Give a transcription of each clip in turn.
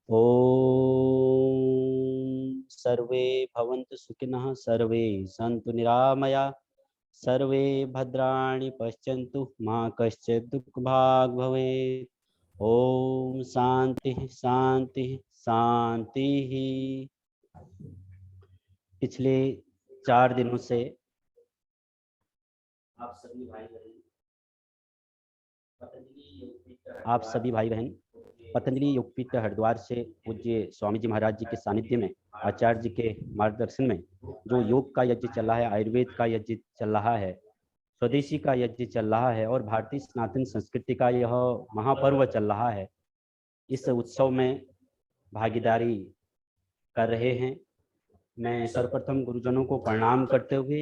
ओम सर्वे भवन्तु सुखिनः, सर्वे सन्तु निरामया, सर्वे भद्राणि पश्यन्तु, मा कश्चित् दुःखभाग् भवेत्। ओम शांति शांति शांति। पिछले 4 दिनों से आप सभी भाई बहन पतंजलि योगपीठ हरिद्वार से पूज्य स्वामी जी महाराज जी के सानिध्य में, आचार्य जी के मार्गदर्शन में जो योग का यज्ञ चल रहा है, आयुर्वेद का यज्ञ चल रहा है, स्वदेशी का यज्ञ चल रहा है और भारतीय सनातन संस्कृति का यह महापर्व चल रहा है, इस उत्सव में भागीदारी कर रहे हैं। मैं सर्वप्रथम गुरुजनों को प्रणाम करते हुए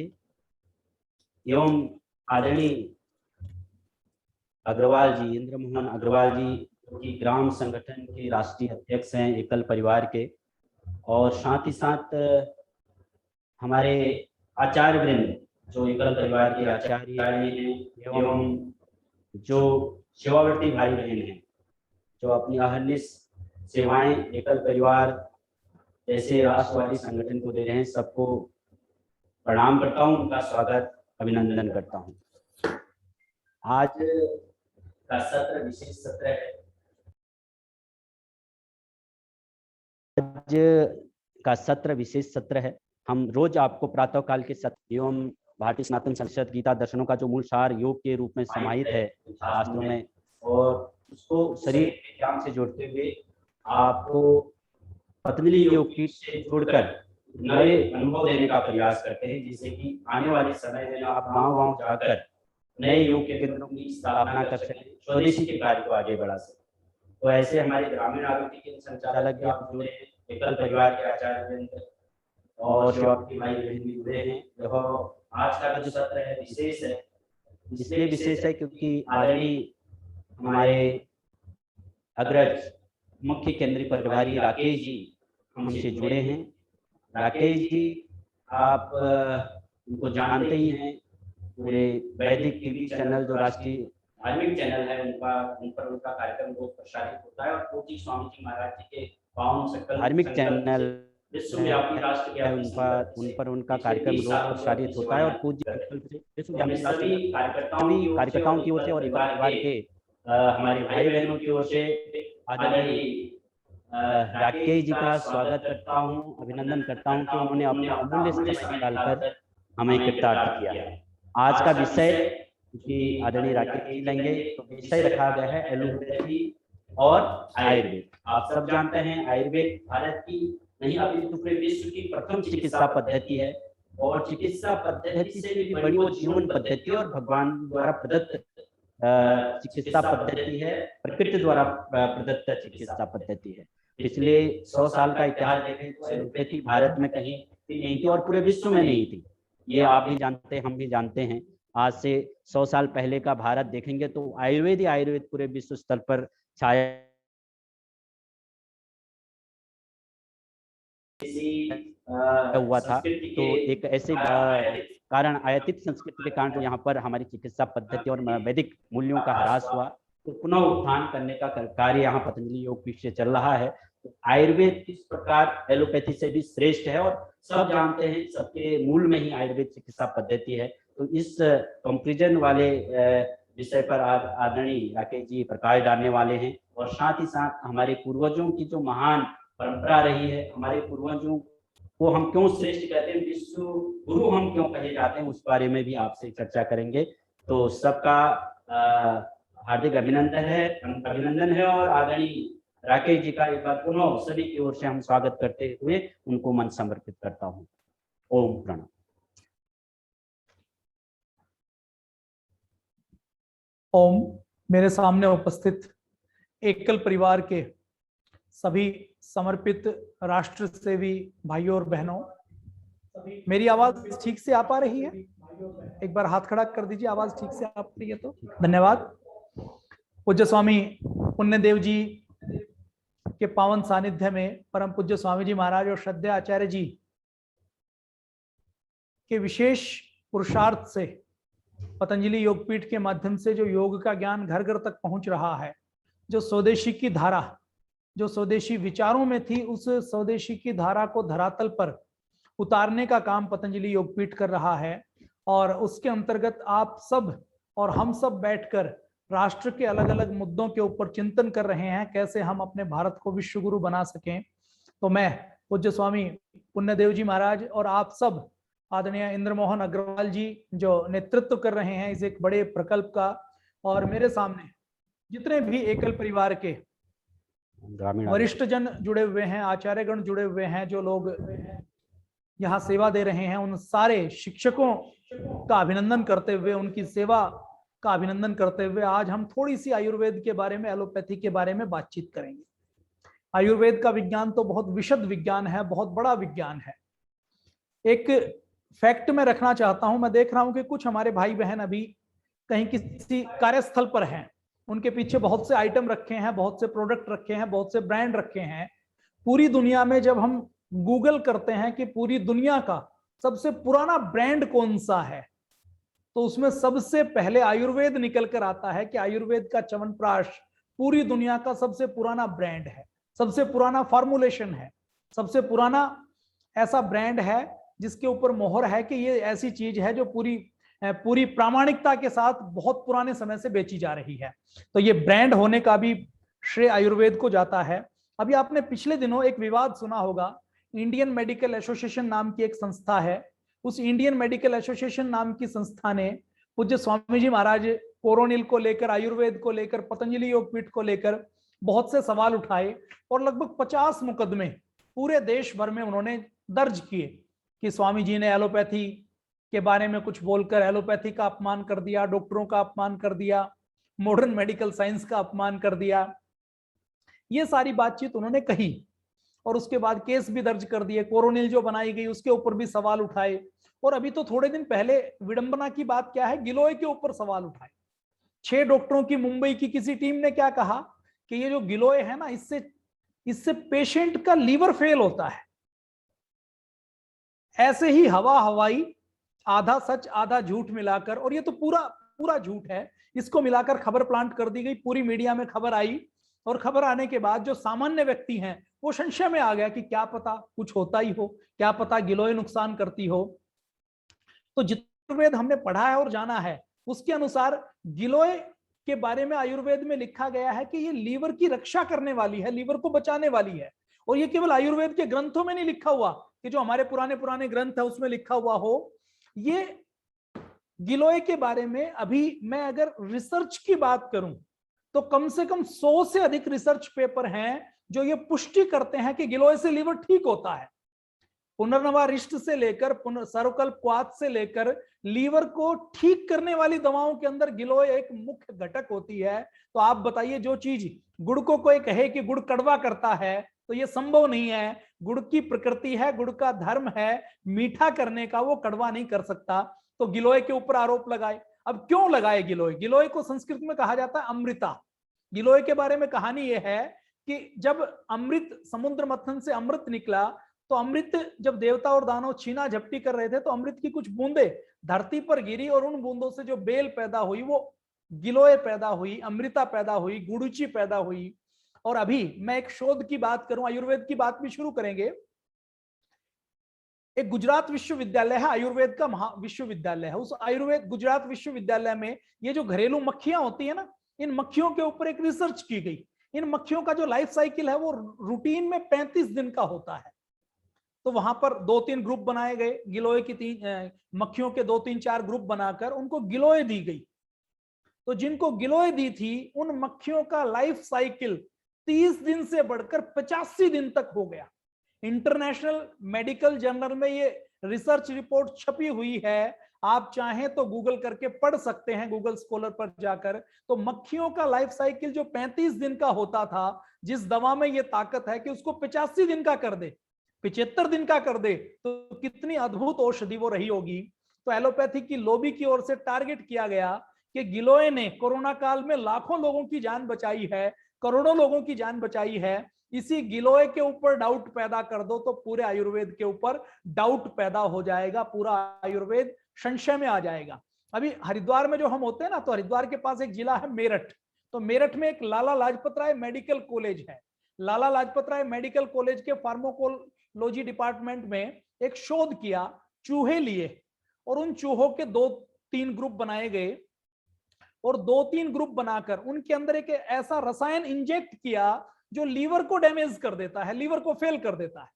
एवं आदरणीय अग्रवाल जी, इंद्र मोहन अग्रवाल जी, जो कि ग्राम संगठन के राष्ट्रीय अध्यक्ष हैं एकल परिवार के, और साथ ही साथ हमारे आचार्य वृंद जो एकल परिवार के आचार्य हैं एवं जो सेवावर्ती भाई बहन हैं जो अपनी अहर्निश सेवाएं एकल परिवार जैसे राष्ट्रवादी संगठन को दे रहे हैं, सबको प्रणाम करता हूं, उनका स्वागत अभिनंदन करता हूं। आज का सत्र विशेष सत्र है। आज का सत्र विशेष सत्र है। हम रोज आपको प्रातः काल के सत्र एवं भारतीय सनातन संस्कृत गीता दर्शनों का जो मूल सार योग के रूप में समाहित है शास्त्रों में, और उसको शरीर के ज्ञान से जोड़ते हुए आपको पतंजलि योगपीठ से जुड़कर नए अनुभव देने का प्रयास करते हैं, जिससे कि आने वाले समय में आप गांव-गांव जाकर नए योग के केंद्रों की स्थापना कर सकें, स्वदेशी के कार्य को आगे बढ़ा सकें। तो ऐसे हमारे ग्रामीण आरोग्य केंद्र संचालक भी आप जुड़े हैं, एकल परिवार के आचार्य और सेवावर्ती भाई बहन भी जुड़े हैं। यह आज का जो सत्र है विशेष है, इसलिए विशेष है क्योंकि आदरणीय हमारे अग्रज मुख्य केंद्रीय प्रभारी राकेश जी हमसे जुड़े हैं। राकेश जी आप उनको जानते ही हैं, पूरे वैदिक टीवी चैनल जो राष्ट्रीय धार्मिक चैनल है उन पर उनका कार्यक्रम रोज प्रसारित होता है, और पूज्य स्वामी जी महाराज जी के पावन संकल्प धार्मिक चैनल विश्वव्यापी राष्ट्र के उन पर उनका कार्यक्रम रोज प्रसारित होता है, और पूज्य सभी कार्यकर्ताओं की ओर से और एकल परिवार के हमारे भाई बहनों की ओर से आदरणीय राकेश जी का स्वागत करता हूं, अभिनंदन करता हूं कि उन्होंने अपना अमूल्य समय निकालकर हमें कृतार्थ किया है। आज का विषय कि आदरणीय राकेश जी लेंगे, तो विषय रखा गया है एलोपैथी और आयुर्वेद। आप सब जानते हैं आयुर्वेद भारत की नहीं अपितु पूरे विश्व की प्रथम चिकित्सा पद्धति है, और चिकित्सा पद्धति से भी बड़ी वो जीवन पद्धति और भगवान द्वारा प्रदत्त चिकित्सा पद्धति है, प्रकृति द्वारा प्रदत्त चिकित्सा पद्धति है। पिछले 100 साल का इतिहास देखें तो एलोपैथी भारत में कहीं नहीं थी और पूरे विश्व में नहीं थी। ये आप भी जानते हैं, हम भी जानते हैं। आज से 100 साल पहले का भारत देखेंगे तो आयुर्वेद ही आयुर्वेद पूरे विश्व स्तर पर छाया हुआ था। तो एक ऐसे कारण आयातित संस्कृति के कारण जो यहाँ पर हमारी चिकित्सा पद्धति और वैदिक मूल्यों का ह्रास हुआ, तो पुनः उत्थान करने का कार्य यहाँ पतंजलि योगपीठ से चल रहा है। तो आयुर्वेद इस प्रकार एलोपैथी से भी श्रेष्ठ है, और सब जानते हैं सबके मूल में ही आयुर्वेद चिकित्सा पद्धति है। तो इस कंपेरिजन वाले विषय पर आदरणीय राकेश जी प्रकाश डालने वाले हैं, और साथ ही साथ हमारे पूर्वजों की जो महान परंपरा रही है, हमारे पूर्वजों को हम क्यों श्रेष्ठ कहते हैं, विश्व गुरु हम क्यों कहे जाते हैं, उस बारे में भी आपसे चर्चा करेंगे। तो सबका हार्दिक अभिनंदन है, और आदरणीय राकेश जी का एक बार पुनः सभी की ओर से हम स्वागत करते हुए उनको मन समर्पित करता हूँ। ओम प्रणव। ओम। मेरे सामने उपस्थित एकल परिवार के सभी समर्पित राष्ट्र सेवी भाइयों और बहनों, मेरी आवाज ठीक से आ पा रही है? एक बार हाथ खड़ा कर दीजिए, आवाज ठीक से आ रही है तो धन्यवाद। पूज्य स्वामी पुण्यदेव जी के पावन सानिध्य में परम पूज्य स्वामी जी महाराज और श्रद्धेय आचार्य जी के विशेष पुरुषार्थ से पतंजलि योगपीठ के माध्यम से जो योग का ज्ञान घर घर तक पहुंच रहा है, जो स्वदेशी की धारा जो स्वदेशी विचारों में थी, उस स्वदेशी की धारा को धरातल पर उतारने का काम पतंजलि योगपीठ कर रहा है। और उसके अंतर्गत आप सब और हम सब बैठकर राष्ट्र के अलग अलग मुद्दों के ऊपर चिंतन कर रहे हैं, कैसे हम अपने भारत को विश्व गुरु बना सकें। तो मैं पूज्य स्वामी पुण्यदेव जी महाराज और आप सब आदरणीय इंद्रमोहन अग्रवाल जी जो नेतृत्व कर रहे हैं इस एक बड़े प्रकल्प का, और मेरे सामने जितने भी एकल परिवार के वरिष्ठ जन जुड़े हुए हैं, आचार्यगण जुड़े हुए हैं, जो लोग यहाँ सेवा दे रहे हैं, उन सारे शिक्षकों का अभिनंदन करते हुए, उनकी सेवा का अभिनंदन करते हुए आज हम थोड़ी सी आयुर्वेद के बारे में, एलोपैथी के बारे में बातचीत करेंगे। आयुर्वेद का विज्ञान तो बहुत विशद विज्ञान है, बहुत बड़ा विज्ञान है। एक फैक्ट में रखना चाहता हूं, मैं देख रहा हूं कि कुछ हमारे भाई बहन अभी कहीं किसी कार्यस्थल पर हैं, उनके पीछे बहुत से आइटम रखे हैं, बहुत से प्रोडक्ट रखे हैं, बहुत से ब्रांड रखे हैं। पूरी दुनिया में जब हम गूगल करते हैं कि पूरी दुनिया का सबसे पुराना ब्रांड कौन सा है, तो उसमें सबसे पहले आयुर्वेद निकल कर आता है कि आयुर्वेद का च्यवनप्राश पूरी दुनिया का सबसे पुराना ब्रांड है, सबसे पुराना फॉर्मुलेशन है, सबसे पुराना ऐसा ब्रांड है जिसके ऊपर मोहर है कि ये ऐसी चीज है जो पूरी प्रामाणिकता के साथ बहुत पुराने समय से बेची जा रही है। तो ये ब्रांड होने का भी श्रेय आयुर्वेद को जाता है। अभी आपने पिछले दिनों एक विवाद सुना होगा, इंडियन मेडिकल एसोसिएशन नाम की एक संस्था है, उस इंडियन मेडिकल एसोसिएशन नाम की संस्था ने पूज्य स्वामी जी महाराज कोरोनिल को लेकर, आयुर्वेद को लेकर, पतंजलि योगपीठ को लेकर बहुत से सवाल उठाए और लगभग 50 मुकदमे पूरे देश भर में उन्होंने दर्ज किए कि स्वामी जी ने एलोपैथी के बारे में कुछ बोलकर एलोपैथी का अपमान कर दिया, डॉक्टरों का अपमान कर दिया, मॉडर्न मेडिकल साइंस का अपमान कर दिया। ये सारी बातचीत उन्होंने कही और उसके बाद केस भी दर्ज कर दिए। कोरोनिल जो बनाई गई उसके ऊपर भी सवाल उठाए, और अभी तो थोड़े दिन पहले विडंबना की बात क्या है, गिलोय के ऊपर सवाल उठाए। 6 डॉक्टरों की मुंबई की किसी टीम ने क्या कहा कि ये जो गिलोय है ना, इससे पेशेंट का लीवर फेल होता है। ऐसे ही हवा हवाई, आधा सच आधा झूठ मिलाकर, और ये तो पूरा झूठ है, इसको मिलाकर खबर प्लांट कर दी गई, पूरी मीडिया में खबर आई, और खबर आने के बाद जो सामान्य व्यक्ति हैं वो संशय में आ गया कि क्या पता कुछ होता ही हो, क्या पता गिलोय नुकसान करती हो। तो जितना आयुर्वेद हमने पढ़ा है और जाना है उसके अनुसार गिलोय के बारे में आयुर्वेद में लिखा गया है कि ये लीवर की रक्षा करने वाली है, लीवर को बचाने वाली है। और ये केवल आयुर्वेद के ग्रंथों में नहीं लिखा हुआ कि जो हमारे पुराने ग्रंथ है उसमें लिखा हुआ हो। ये गिलोय के बारे में अभी मैं अगर रिसर्च की बात करूं तो कम से कम 100 से अधिक रिसर्च पेपर हैं जो ये पुष्टि करते हैं कि गिलोय से लीवर ठीक होता है। पुनर्नवारिष्ट से लेकर सर्वकल्प क्वाथ से लेकर लीवर को ठीक करने वाली दवाओं के अंदर गिलोय एक मुख्य घटक होती है। तो आप बताइए, जो चीज गुड़ को कोई कहे कि गुड़ कड़वा करता है तो ये संभव नहीं है। गुड़ की प्रकृति है, गुड़ का धर्म है मीठा करने का, वो कड़वा नहीं कर सकता। तो गिलोय के ऊपर आरोप लगाए। अब क्यों लगाए गिलोय? गिलोय को संस्कृत में कहा जाता है अमृता। गिलोय के बारे में कहानी यह है कि जब अमृत, समुद्र मंथन से अमृत निकला, तो अमृत जब देवता और दानव छीना झपटी कर रहे थे तो अमृत की कुछ बूंदे धरती पर गिरी और उन बूंदों से जो बेल पैदा हुई वो गिलोय पैदा हुई, अमृता पैदा हुई, गुड़ुची पैदा हुई। और अभी मैं एक शोध की बात करूं, आयुर्वेद की बात भी शुरू करेंगे। एक गुजरात विश्वविद्यालय है, आयुर्वेद का महाविश्वविद्यालय है। उस आयुर्वेद गुजरात विश्वविद्यालय में ये जो घरेलू मक्खियां होती है ना, इन मक्खियों के ऊपर एक रिसर्च की गई। इन मक्खियों का जो लाइफ साइकिल है वो रूटीन में 35 दिन का होता है। तो वहां पर 2-3 ग्रुप बनाए गए, गिलोय की मक्खियों के 2-3-4 ग्रुप बनाकर उनको गिलोय दी गई। तो जिनको गिलोय दी थी उन मक्खियों का लाइफ साइकिल 30 दिन से बढ़कर 85 दिन तक हो गया। इंटरनेशनल मेडिकल जर्नल में ये रिसर्च रिपोर्ट छपी हुई है, आप चाहें तो गूगल करके पढ़ सकते हैं, गूगल स्कॉलर पर जाकर। तो मक्खियों का लाइफ साइकिल जो 35 दिन का होता था, जिस दवा में ये ताकत है कि उसको 85 दिन का कर दे, 75 दिन का कर दे, तो कितनी अद्भुत औषधि वो रही होगी। तो एलोपैथी की लॉबी की ओर से टारगेट किया गया कि गिलोय ने कोरोना काल में लाखों लोगों की जान बचाई है, करोड़ों लोगों की जान बचाई है। इसी गिलोय के ऊपर डाउट पैदा कर दो तो पूरे आयुर्वेद के ऊपर डाउट पैदा हो जाएगा, पूरा आयुर्वेद संशय में आ जाएगा। अभी हरिद्वार में जो हम होते हैं ना, तो हरिद्वार के पास एक जिला है मेरठ। तो मेरठ में एक लाला लाजपत राय मेडिकल कॉलेज है। लाला लाजपत राय मेडिकल कॉलेज के फार्माकोलॉजी डिपार्टमेंट में एक शोध किया, चूहे लिए और उन चूहों के 2-3 ग्रुप बनाए गए और 2-3 ग्रुप बनाकर उनके अंदर एक ऐसा रसायन इंजेक्ट किया जो लीवर को डैमेज कर देता है, लीवर को फेल कर देता है।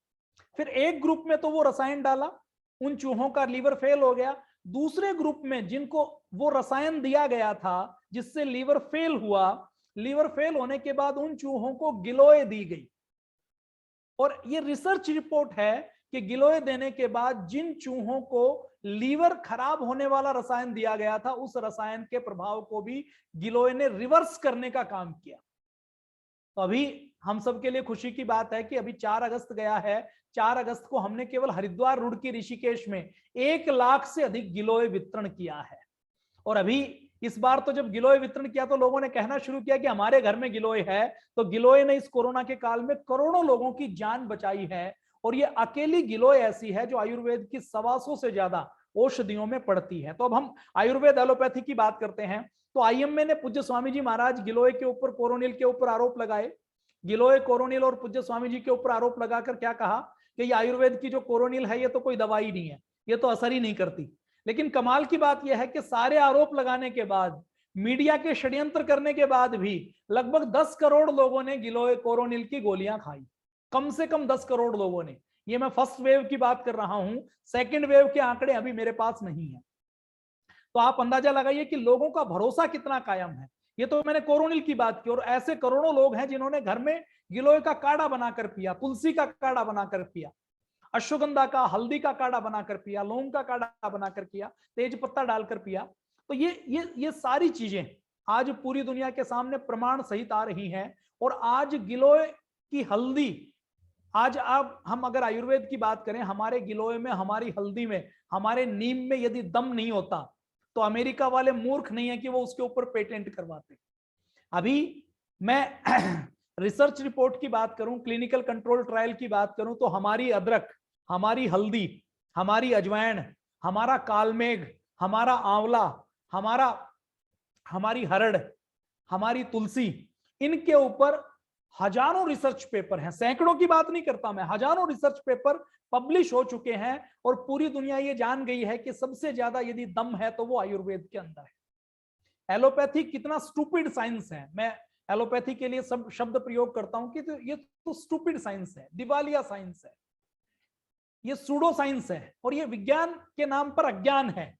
फिर एक ग्रुप में तो वो रसायन डाला, उन चूहों का लीवर फेल हो गया। दूसरे ग्रुप में जिनको वो रसायन दिया गया था जिससे लीवर फेल हुआ, लीवर फेल होने के बाद उन चूहों को गिलोय दी गई और ये रिसर्च रिपोर्ट है कि गिलोय देने के बाद जिन चूहों को लीवर खराब होने वाला रसायन दिया गया था, उस रसायन के प्रभाव को भी गिलोय ने रिवर्स करने का काम किया। तो अभी हम सब के लिए खुशी की बात है कि अभी 4 अगस्त गया है, 4 अगस्त को हमने केवल हरिद्वार, रुड़की, ऋषिकेश में 1 लाख से अधिक गिलोय वितरण किया है। और अभी इस बार तो जब गिलोय वितरण किया तो लोगों ने कहना शुरू किया कि हमारे घर में गिलोय है। तो गिलोय ने इस कोरोना के काल में करोड़ों लोगों की जान बचाई है और ये अकेली गिलोय ऐसी है जो आयुर्वेद की 125 से ज्यादा औषधियों में पड़ती है। तो अब हम आयुर्वेद एलोपैथी की बात करते हैं। तो आईएमए ने पूज्य स्वामी जी महाराज गिलोय के ऊपर, कोरोनिल के ऊपर आरोप लगाए। गिलोय, कोरोनिल और पूज्य स्वामी जी के ऊपर आरोप लगाकर क्या कहा कि ये आयुर्वेद की जो कोरोनिल है ये तो कोई दवाई नहीं है, ये तो असर ही नहीं करती। लेकिन कमाल की बात यह है कि सारे आरोप लगाने के बाद, मीडिया के षड्यंत्र करने के बाद भी लगभग 10 करोड़ लोगों ने गिलोय कोरोनिल की गोलियां खाई, कम से कम 10 करोड़ लोगों ने। ये मैं फर्स्ट वेव की बात कर रहा हूं, सेकंड वेव के आंकड़े अभी मेरे पास नहीं है। तो आप अंदाजा लगाइए कि लोगों का भरोसा कितना कायम है। ये तो मैंने कोरोनिल की बात की और ऐसे करोड़ों लोग हैं जिन्होंने घर में गिलोय का काढ़ा बनाकर पिया, तुलसी का काढ़ा बनाकर पिया, अश्वगंधा का, हल्दी का काढ़ा बनाकर पिया, लौंग का काढ़ा बनाकर पिया, तेज पत्ता डालकर पिया। तो ये सारी चीजें आज पूरी दुनिया के सामने प्रमाण सहित आ रही हैं। और आज गिलोय की हल्दी, आज आप हम अगर आयुर्वेद की बात करें, हमारे गिलोय में, हमारी हल्दी में, हमारे नीम में यदि दम नहीं होता तो अमेरिका वाले मूर्ख नहीं है कि वो उसके ऊपर पेटेंट करवाते। अभी मैं रिसर्च रिपोर्ट की बात करूं, क्लिनिकल कंट्रोल ट्रायल की बात करूं, तो हमारी अदरक, हमारी हल्दी, हमारी अजवाइन, हमारा कालमेघ, हमारा आंवला, हमारी हरड़, हमारी तुलसी, इनके ऊपर हजारों रिसर्च पेपर हैं। सैकड़ों की बात नहीं करता मैं, हजारों रिसर्च पेपर पब्लिश हो चुके हैं और पूरी दुनिया ये जान गई है कि सबसे ज्यादा यदि दम है तो वो आयुर्वेद के अंदर है। एलोपैथी कितना स्टूपिड साइंस है, मैं एलोपैथी के लिए सब शब्द प्रयोग करता हूं कि तो ये तो स्टूपिड साइंस है, दिवालिया साइंस है, ये सूडो साइंस है और ये विज्ञान के नाम पर अज्ञान है।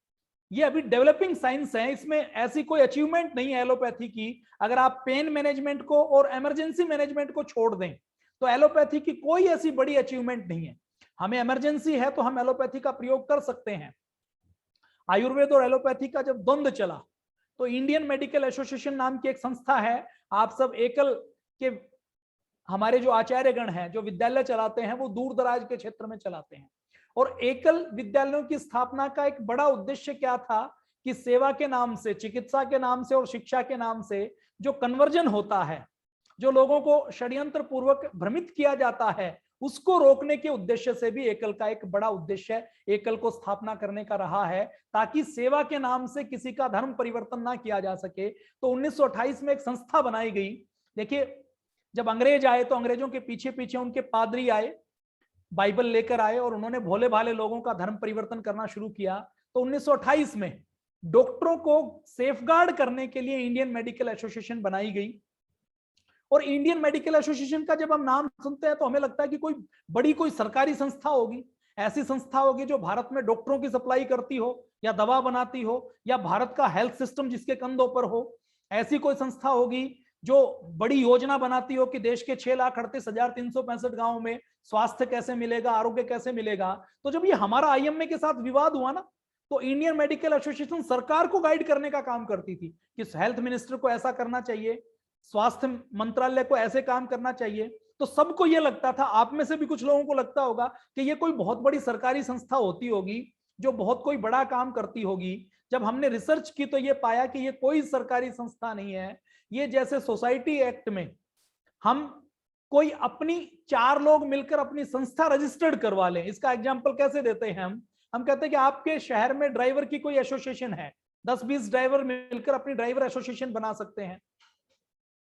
ये अभी डेवलपिंग साइंस है, इसमें ऐसी कोई अचीवमेंट नहीं है एलोपैथी की। अगर आप पेन मैनेजमेंट को और इमरजेंसी मैनेजमेंट को छोड़ दें तो एलोपैथी की कोई ऐसी बड़ी अचीवमेंट नहीं है। हमें इमरजेंसी है तो हम एलोपैथी का प्रयोग कर सकते हैं। आयुर्वेद और एलोपैथी का जब द्वंद्व चला तो इंडियन मेडिकल एसोसिएशन नाम की एक संस्था है, आप सब एकल के हमारे जो आचार्यगण हैं, जो विद्यालय चलाते हैं, वो दूर दराज के क्षेत्र में चलाते हैं। और एकल विद्यालयों की स्थापना का एक बड़ा उद्देश्य क्या था कि सेवा के नाम से, चिकित्सा के नाम से और शिक्षा के नाम से जो कन्वर्जन होता है, जो लोगों को षड्यंत्र पूर्वक भ्रमित किया जाता है, उसको रोकने के उद्देश्य से भी एकल का एक बड़ा उद्देश्य एकल को स्थापना करने का रहा है, ताकि सेवा के नाम से किसी का धर्म परिवर्तन ना किया जा सके। तो 1928 में एक संस्था बनाई गई। देखिए, जब अंग्रेज आए तो अंग्रेजों के पीछे पीछे उनके पादरी आए, बाइबल लेकर आए और उन्होंने भोले भाले लोगों का धर्म परिवर्तन करना शुरू किया। तो 1928 में डॉक्टरों को सेफगार्ड करने के लिए इंडियन मेडिकल एसोसिएशन बनाई गई। और इंडियन मेडिकल एसोसिएशन का जब हम नाम सुनते हैं तो हमें लगता है कि कोई बड़ी कोई सरकारी संस्था होगी, ऐसी संस्था होगी जो भारत में डॉक्टरों की सप्लाई करती हो या दवा बनाती हो या भारत का हेल्थ सिस्टम जिसके कंधों पर हो, ऐसी कोई संस्था होगी जो बड़ी योजना बनाती हो कि देश के 6,38,365 गांवों में स्वास्थ्य कैसे मिलेगा, आरोग्य कैसे मिलेगा। तो जब ये हमारा आईएमए के साथ विवाद हुआ ना, तो इंडियन मेडिकल एसोसिएशन सरकार को गाइड करने का काम करती थी कि हेल्थ मिनिस्टर को ऐसा करना चाहिए, स्वास्थ्य मंत्रालय को ऐसे काम करना चाहिए। तो सबको ये लगता था, आप में से भी कुछ लोगों को लगता होगा कि ये कोई बहुत बड़ी सरकारी संस्था होती होगी जो बहुत कोई बड़ा काम करती होगी। जब हमने रिसर्च की तो ये पाया कि ये कोई सरकारी संस्था नहीं है। ये जैसे सोसाइटी एक्ट में हम कोई अपनी 4 लोग मिलकर अपनी संस्था रजिस्टर्ड करवा लें। इसका एग्जांपल कैसे देते हैं हम कहते हैं कि आपके शहर में ड्राइवर की कोई एसोसिएशन है, 10-20 ड्राइवर मिलकर अपनी ड्राइवर एसोसिएशन बना सकते हैं।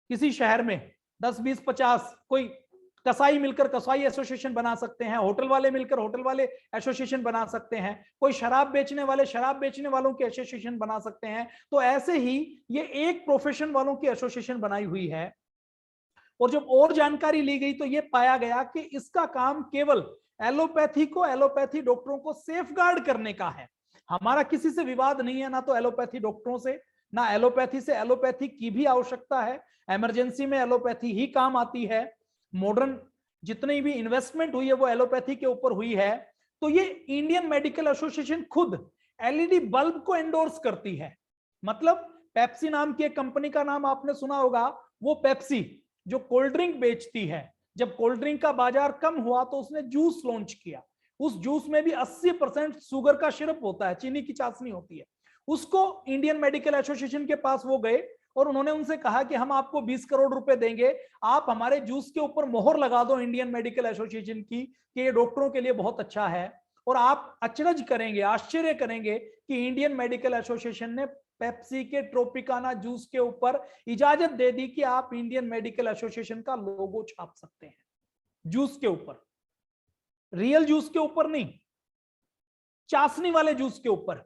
किसी शहर में 10-20-50 कोई कसाई मिलकर कसाई एसोसिएशन बना सकते हैं, होटल वाले मिलकर होटल वाले एसोसिएशन बना सकते हैं, कोई शराब बेचने वाले शराब बेचने वालों की एसोसिएशन बना सकते हैं। तो ऐसे ही ये एक प्रोफेशन वालों की एसोसिएशन बनाई हुई है। और जब और जानकारी ली गई तो ये पाया गया कि इसका काम केवल एलोपैथी डॉक्टरों को सेफगार्ड करने का है। हमारा किसी से विवाद नहीं है, ना तो एलोपैथी डॉक्टरों से, ना एलोपैथी से। एलोपैथी की भी आवश्यकता है, इमरजेंसी में एलोपैथी ही काम आती है। मॉडर्न जितनी भी इन्वेस्टमेंट हुई है वो एलोपैथी के ऊपर हुई है। तो ये इंडियन मेडिकल एसोसिएशन खुद एलईडी बल्ब को एंडोर्स करती है। मतलब पेप्सी नाम की एक कंपनी का नाम आपने सुना होगा, वो पेप्सी जो कोल्ड ड्रिंक बेचती है, जब कोल्ड ड्रिंक का बाजार कम हुआ तो उसने जूस लॉन्च किया। उस जूस में भी 80% शुगर का सिरप होता है, चीनी की चाशनी होती है। उसको इंडियन मेडिकल एसोसिएशन के पास वो गए और उन्होंने उनसे कहा कि हम आपको 20 करोड़ रुपए देंगे, आप हमारे जूस के ऊपर मोहर लगा दो इंडियन मेडिकल एसोसिएशन की कि ये डॉक्टरों के लिए बहुत अच्छा है। और आप अचरज करेंगे, आश्चर्य करेंगे कि इंडियन मेडिकल एसोसिएशन ने पेप्सी के ट्रोपिकाना जूस के ऊपर इजाजत दे दी कि आप इंडियन मेडिकल एसोसिएशन का लोगो छाप सकते हैं जूस के ऊपर। रियल जूस के ऊपर नहीं, चाशनी वाले जूस के ऊपर।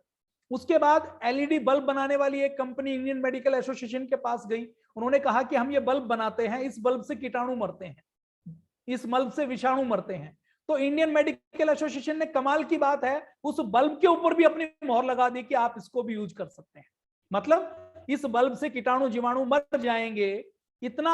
उसके बाद एलईडी बल्ब बनाने वाली एक कंपनी इंडियन मेडिकल एसोसिएशन के पास गई, उन्होंने कहा कि हम ये बल्ब बनाते हैं, इस बल्ब से कीटाणु मरते हैं, इस बल्ब से विषाणु मरते हैं। तो इंडियन मेडिकल एसोसिएशन ने, कमाल की बात है, उस बल्ब के ऊपर भी अपनी मोहर लगा दी कि आप इसको भी यूज कर सकते हैं। मतलब इस बल्ब से कीटाणु जीवाणु मर जाएंगे, इतना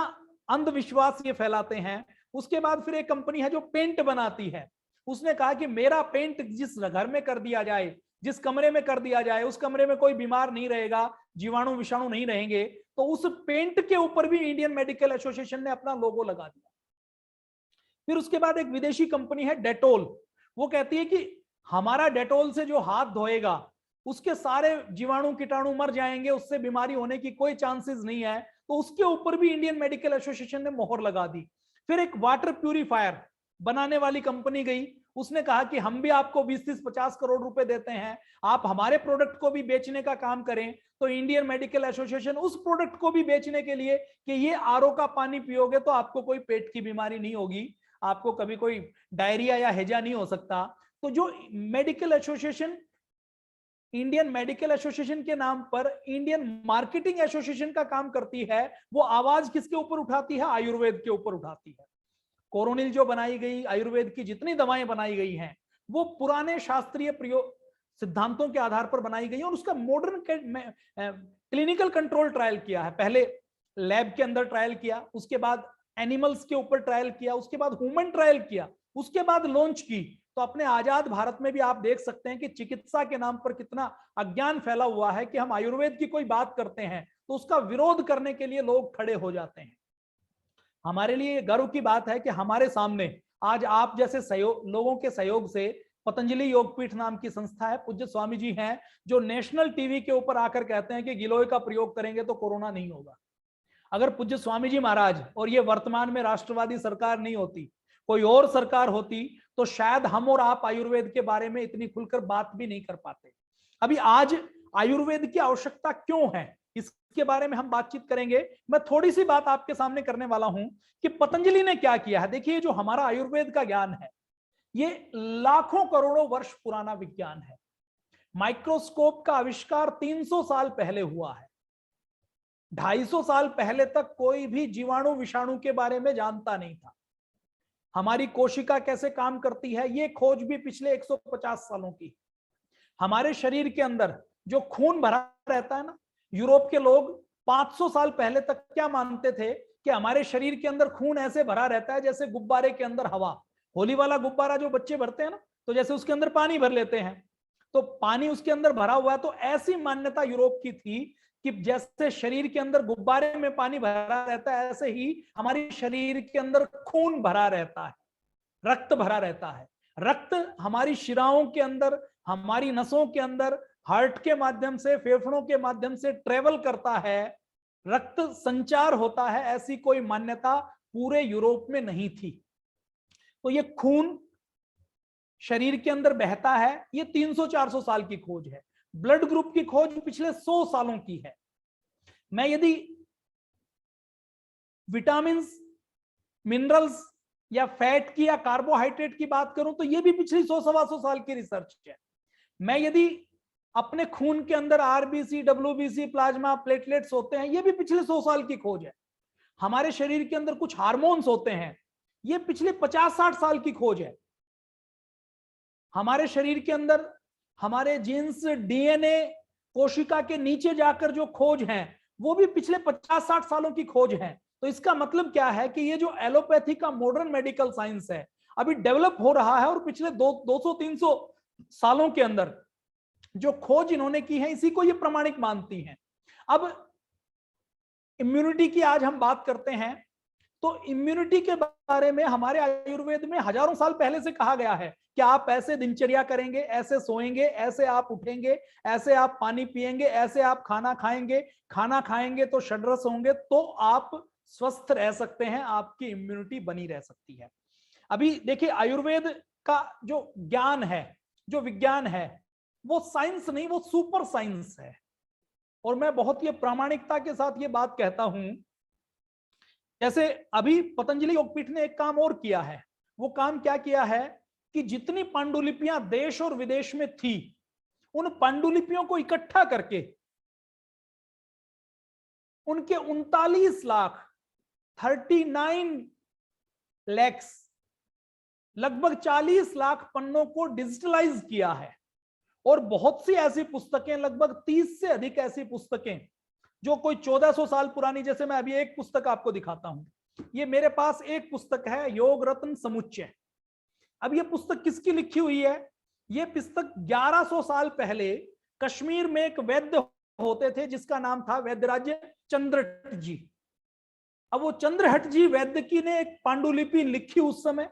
अंधविश्वास ये फैलाते हैं। उसके बाद फिर एक कंपनी है जो पेंट बनाती है, उसने कहा कि मेरा पेंट जिस घर में कर दिया जाए, जिस कमरे में कर दिया जाए, उस कमरे में कोई बीमार नहीं रहेगा, जीवाणु विषाणु नहीं रहेंगे। तो उस पेंट के ऊपर भी इंडियन मेडिकल एसोसिएशन ने अपना लोगो लगा दिया। फिर उसके बाद एक विदेशी कंपनी है डेटोल, वो कहती है कि हमारा डेटोल से जो हाथ धोएगा उसके सारे जीवाणु कीटाणु मर जाएंगे, उससे बीमारी होने की कोई चांसेस नहीं है। तो उसके ऊपर भी इंडियन मेडिकल एसोसिएशन ने मोहर लगा दी। फिर एक वाटर प्यूरिफायर बनाने वाली कंपनी गई, उसने कहा कि हम भी आपको 20-30-50 करोड़ रुपए देते हैं, आप हमारे प्रोडक्ट को भी बेचने का काम करें। तो इंडियन मेडिकल एसोसिएशन उस प्रोडक्ट को भी बेचने के लिए कि ये आरओ का पानी पियोगे तो आपको कोई पेट की बीमारी नहीं होगी, आपको कभी कोई डायरिया या हैजा नहीं हो सकता। तो जो medical association, Indian medical association के नाम पर इंडियन मार्केटिंग एसोसिएशन का काम करती है, वो आवाज किसके ऊपर उठाती है? आयुर्वेद के ऊपर उठाती है। कोरोनिल जो बनाई गई, आयुर्वेद की जितनी दवाएं बनाई गई हैं, वो पुराने शास्त्रीय प्रयोग सिद्धांतों के आधार पर बनाई गई और उसका मॉडर्न क्लिनिकल कंट्रोल ट्रायल किया है। पहले लैब के अंदर ट्रायल किया, उसके बाद एनिमल्स के ऊपर ट्रायल किया, उसके बाद ह्यूमन ट्रायल किया, उसके बाद लॉन्च की। तो अपने आजाद भारत में भी आप देख सकते हैं कि चिकित्सा के नाम पर कितना अज्ञान फैला हुआ है कि हम आयुर्वेद की कोई बात करते हैं तो उसका विरोध करने के लिए लोग खड़े हो जाते हैं। हमारे लिए गर्व की बात है कि हमारे सामने आज आप जैसे लोगों के सहयोग से पतंजलि योगपीठ नाम की संस्था है, पूज्य स्वामी जी हैं जो नेशनल टीवी के ऊपर आकर कहते हैं कि गिलोय का प्रयोग करेंगे तो कोरोना नहीं होगा। अगर पूज्य स्वामी जी महाराज और ये वर्तमान में राष्ट्रवादी सरकार नहीं होती, कोई और सरकार होती, तो शायद हम और आप आयुर्वेद के बारे में इतनी खुलकर बात भी नहीं कर पाते। अभी आज आयुर्वेद की आवश्यकता क्यों है, इसके बारे में हम बातचीत करेंगे। मैं थोड़ी सी बात आपके सामने करने वाला हूं कि पतंजलि ने क्या किया है। देखिए, जो हमारा आयुर्वेद का ज्ञान है ये लाखों करोड़ों वर्ष पुराना विज्ञान है। माइक्रोस्कोप का आविष्कार 300 साल पहले हुआ है। 250 साल पहले तक कोई भी जीवाणु विषाणु के बारे में जानता नहीं था। हमारी कोशिका कैसे काम करती है ये खोज भी पिछले 150 सालों की। हमारे शरीर के अंदर जो खून भरा रहता है ना, यूरोप के लोग 500 साल पहले तक क्या मानते थे कि हमारे शरीर के अंदर खून ऐसे भरा रहता है जैसे गुब्बारे के अंदर हवा। होली वाला गुब्बारा जो बच्चे भरते हैं ना, तो जैसे उसके अंदर पानी भर लेते हैं, तो पानी उसके अंदर भरा हुआ है। तो ऐसी मान्यता यूरोप की थी कि जैसे शरीर के अंदर गुब्बारे में पानी भरा रहता है, ऐसे ही हमारे शरीर के अंदर खून भरा रहता है, रक्त भरा रहता है। रक्त हमारी शिराओं के अंदर, हमारी नसों के अंदर, हार्ट के माध्यम से, फेफड़ों के माध्यम से ट्रेवल करता है, रक्त संचार होता है। ऐसी कोई मान्यता पूरे यूरोप में नहीं थी। तो ये खून शरीर के अंदर बहता है, ये 300-400 साल की खोज है। ब्लड ग्रुप की खोज पिछले 100 सालों की है। मैं यदि विटामिन्स, मिनरल्स या फैट की या कार्बोहाइड्रेट की बात करूं तो ये भी पिछली 100-125 साल की रिसर्च है। मैं यदि अपने खून के अंदर आरबीसी, डब्ल्यूबीसी, प्लाज्मा, प्लेटलेट्स होते हैं, ये भी पिछले 100 साल की खोज है। हमारे शरीर के अंदर कुछ हार्मोन्स होते हैं, ये पिछले 50-60 साल की खोज है। हमारे शरीर के अंदर हमारे जीन्स, डीएनए, कोशिका के नीचे जाकर जो खोज है वो भी पिछले 50-60 सालों की खोज है। तो इसका मतलब क्या है कि ये जो एलोपैथी का मॉडर्न मेडिकल साइंस है अभी डेवलप हो रहा है और पिछले 200-300 सालों के अंदर जो खोज इन्होंने की है इसी को ये प्रमाणिक मानती हैं। अब इम्यूनिटी की आज हम बात करते हैं तो इम्यूनिटी के बारे में हमारे आयुर्वेद में हजारों साल पहले से कहा गया है कि आप ऐसे दिनचर्या करेंगे, ऐसे सोएंगे, ऐसे आप उठेंगे, ऐसे आप पानी पिएंगे, ऐसे आप खाना खाएंगे तो षड्रस होंगे तो आप स्वस्थ रह सकते हैं, आपकी इम्यूनिटी बनी रह सकती है। अभी देखिए आयुर्वेद का जो ज्ञान है, जो विज्ञान है, वो साइंस नहीं, वो सुपर साइंस है। और मैं बहुत ही प्रामाणिकता के साथ ये बात कहता हूं, जैसे अभी पतंजलि योगपीठ ने एक काम और किया है। वो काम क्या किया है कि जितनी पांडुलिपियां देश और विदेश में थी उन पांडुलिपियों को इकट्ठा करके उनके 39 लाख लगभग 40 लाख पन्नों को डिजिटलाइज किया है। और बहुत सी ऐसी पुस्तकें, लगभग 30 से अधिक ऐसी पुस्तकें जो कोई 1400 साल पुरानी, जैसे मैं अभी एक पुस्तक आपको दिखाता हूं, ये मेरे पास एक पुस्तक है योग रत्न समुच्चय। अब ये पुस्तक किसकी लिखी हुई है? ये पुस्तक 1100 साल पहले कश्मीर में एक वैद्य होते थे जिसका नाम था वैद्यराज चंद्रहट जी। अब वो चंद्रहट जी वैद्य की ने एक पांडुलिपि लिखी उस समय।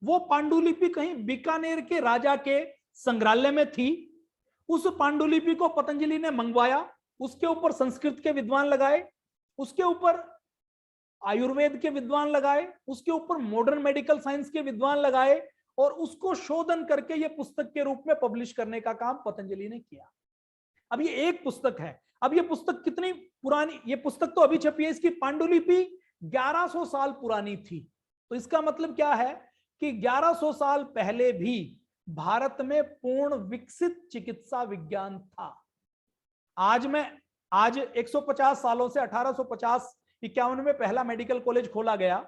वो पांडुलिपि कहीं बीकानेर के राजा के संग्रहालय में थी। उस पांडुलिपि को पतंजलि ने मंगवाया, उसके ऊपर संस्कृत के विद्वान लगाए, उसके ऊपर आयुर्वेद के विद्वान लगाए, उसके ऊपर मॉडर्न मेडिकल साइंस के विद्वान लगाए और उसको शोधन करके ये पुस्तक के रूप में पब्लिश करने का काम पतंजलि ने किया। अब ये एक पुस्तक है। अब ये पुस्तक कितनी पुरानी, ये पुस्तक तो अभी छपी है, इसकी पांडुलिपि 1100 साल पुरानी थी। तो इसका मतलब क्या है कि 1100 साल पहले भी भारत में पूर्ण विकसित चिकित्सा विज्ञान था। आज 150 सालों से 1850-51 में पहला मेडिकल कॉलेज खोला गया।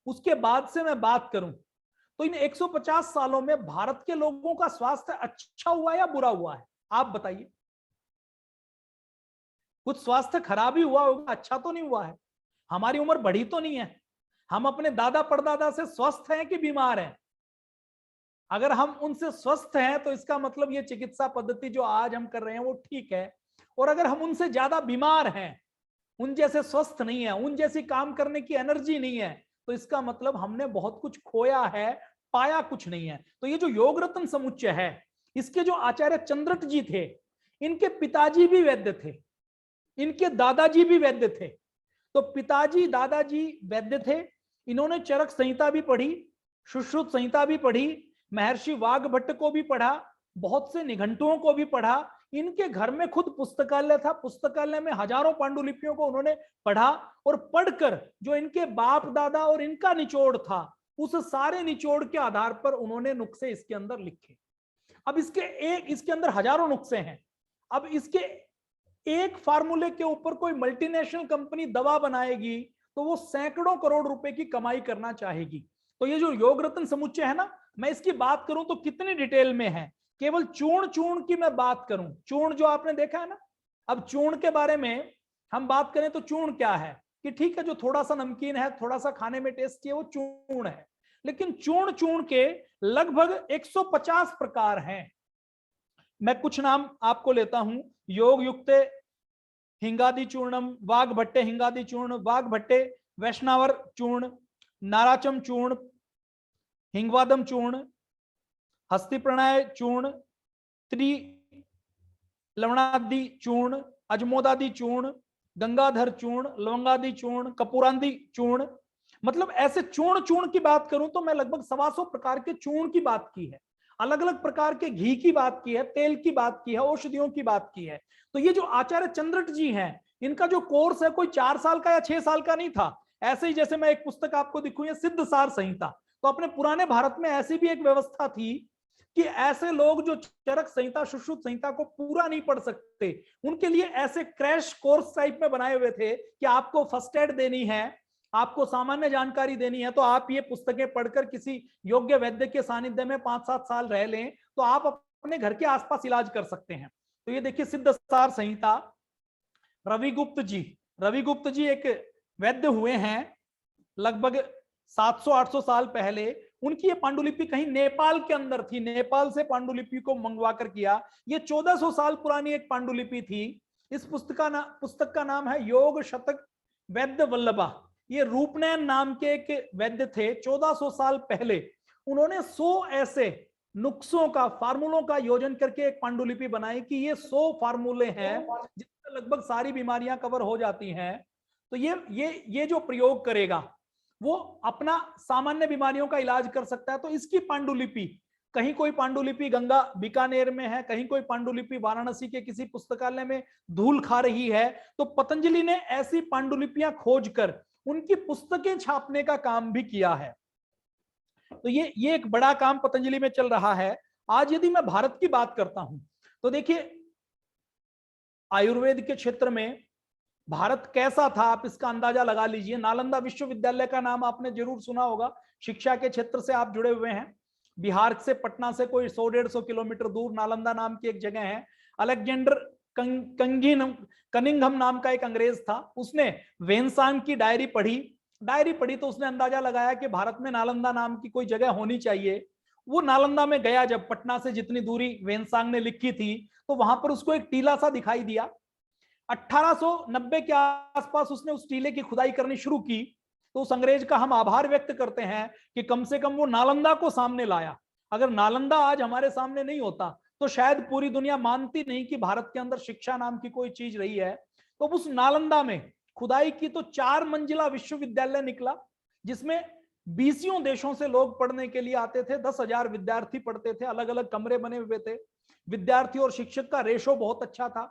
उसके बाद से मैं बात करूं तो इन 150 सालों में भारत के लोगों का स्वास्थ्य अच्छा हुआ या बुरा हुआ है? आप बताइए। कुछ स्वास्थ्य खराब ही हुआ होगा, अच्छा तो नहीं हुआ है। हमारी उम्र बढ़ी तो नहीं है। हम अपने दादा परदादा से स्वस्थ हैं कि बीमार हैं? अगर हम उनसे स्वस्थ हैं तो इसका मतलब ये चिकित्सा पद्धति जो आज हम कर रहे हैं वो ठीक है। और अगर हम उनसे ज्यादा बीमार हैं, उन जैसे स्वस्थ नहीं है, उन जैसी काम करने की एनर्जी नहीं है, तो इसका मतलब हमने बहुत कुछ खोया है, पाया कुछ नहीं है। तो ये जो योग रत्न समुच्चय है, इसके जो आचार्य चंद्रहट जी थे, इनके पिताजी भी वैद्य थे, इनके दादाजी भी वैद्य थे। तो पिताजी दादाजी वैद्य थे। इन्होंने चरक संहिता भी पढ़ी, सुश्रुत संहिता भी पढ़ी, महर्षि वाघभट्ट को भी पढ़ा, बहुत से निघंटुओं को भी पढ़ा। इनके घर में खुद पुस्तकालय था, पुस्तकालय में हजारों पांडुलिपियों को उन्होंने पढ़ा और पढ़कर जो इनके बाप दादा और इनका निचोड़ था, उस सारे निचोड़ के आधार पर उन्होंने नुस्खे इसके अंदर लिखे। अब इसके अंदर हजारों नुस्खे हैं। अब इसके एक फार्मूले के ऊपर कोई मल्टीनेशनल कंपनी दवा बनाएगी तो वो सैकड़ों करोड़ रुपए की कमाई करना चाहेगी। तो ये जो योग रत्न समुच्चय है ना, मैं इसकी बात करूं तो कितनी डिटेल में है। केवल चूर्ण की मैं बात करूं, चूर्ण जो आपने देखा है ना, अब चूर्ण के बारे में हम बात करें तो चूर्ण क्या है कि ठीक है, जो थोड़ा सा नमकीन है, थोड़ा सा खाने में टेस्टी है, वो चूर्ण है। लेकिन चूर्ण के लगभग 150 प्रकार हैं। मैं कुछ नाम आपको लेता हूं। योग युक्ते हिंगादि चूर्णम, वाघभट्टे हिंगादि चूर्ण, वाघभट्टे वैष्णवर चूर्ण, नाराचम चूर्ण, हिंगवादम चूर्ण, हस्ति प्रणय चूर्ण, त्रि लवणादि चूर्ण, अजमोदादि चूर्ण, गंगाधर चूर्ण, लवंगादि चूर्ण, कपूरांदी चूर्ण। मतलब ऐसे चूर्ण की बात करूं तो मैं लगभग 125 प्रकार के चूर्ण की बात की है। अलग अलग प्रकार के घी की बात की है, तेल की बात की है, औषधियों की बात की है। तो ये जो आचार्य चंद्रहट जी हैं, इनका जो कोर्स है कोई 4 साल का या 6 साल का नहीं था। ऐसे ही जैसे मैं एक पुस्तक आपको दिखूं, ये सिद्ध सार संहिता, तो अपने पुराने भारत में ऐसी भी एक व्यवस्था थी कि ऐसे लोग जो चरक संहिता, सुश्रुत संहिता को पूरा नहीं पढ़ सकते, उनके लिए ऐसे क्रैश कोर्स टाइप में बनाए हुए थे कि आपको फर्स्ट एड देनी है, आपको सामान्य जानकारी देनी है, तो आप ये पुस्तकें पढ़कर किसी योग्य वैद्य के सानिध्य में 5-7 साल रह लें तो आप अपने घर के आसपास इलाज कर सकते हैं। तो ये देखिए सिद्ध सार संहिता, रविगुप्त जी एक वैद्य हुए हैं लगभग 700-800 साल पहले। उनकी ये पांडुलिपि कहीं नेपाल के अंदर थी, नेपाल से पांडुलिपि को मंगवा कर किया। ये 1400 साल पुरानी एक पांडुलिपि थी। इस पुस्तक का नाम है योग शतक वैद्य वल्लभा। ये रूपनयन नाम के एक वैद्य थे, 1400 साल पहले उन्होंने 100 ऐसे नुस्खों का, फार्मूलों का योजन करके एक पांडुलिपि बनाई कि ये 100 फार्मूले हैं जिससे लगभग सारी बीमारियां कवर हो जाती हैं। तो ये जो प्रयोग करेगा वो अपना सामान्य बीमारियों का इलाज कर सकता है। तो इसकी पांडुलिपि, कहीं कोई पांडुलिपि गंगा बीकानेर में है, कहीं कोई पांडुलिपि वाराणसी के किसी पुस्तकालय में धूल खा रही है, तो पतंजलि ने ऐसी पांडुलिपियां खोजकर उनकी पुस्तकें छापने का काम भी किया है। तो ये एक बड़ा काम पतंजलि में चल रहा है। आज यदि मैं भारत की बात करता हूं तो देखिए आयुर्वेद के क्षेत्र में भारत कैसा था, आप इसका अंदाजा लगा लीजिए। नालंदा विश्वविद्यालय का नाम आपने जरूर सुना होगा, शिक्षा के क्षेत्र से आप जुड़े हुए हैं। बिहार से, पटना से कोई 100-150 किलोमीटर दूर नालंदा नाम की एक जगह है। अलेक्जेंडर कनिंघम नाम का एक अंग्रेज था, उसने वेनसांग की डायरी पढ़ी तो उसने अंदाजा लगाया कि भारत में नालंदा नाम की कोई जगह होनी चाहिए। वो नालंदा में गया, जब पटना से जितनी दूरी वेनसांग ने लिखी थी, तो वहां पर उसको एक टीला सा दिखाई दिया। 1890 के आसपास उसने उस टीले की खुदाई करनी शुरू की। तो उस अंग्रेज का हम आभार व्यक्त करते हैं कि कम से कम वो नालंदा को सामने लाया। अगर नालंदा आज हमारे सामने नहीं होता तो शायद पूरी दुनिया मानती नहीं कि भारत के अंदर शिक्षा नाम की कोई चीज रही है। तो उस नालंदा में खुदाई की तो 4 मंजिला विश्वविद्यालय निकला, जिसमें 20 देशों से लोग पढ़ने के लिए आते थे। 10,000 विद्यार्थी पढ़ते थे, अलग अलग कमरे बने हुए थे। विद्यार्थी और शिक्षक का रेशो बहुत अच्छा था,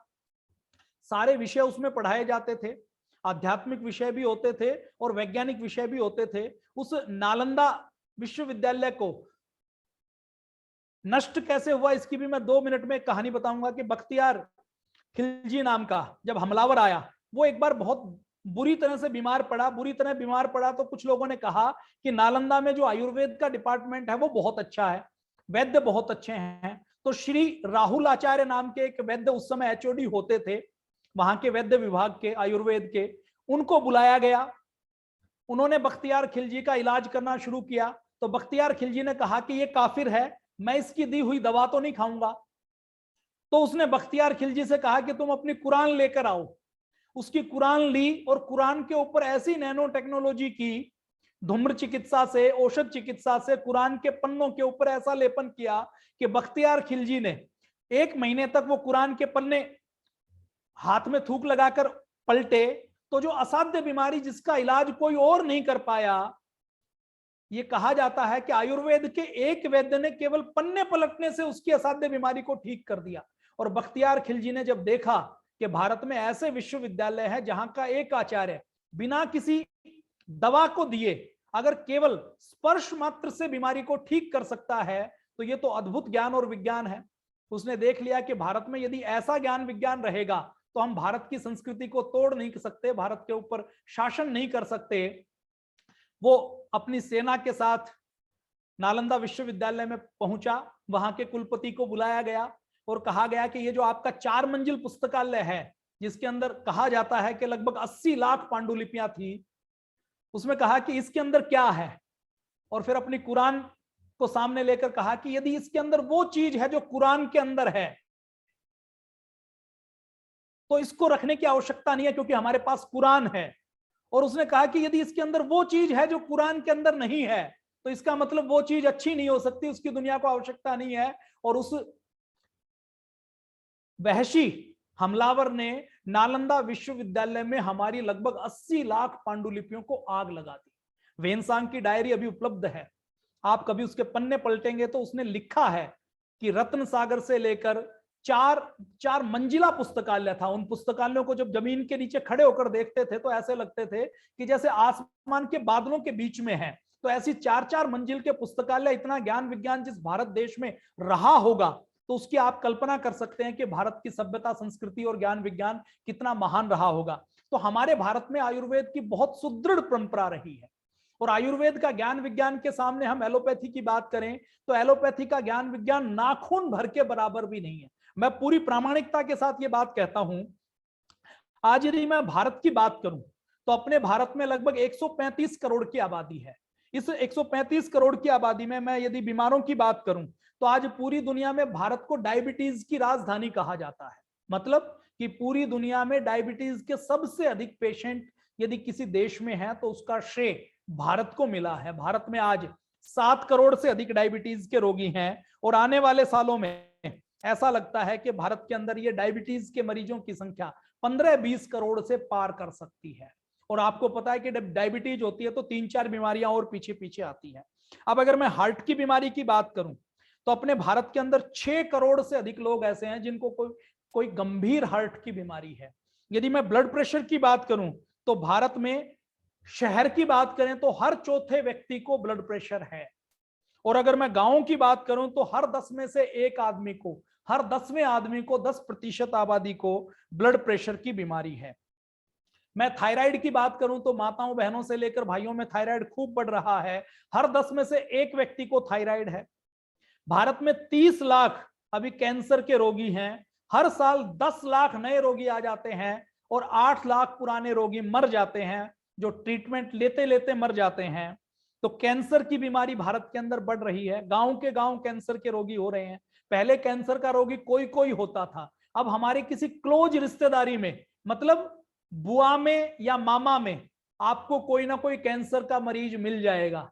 सारे विषय उसमें पढ़ाए जाते थे, आध्यात्मिक विषय भी होते थे और वैज्ञानिक विषय भी होते थे। उस नालंदा विश्वविद्यालय को नष्ट कैसे हुआ इसकी भी मैं 2 मिनट में कहानी बताऊंगा कि बख्तियार खिलजी नाम का जब हमलावर आया, वो एक बार बहुत बुरी तरह से बीमार पड़ा तो कुछ लोगों ने कहा कि नालंदा में जो आयुर्वेद का डिपार्टमेंट है वो बहुत अच्छा है, वैद्य बहुत अच्छे हैं। तो श्री राहुल आचार्य नाम के एक वैद्य उस समय HOD होते थे वहां के वैद्य विभाग के, आयुर्वेद के, उनको बुलाया गया। उन्होंने बख्तियार खिलजी का इलाज करना शुरू किया। तो बख्तियार खिलजी ने कहा कि ये काफिर है, मैं इसकी दी हुई दवा तो नहीं खाऊंगा। तो उसने बख्तियार खिलजी से कहा कि तुम अपनी कुरान लेकर आओ। उसकी कुरान ली और कुरान के ऊपर ऐसी नैनो टेक्नोलॉजी की, धूम्र चिकित्सा से, औषध चिकित्सा से कुरान के पन्नों के ऊपर ऐसा लेपन किया कि बख्तियार खिलजी ने 1 महीने तक वो कुरान के पन्ने हाथ में थूक लगाकर पलटे तो जो असाध्य बीमारी जिसका इलाज कोई और नहीं कर पाया, ये कहा जाता है कि आयुर्वेद के एक वैद्य ने केवल पन्ने पलटने से उसकी असाध्य बीमारी को ठीक कर दिया। और बख्तियार खिलजी ने जब देखा कि भारत में ऐसे विश्वविद्यालय है जहां का एक आचार्य बिना किसी दवा को दिए अगर केवल स्पर्श मात्र से बीमारी को ठीक कर सकता है, तो ये तो अद्भुत ज्ञान और विज्ञान है। उसने देख लिया कि भारत में यदि ऐसा ज्ञान विज्ञान रहेगा तो हम भारत की संस्कृति को तोड़ नहीं सकते, भारत के ऊपर शासन नहीं कर सकते। वो अपनी सेना के साथ नालंदा विश्वविद्यालय में पहुंचा, वहां के कुलपति को बुलाया गया और कहा गया कि ये जो आपका 4 मंजिल पुस्तकालय है, जिसके अंदर कहा जाता है कि लगभग 80 लाख पांडुलिपियां थी, उसमें कहा कि इसके अंदर क्या है। और फिर अपनी कुरान को सामने लेकर कहा कि यदि इसके अंदर वो चीज है जो कुरान के अंदर है तो इसको रखने की आवश्यकता नहीं है, क्योंकि हमारे पास कुरान है। और उसने कहा कि यदि इसके अंदर वो चीज है जो कुरान के अंदर नहीं है तो इसका मतलब वो चीज अच्छी नहीं हो सकती, उसकी दुनिया को आवश्यकता नहीं है। और उस वहशी हमलावर ने नालंदा विश्वविद्यालय में हमारी लगभग 80 लाख पांडुलिपियों को आग लगा दी। वेनसांग की डायरी अभी उपलब्ध है, आप कभी उसके पन्ने पलटेंगे तो उसने लिखा है कि रत्न सागर से लेकर चार मंजिला पुस्तकालय था। उन पुस्तकालयों को जब जमीन के नीचे खड़े होकर देखते थे तो ऐसे लगते थे कि जैसे आसमान के बादलों के बीच में है। तो ऐसी 4-4 मंजिल के पुस्तकालय, इतना ज्ञान विज्ञान जिस भारत देश में रहा होगा, तो उसकी आप कल्पना कर सकते हैं कि भारत की सभ्यता, संस्कृति और ज्ञान विज्ञान कितना महान रहा होगा। तो हमारे भारत में आयुर्वेद की बहुत सुदृढ़ परंपरा रही है। और आयुर्वेद का ज्ञान विज्ञान के सामने हम एलोपैथी की बात करें तो एलोपैथी का ज्ञान विज्ञान नाखून भर के बराबर भी नहीं है। मैं पूरी प्रामाणिकता के साथ ये बात कहता हूं। आज यदि मैं भारत की बात करूं तो अपने भारत में लगभग 135 करोड़ की आबादी है। इस 135 करोड़ की आबादी में मैं यदि बीमारों की बात करूं तो आज पूरी दुनिया में भारत को डायबिटीज की राजधानी कहा जाता है। मतलब कि पूरी दुनिया में डायबिटीज के सबसे अधिक पेशेंट यदि किसी देश में है तो उसका श्रेय भारत को मिला है। भारत में आज 7 करोड़ से अधिक डायबिटीज के रोगी हैं और आने वाले सालों में ऐसा लगता है कि भारत के अंदर ये डायबिटीज के मरीजों की संख्या 15-20 करोड़ से पार कर सकती है। और आपको पता है कि डायबिटीज होती है तो 3-4 बीमारियां और पीछे पीछे आती हैं। अब अगर मैं हार्ट की बीमारी की बात करूं तो अपने भारत के अंदर 6 करोड़ से अधिक लोग ऐसे हैं जिनको कोई गंभीर हार्ट की बीमारी है। यदि मैं ब्लड प्रेशर की बात करूं तो भारत में शहर की बात करें तो हर चौथे व्यक्ति को ब्लड प्रेशर है। और अगर मैं गांव की बात करूं तो हर 10 में से एक आदमी को, हर 10वें आदमी को, 10% आबादी को ब्लड प्रेशर की बीमारी है। मैं थायराइड की बात करूं तो माताओं बहनों से लेकर भाइयों में थायराइड खूब बढ़ रहा है। हर 10 में से एक व्यक्ति को थायराइड है। भारत में 30 लाख अभी कैंसर के रोगी हैं। हर साल 10 लाख नए रोगी आ जाते हैं और 8 लाख पुराने रोगी मर जाते हैं, जो ट्रीटमेंट लेते लेते मर जाते हैं। तो कैंसर की बीमारी भारत के अंदर बढ़ रही है। गांव के गांव कैंसर के रोगी हो रहे हैं। पहले कैंसर का रोगी कोई कोई होता था, अब हमारे किसी क्लोज रिश्तेदारी में, मतलब बुआ में या मामा में, आपको कोई ना कोई कैंसर का मरीज मिल जाएगा।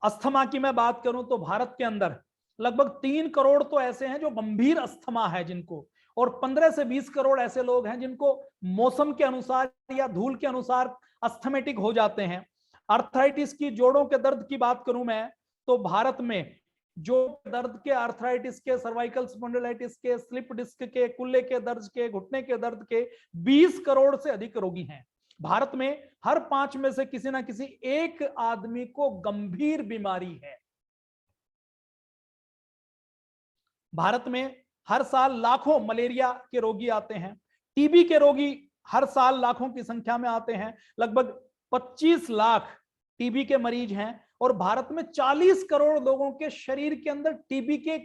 अस्थमा की मैं बात करूं तो भारत के अंदर लगभग 3 करोड़ तो ऐसे हैं जो गंभीर अस्थमा है जिनको, और 15 से 20 करोड़ ऐसे लोग हैं जिनको मौसम के अनुसार या धूल के अनुसार अस्थमेटिक हो जाते हैं। आर्थराइटिस की, जोड़ों के दर्द की बात करूं मैं तो भारत में जो दर्द के, आर्थराइटिस के, सर्वाइकल स्पॉन्डिलाइटिस के, स्लिप डिस्क के, कुल्ले के दर्द के, घुटने के दर्द के 20 करोड़ से अधिक रोगी हैं। भारत में हर 5 में से किसी ना किसी एक आदमी को गंभीर बीमारी है। भारत में हर साल लाखों मलेरिया के रोगी आते हैं। टीबी के रोगी हर साल लाखों की संख्या में आते हैं। लगभग 25 लाख टीबी के मरीज हैं और भारत में 40 करोड़ लोगों के शरीर के अंदर टीबी के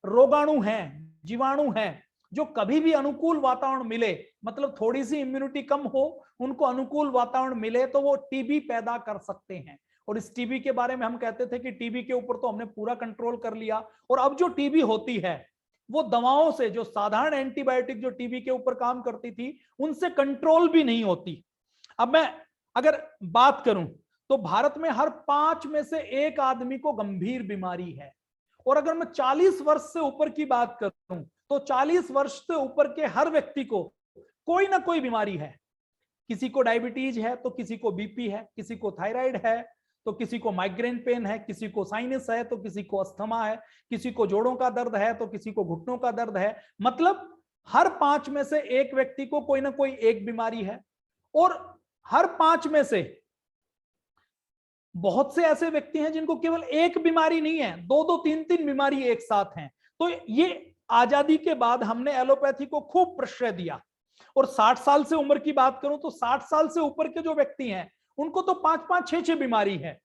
रोगाणु हैं, जीवाणु हैं, जो कभी भी अनुकूल वातावरण मिले, मतलब थोड़ी सी इम्यूनिटी कम हो, उनको अनुकूल वातावरण मिले तो वो टीबी पैदा कर सकते हैं। और इस टीबी के बारे में हम कहते थे कि टीबी के ऊपर तो हमने पूरा कंट्रोल कर लिया, और अब जो टीबी होती है वो दवाओं से, जो साधारण एंटीबायोटिक जो टीबी के ऊपर काम करती थी, उनसे कंट्रोल भी नहीं होती। अब मैं अगर बात करूं तो भारत में हर 5 में से एक आदमी को गंभीर बीमारी है। और अगर मैं 40 वर्ष से ऊपर की बात करूं तो 40 वर्ष से ऊपर के हर व्यक्ति को कोई ना कोई बीमारी है। किसी को डायबिटीज है तो किसी को बीपी है, किसी को थायराइड है तो किसी को माइग्रेन पेन है, किसी को साइनस है तो किसी को अस्थमा है, किसी को जोड़ों का दर्द है तो किसी को घुटनों का दर्द है। मतलब हर 5 में से एक व्यक्ति को कोई ना कोई एक बीमारी है। और हर 5 में से बहुत से ऐसे व्यक्ति हैं जिनको केवल एक बीमारी नहीं है, 2-2, 3-3 बीमारी एक साथ हैं। तो ये आजादी के बाद हमने एलोपैथी को खूब प्रश्रय दिया। और 60 साल से उम्र की बात करूं तो 60 साल से ऊपर के जो व्यक्ति हैं उनको तो 5-5, 6-6 बीमारी है।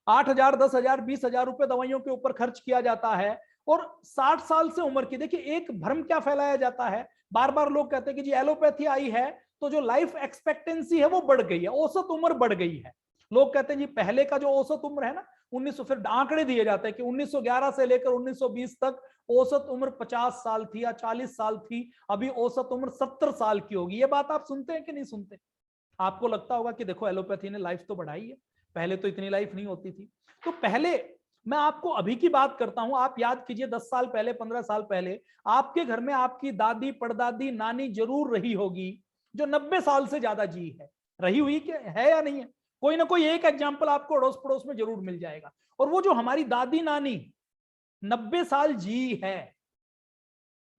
8,000, 10,000, 20,000 रुपए दवाइयों के ऊपर खर्च किया जाता है। और 60 साल से उम्र की, देखिए एक भ्रम क्या फैलाया जाता है, बार बार लोग कहते हैं कि जी एलोपैथी आई है तो जो लाइफ एक्सपेक्टेंसी है वो बढ़ गई है, औसत उम्र बढ़ गई है। लोग कहते हैं जी पहले का जो औसत उम्र है ना 1900, फिर आंकड़े दिए जाते हैं कि 1911 से लेकर 1920 तक औसत उम्र 50 साल थी या 40 साल थी, अभी औसत उम्र 70 साल की होगी। ये बात आप सुनते हैं कि नहीं सुनते? आपको लगता होगा कि देखो एलोपैथी ने लाइफ तो बढ़ाई है, पहले तो इतनी लाइफ नहीं होती थी। तो पहले, मैं आपको अभी की बात करता हूं, आप याद कीजिए 10 साल पहले, 15 साल पहले आपके घर में आपकी दादी, परदादी, नानी जरूर रही होगी जो 90 साल से ज्यादा जी है। रही हुई क्या है या नहीं है? कोई ना कोई एक एग्जाम्पल आपको अड़ोस पड़ोस में जरूर मिल जाएगा। और वो जो हमारी दादी नानी 90 साल जी है,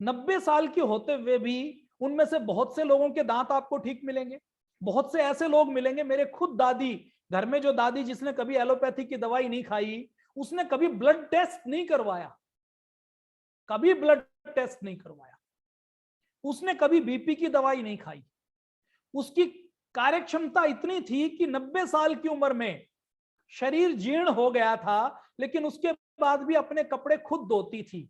90 साल की होते हुए भी उनमें से बहुत से लोगों के दांत आपको ठीक मिलेंगे। बहुत से ऐसे लोग मिलेंगे, मेरे खुद दादी, घर में जो दादी जिसने कभी एलोपैथी की दवाई नहीं खाई, उसने कभी ब्लड टेस्ट नहीं करवाया, कभी ब्लड टेस्ट नहीं करवाया, उसने कभी बीपी की दवाई नहीं खाई। उसकी कार्य क्षमता इतनी थी कि 90 साल की उम्र में शरीर जीर्ण हो गया था, लेकिन उसके बाद भी अपने कपड़े खुद धोती थी।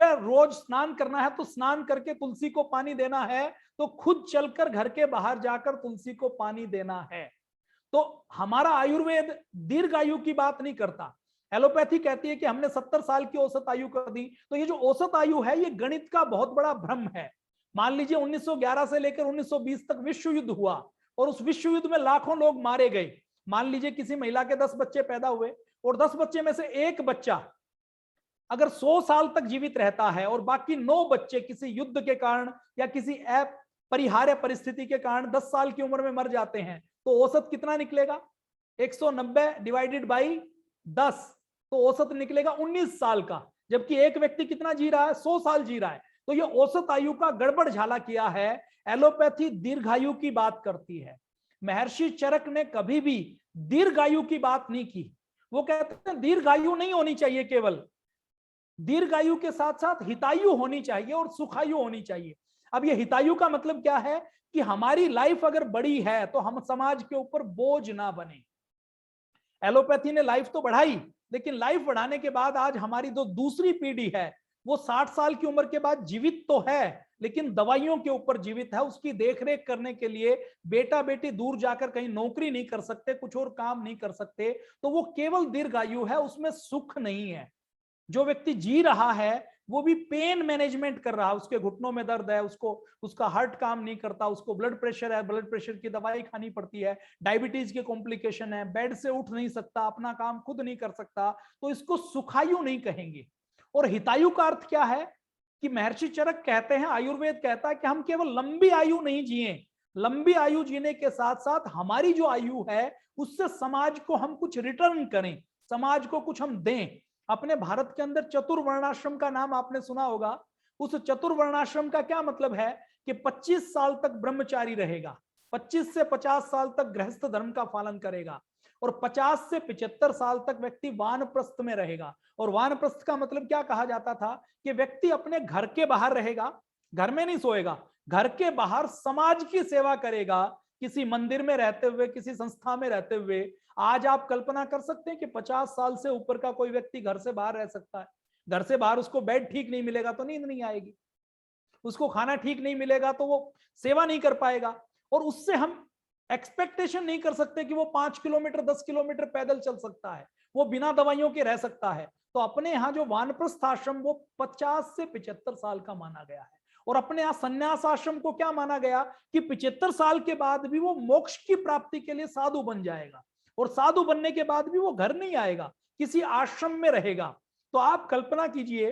रोज स्नान करना है तो स्नान करके तुलसी को पानी देना है, तो खुद चलकर घर के बाहर जाकर तुलसी को पानी देना है। तो हमारा आयुर्वेद दीर्घायु की बात नहीं करता। एलोपैथी कहती है कि हमने 70 साल की औसत आयु कर दी। तो ये जो औसत आयु है, ये गणित का बहुत बड़ा भ्रम है। मान लीजिए 1911 से लेकर 1920 तक विश्व युद्ध हुआ और उस विश्व युद्ध में लाखों लोग मारे गए। मान लीजिए किसी महिला के 10 बच्चे पैदा हुए और 10 बच्चे में से एक बच्चा अगर 100 साल तक जीवित रहता है और बाकी 9 बच्चे किसी युद्ध के कारण या किसी अपरिहार्य परिस्थिति के कारण 10 साल की उम्र में मर जाते हैं, तो औसत कितना निकलेगा? 190 डिवाइडेड बाई 10, तो औसत निकलेगा 19 साल का। जबकि एक व्यक्ति कितना जी रहा है? 100 साल जी रहा है। तो ये औसत आयु का गड़बड़ झाला किया है। एलोपैथी दीर्घायु की बात करती है। महर्षि चरक ने कभी भी दीर्घायु की बात नहीं की। वो कहते हैं दीर्घायु नहीं होनी चाहिए, केवल दीर्घायु के साथ साथ हितायु होनी चाहिए और सुखायु होनी चाहिए। अब ये हितायु का मतलब क्या है कि हमारी लाइफ अगर बड़ी है तो हम समाज के ऊपर बोझ ना बने। एलोपैथी ने लाइफ तो बढ़ाई, लेकिन लाइफ बढ़ाने के बाद आज हमारी जो दूसरी पीढ़ी है वो 60 साल की उम्र के बाद जीवित तो है, लेकिन दवाइयों के ऊपर जीवित है। उसकी देखरेख करने के लिए बेटा बेटी दूर जाकर कहीं नौकरी नहीं कर सकते, कुछ और काम नहीं कर सकते, तो वो केवल दीर्घायु है, उसमें सुख नहीं है। जो व्यक्ति जी रहा है वो भी पेन मैनेजमेंट कर रहा है, उसके घुटनों में दर्द है, उसको उसका हार्ट काम नहीं करता, उसको ब्लड प्रेशर है, ब्लड प्रेशर की दवाई खानी पड़ती है, डायबिटीज के कॉम्प्लिकेशन है, बेड से उठ नहीं सकता, अपना काम खुद नहीं कर सकता, तो इसको सुखायु नहीं कहेंगे। और हितायु का अर्थ क्या है कि महर्षि चरक कहते हैं, आयुर्वेद कहता है कि हम केवल लंबी आयु नहीं जिए, लंबी आयु जीने के साथ साथ हमारी जो आयु है उससे समाज को हम कुछ रिटर्न करें, समाज को कुछ हम दें। अपने भारत के अंदर चतुर्वर्णाश्रम का नाम आपने सुना होगा। उस चतुर्वर्णाश्रम का क्या मतलब है कि 25 साल तक ब्रह्मचारी रहेगा, 25 से 50 साल तक गृहस्थ धर्म का पालन करेगा और 50 से 75 साल तक व्यक्ति वानप्रस्थ में रहेगा। और वानप्रस्थ का मतलब क्या कहा जाता था कि व्यक्ति अपने घर के बाहर रहेगा, घर में नहीं सोएगा, घर के बाहर समाज की सेवा करेगा, किसी मंदिर में रहते हुए, किसी संस्था में रहते हुए। आज आप कल्पना कर सकते हैं कि 50 साल से ऊपर का कोई व्यक्ति घर से बाहर रह सकता है? घर से बाहर उसको बेड ठीक नहीं मिलेगा तो नींद नहीं आएगी, उसको खाना ठीक नहीं मिलेगा तो वो सेवा नहीं कर पाएगा, और उससे हम एक्सपेक्टेशन नहीं कर सकते कि वो 5 किलोमीटर 10 किलोमीटर पैदल चल सकता है, वो बिना दवाइयों के रह सकता है। तो अपने यहाँ जो वानप्रस्थ आश्रम वो 50 से 75 साल का माना गया है। और अपने यहाँ संन्यास आश्रम को क्या माना गया कि 75 साल के बाद भी वो मोक्ष की प्राप्ति के लिए साधु बन जाएगा, और साधु बनने के बाद भी वो घर नहीं आएगा, किसी आश्रम में रहेगा। तो आप कल्पना कीजिए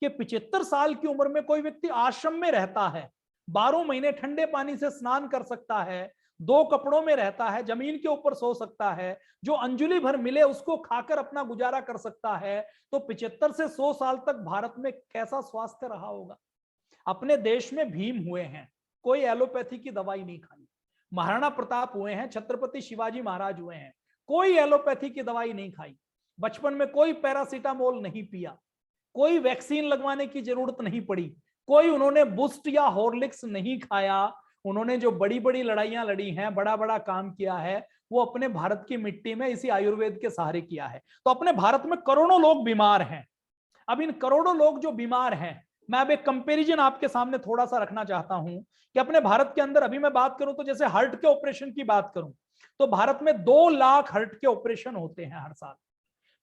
कि 75 साल की उम्र में कोई व्यक्ति आश्रम में रहता है, 12 महीने ठंडे पानी से स्नान कर सकता है, 2 कपड़ों में रहता है, जमीन के ऊपर सो सकता है, जो अंजुलि भर मिले उसको खाकर अपना गुजारा कर सकता है, तो 75 से 100 साल तक भारत में कैसा स्वास्थ्य रहा होगा। अपने देश में भीम हुए हैं, कोई एलोपैथी की दवाई नहीं खाई। महाराणा प्रताप हुए हैं, छत्रपति शिवाजी महाराज हुए हैं, कोई एलोपैथी की दवाई नहीं खाई। बचपन में कोई पैरासीटामोल नहीं पिया, कोई वैक्सीन लगवाने की जरूरत नहीं पड़ी, कोई उन्होंने बूस्ट या हॉर्लिक्स नहीं खाया। उन्होंने जो बड़ी बड़ी लड़ाइयां लड़ी हैं, बड़ा बड़ा काम किया है, वो अपने भारत की मिट्टी में इसी आयुर्वेद के सहारे किया है। तो अपने भारत में करोड़ों लोग बीमार हैं। अब इन करोड़ों लोग जो बीमार हैं, मैं अब एक कंपैरिजन आपके सामने थोड़ा सा रखना चाहता हूं कि अपने भारत के अंदर अभी मैं बात करूं तो जैसे हार्ट के ऑपरेशन की बात करूं तो भारत में 2 लाख हार्ट के ऑपरेशन होते हैं हर साल।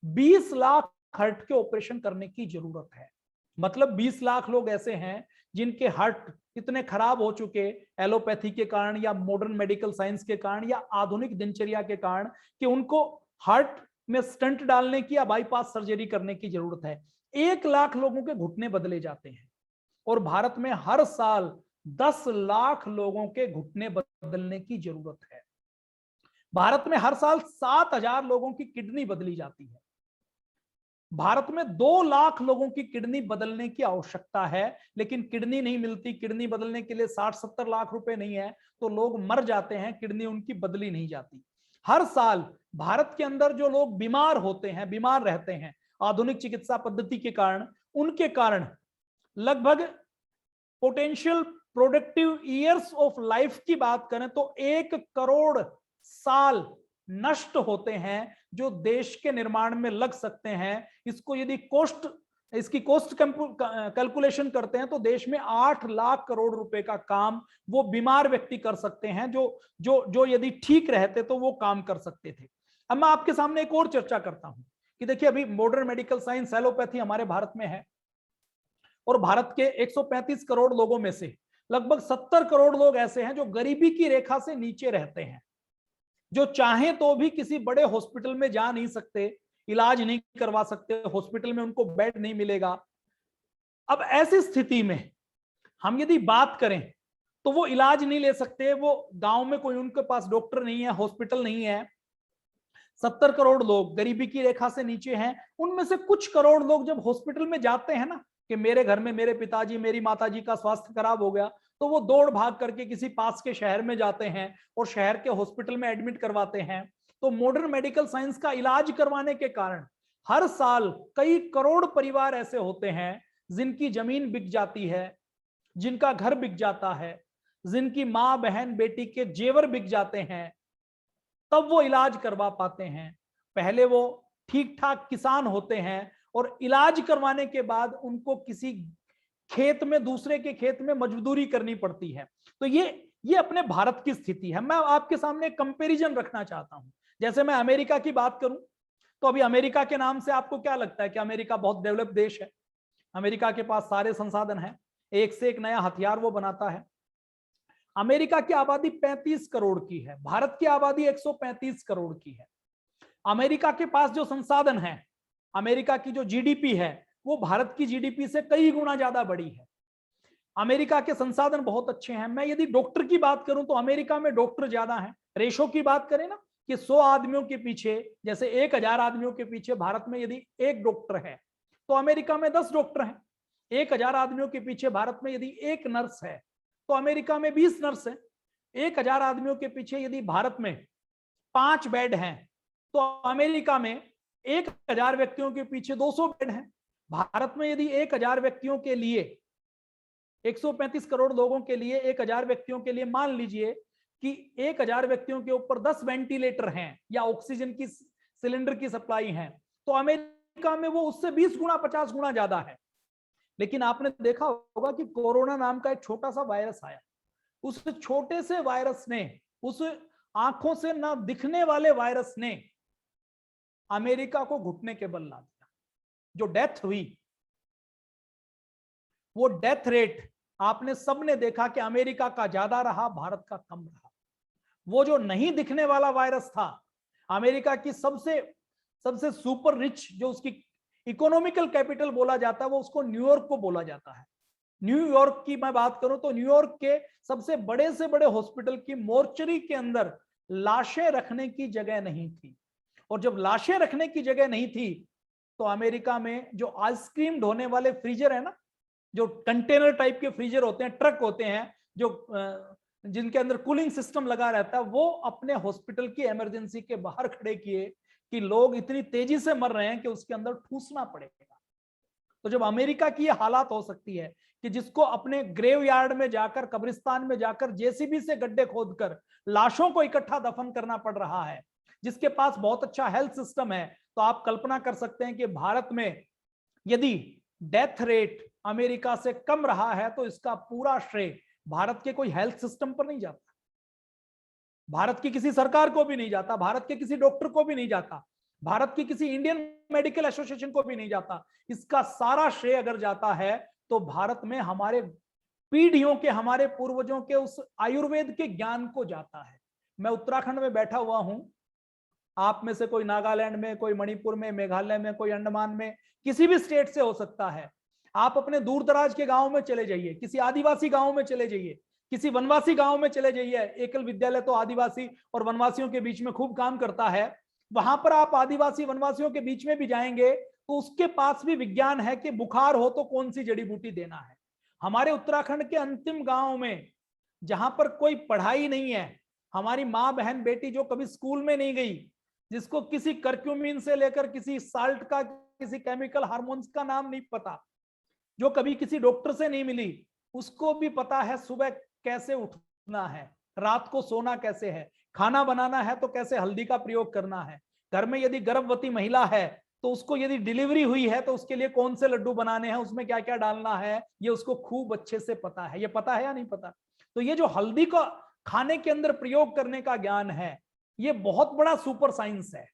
20 लाख हार्ट के ऑपरेशन करने की जरूरत है। मतलब 20 लाख लोग ऐसे हैं जिनके हार्ट इतने खराब हो चुके एलोपैथी के कारण या मॉडर्न मेडिकल साइंस के कारण या आधुनिक दिनचर्या के कारण कि उनको हार्ट में स्टंट डालने की या बाईपास सर्जरी करने की जरूरत है। 1 लाख लोगों के घुटने बदले जाते हैं और भारत में हर साल 10 लाख लोगों के घुटने बदलने की जरूरत है। भारत में हर साल 7,000 लोगों की किडनी बदली जाती है। भारत में 2 लाख लोगों की किडनी बदलने की आवश्यकता है, लेकिन किडनी नहीं मिलती। किडनी बदलने के लिए 60-70 लाख रुपए नहीं है, तो लोग मर जाते हैं, किडनी उनकी बदली नहीं जाती। हर साल भारत के अंदर जो लोग बीमार होते हैं, बीमार रहते हैं आधुनिक चिकित्सा पद्धति के कारण, उनके कारण लगभग potential productive years of life की बात करें तो 1 करोड़ साल नष्ट होते हैं जो देश के निर्माण में लग सकते हैं। इसको यदि इसकी कॉस्ट कैलकुलेशन करते हैं तो देश में 8 लाख करोड़ रुपए का काम वो बीमार व्यक्ति कर सकते हैं, जो यदि ठीक रहते तो वो काम कर सकते थे। अब मैं आपके सामने एक और चर्चा करता हूं कि देखिए, अभी मॉडर्न मेडिकल साइंस एलोपैथी हमारे भारत में है, और भारत के 135 करोड़ लोगों में से लगभग 70 करोड़ लोग ऐसे हैं जो गरीबी की रेखा से नीचे रहते हैं, जो चाहें तो भी किसी बड़े हॉस्पिटल में जा नहीं सकते, इलाज नहीं करवा सकते, हॉस्पिटल में उनको बेड नहीं मिलेगा। अब ऐसी स्थिति में हम यदि बात करें तो वो इलाज नहीं ले सकते, वो गांव में कोई उनके पास डॉक्टर नहीं है, हॉस्पिटल नहीं है। 70 करोड़ लोग गरीबी की रेखा से नीचे हैं। उनमें से कुछ करोड़ लोग जब हॉस्पिटल में जाते हैं ना कि मेरे घर में मेरे पिताजी मेरी माताजी का स्वास्थ्य खराब हो गया, तो वो दौड़ भाग करके किसी पास के शहर में जाते हैं और शहर के हॉस्पिटल में एडमिट करवाते हैं। तो मॉडर्न मेडिकल साइंस का इलाज करवाने के कारण हर साल कई करोड़ परिवार ऐसे होते हैं जिनकी जमीन बिक जाती है, जिनका घर बिक जाता है, जिनकी मां बहन बेटी के जेवर बिक जाते हैं, तब वो इलाज करवा पाते हैं। पहले वो ठीक ठाक किसान होते हैं और इलाज करवाने के बाद उनको किसी खेत में, दूसरे के खेत में मजदूरी करनी पड़ती है। तो ये अपने भारत की स्थिति है। मैं आपके सामने कंपैरिजन रखना चाहता हूं। जैसे मैं अमेरिका की बात करूं तो अभी अमेरिका के नाम से आपको क्या लगता है कि अमेरिका बहुत डेवलप देश है? अमेरिका के पास सारे संसाधन हैं, एक से एक नया हथियार वो बनाता है। अमेरिका की आबादी 35 करोड़ की है, भारत की आबादी 135 करोड़ की है। अमेरिका के पास जो संसाधन है, अमेरिका की जो जीडीपी है वो भारत की जीडीपी से कई गुना ज्यादा बड़ी है। अमेरिका के संसाधन बहुत अच्छे हैं। मैं यदि डॉक्टर की बात करूं तो अमेरिका में डॉक्टर ज्यादा हैं। रेशो की बात करें ना कि 100 आदमियों के पीछे, जैसे 1000 आदमियों के पीछे भारत में यदि 1 डॉक्टर है तो अमेरिका में 10 डॉक्टर हैं। 1000 आदमियों के पीछे भारत में यदि 1 नर्स है तो अमेरिका में 20 नर्स है। 1000 आदमियों के पीछे यदि भारत में 5 बेड हैं तो अमेरिका में 1000 व्यक्तियों के पीछे 200 बेड हैं। भारत में यदि 1000 व्यक्तियों के लिए, 135 करोड़ लोगों के लिए 1000 व्यक्तियों के लिए मान लीजिए कि 1000 व्यक्तियों के ऊपर 10 वेंटिलेटर हैं या ऑक्सीजन की सिलेंडर की सप्लाई है, तो अमेरिका में वो उससे 20 गुना 50 गुना ज्यादा है। लेकिन आपने देखा होगा कि कोरोना नाम का एक छोटा सा वायरस आया। उस छोटे से वायरस ने, उस आंखों से ना दिखने वाले वायरस ने अमेरिका को घुटने के बल ला दिया। जो डेथ हुई, वो डेथ रेट आपने सबने देखा कि अमेरिका का ज्यादा रहा, भारत का कम रहा। वो जो नहीं दिखने वाला वायरस था, अमेरिका की सबसे सुपर रिच, जो उसकी इकोनॉमिकल कैपिटल बोला जाता है, वो उसको न्यूयॉर्क को बोला जाता है। न्यूयॉर्क की मैं बात करूं तो न्यूयॉर्क के सबसे बड़े से बड़े हॉस्पिटल की मोर्चरी के अंदर लाशें रखने की जगह नहीं थी। और जब लाशें रखने की जगह नहीं थी तो अमेरिका में जो आइसक्रीम ढोने वाले फ्रीजर है ना, जो कंटेनर टाइप के फ्रीजर होते हैं, ट्रक होते हैं, जो जिनके अंदर कूलिंग सिस्टम लगा रहता है, वो अपने हॉस्पिटल की इमरजेंसी के बाहर खड़े किए कि लोग इतनी तेजी से मर रहे हैं कि उसके अंदर ठूसना पड़ेगा। तो जब अमेरिका की ये हालात हो सकती है कि जिसको अपने ग्रेव यार्ड में जाकर, कब्रिस्तान में जाकर जेसीबी से गड्ढे खोदकर लाशों को इकट्ठा दफन करना पड़ रहा है, जिसके पास बहुत अच्छा हेल्थ सिस्टम है, तो आप कल्पना कर सकते हैं कि भारत में यदि डेथ रेट अमेरिका से कम रहा है तो इसका पूरा श्रेय भारत के कोई हेल्थ सिस्टम पर नहीं जाता, भारत की किसी सरकार को भी नहीं जाता, भारत के किसी डॉक्टर को भी नहीं जाता, भारत की किसी इंडियन मेडिकल एसोसिएशन को भी नहीं जाता। इसका सारा श्रेय अगर जाता है तो भारत में हमारे पीढ़ियों के, हमारे पूर्वजों के उस आयुर्वेद के ज्ञान को जाता है। मैं उत्तराखंड में बैठा हुआ हूं, आप में से कोई नागालैंड में, कोई मणिपुर में, मेघालय में, कोई अंडमान में, किसी भी स्टेट से हो सकता है। आप अपने दूर दराज के गांव में चले जाइए, किसी आदिवासी गांव में चले जाइए, किसी वनवासी गांव में चले जाइए। एकल विद्यालय तो आदिवासी और वनवासियों के बीच में खूब काम करता है। वहां पर आप आदिवासी वनवासियों के बीच में भी जाएंगे तो उसके पास भी विज्ञान है कि बुखार हो तो कौन सी जड़ी बूटी देना है। हमारे उत्तराखंड के अंतिम गांव में जहां पर कोई पढ़ाई नहीं है, हमारी माँ बहन बेटी जो कभी स्कूल में नहीं गई, जिसको किसी कर्क्यूमिन से लेकर किसी साल्ट का, किसी केमिकल हार्मोन्स का नाम नहीं पता, जो कभी किसी डॉक्टर से नहीं मिली, उसको भी पता है सुबह कैसे उठना है, रात को सोना कैसे है, खाना बनाना है तो कैसे हल्दी का प्रयोग करना है, घर में यदि गर्भवती महिला है तो उसको यदि डिलीवरी हुई है तो उसके लिए कौन से लड्डू बनाने हैं, उसमें क्या क्या डालना है, ये उसको खूब अच्छे से पता है। ये पता है या नहीं पता? तो ये जो हल्दी को खाने के अंदर प्रयोग करने का ज्ञान है, ये बहुत बड़ा सुपर साइंस है।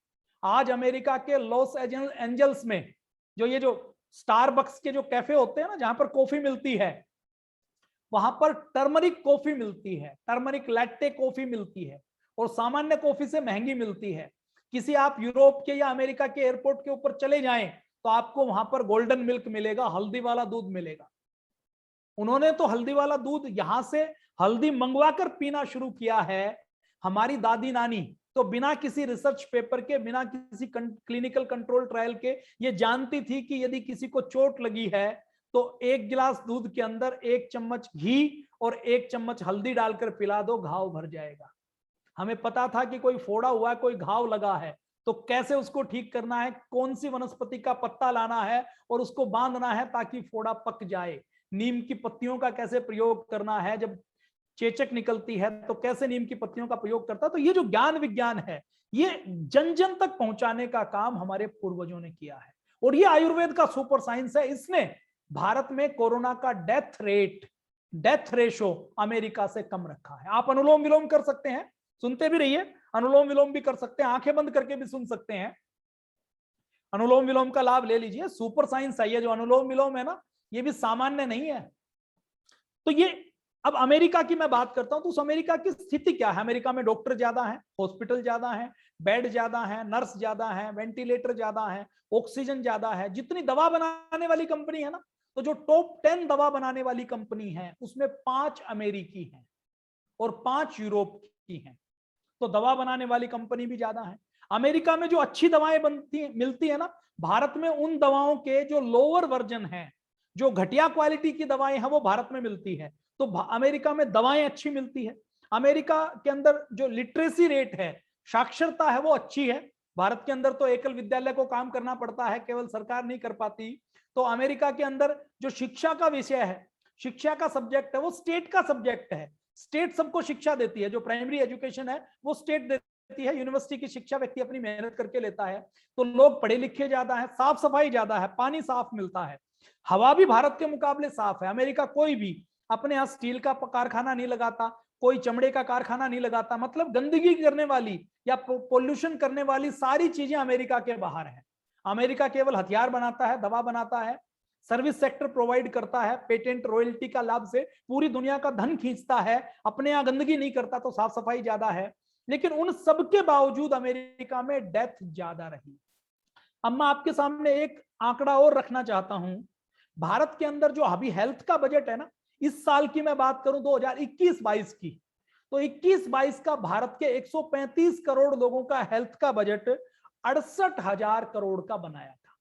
आज अमेरिका के लॉस एंजल्स में जो स्टारबक्स के जो कैफे होते हैं ना, जहां पर कॉफी मिलती है, वहां पर टर्मरिक कॉफी मिलती है, टर्मरिक लैट्टे कॉफी मिलती है, और सामान्य कॉफी से महंगी मिलती है। किसी आप यूरोप के या अमेरिका के एयरपोर्ट के ऊपर चले जाएं तो आपको वहां पर गोल्डन मिल्क मिलेगा, हल्दी वाला दूध मिलेगा। उन्होंने तो हल्दी वाला दूध यहां से हल्दी मंगवाकर पीना शुरू किया है। हमारी दादी नानी तो बिना किसी रिसर्च पेपर के, बिना किसी क्लिनिकल कंट्रोल ट्रायल के ये जानती थी कि यदि किसी को चोट लगी है तो 1 गिलास दूध के अंदर 1 चम्मच घी और 1 चम्मच हल्दी डालकर पिला दो, घाव भर जाएगा। हमें पता था कि कोई फोड़ा हुआ है, कोई घाव लगा है, तो कैसे उसको ठीक करना है, कौन सी वनस्पति का पत्ता लाना है और उसको बांधना है ताकि फोड़ा पक जाए, नीम की पत्तियों का कैसे प्रयोग करना है, जब चेचक निकलती है तो कैसे नीम की पत्तियों का प्रयोग करता है। तो ये जो ज्ञान विज्ञान है, ये जन जन तक पहुंचाने का काम हमारे पूर्वजों ने किया है, और ये आयुर्वेद का सुपर साइंस है। इसने भारत में कोरोना का डेथ रेशो अमेरिका से कम रखा है। आप अनुलोम विलोम कर सकते हैं, सुनते भी रहिए, अनुलोम विलोम भी कर सकते हैं, आंखें बंद करके भी सुन सकते हैं। अनुलोम विलोम का लाभ ले लीजिए, सुपर साइंस है ये जो अनुलोम विलोम है ना, ये भी सामान्य नहीं है। तो ये अब अमेरिका की मैं बात करता हूं तो उस अमेरिका की स्थिति क्या है? अमेरिका में डॉक्टर ज्यादा है, हॉस्पिटल ज्यादा है, बेड ज्यादा है, नर्स ज्यादा है, वेंटिलेटर ज्यादा है, ऑक्सीजन ज्यादा है। जितनी दवा बनाने वाली कंपनी है ना, तो जो टॉप 10 दवा बनाने वाली कंपनी है उसमें 5 अमेरिकी हैं और 5 यूरोप की हैं। तो दवा बनाने वाली कंपनी भी ज्यादा है। अमेरिका में जो अच्छी दवाएं मिलती है ना, भारत में उन दवाओं के जो लोअर वर्जन है, जो घटिया क्वालिटी की दवाएं हैं, वो भारत में मिलती है। तो अमेरिका में दवाएं अच्छी मिलती है। अमेरिका के अंदर जो लिटरेसी रेट है, साक्षरता है, वो अच्छी है। भारत के अंदर तो एकल विद्यालय को काम करना पड़ता है, केवल सरकार नहीं कर पाती। तो अमेरिका के अंदर जो शिक्षा का विषय है, शिक्षा का सब्जेक्ट है, वो स्टेट का सब्जेक्ट है। स्टेट सबको शिक्षा देती है, जो प्राइमरी एजुकेशन है वो स्टेट देती है, यूनिवर्सिटी की शिक्षा व्यक्ति अपनी मेहनत करके लेता है। तो लोग पढ़े लिखे ज्यादा है, साफ सफाई ज्यादा है, पानी साफ मिलता है, हवा भी भारत के मुकाबले साफ है। अमेरिका कोई भी अपने यहाँ स्टील का कारखाना नहीं लगाता, कोई चमड़े का कारखाना नहीं लगाता, मतलब गंदगी करने वाली या पोल्यूशन करने वाली सारी चीजें अमेरिका के बाहर है। अमेरिका केवल हथियार बनाता है, दवा बनाता है, सर्विस सेक्टर प्रोवाइड करता है, पेटेंट रॉयल्टी का लाभ से पूरी दुनिया का धन खींचता है, अपने यहाँ गंदगी नहीं करता, तो साफ सफाई ज्यादा है। लेकिन उन सब के बावजूद अमेरिका में डेथ ज्यादा रही। अब मैं आपके सामने एक आंकड़ा और रखना चाहता हूं। भारत के अंदर जो अभी हेल्थ का बजट है ना, इस साल की मैं बात करूं 2021-22 की, तो 21-22 का भारत के 135 करोड़ लोगों का हेल्थ का बजट 68,000 करोड़ का बनाया था।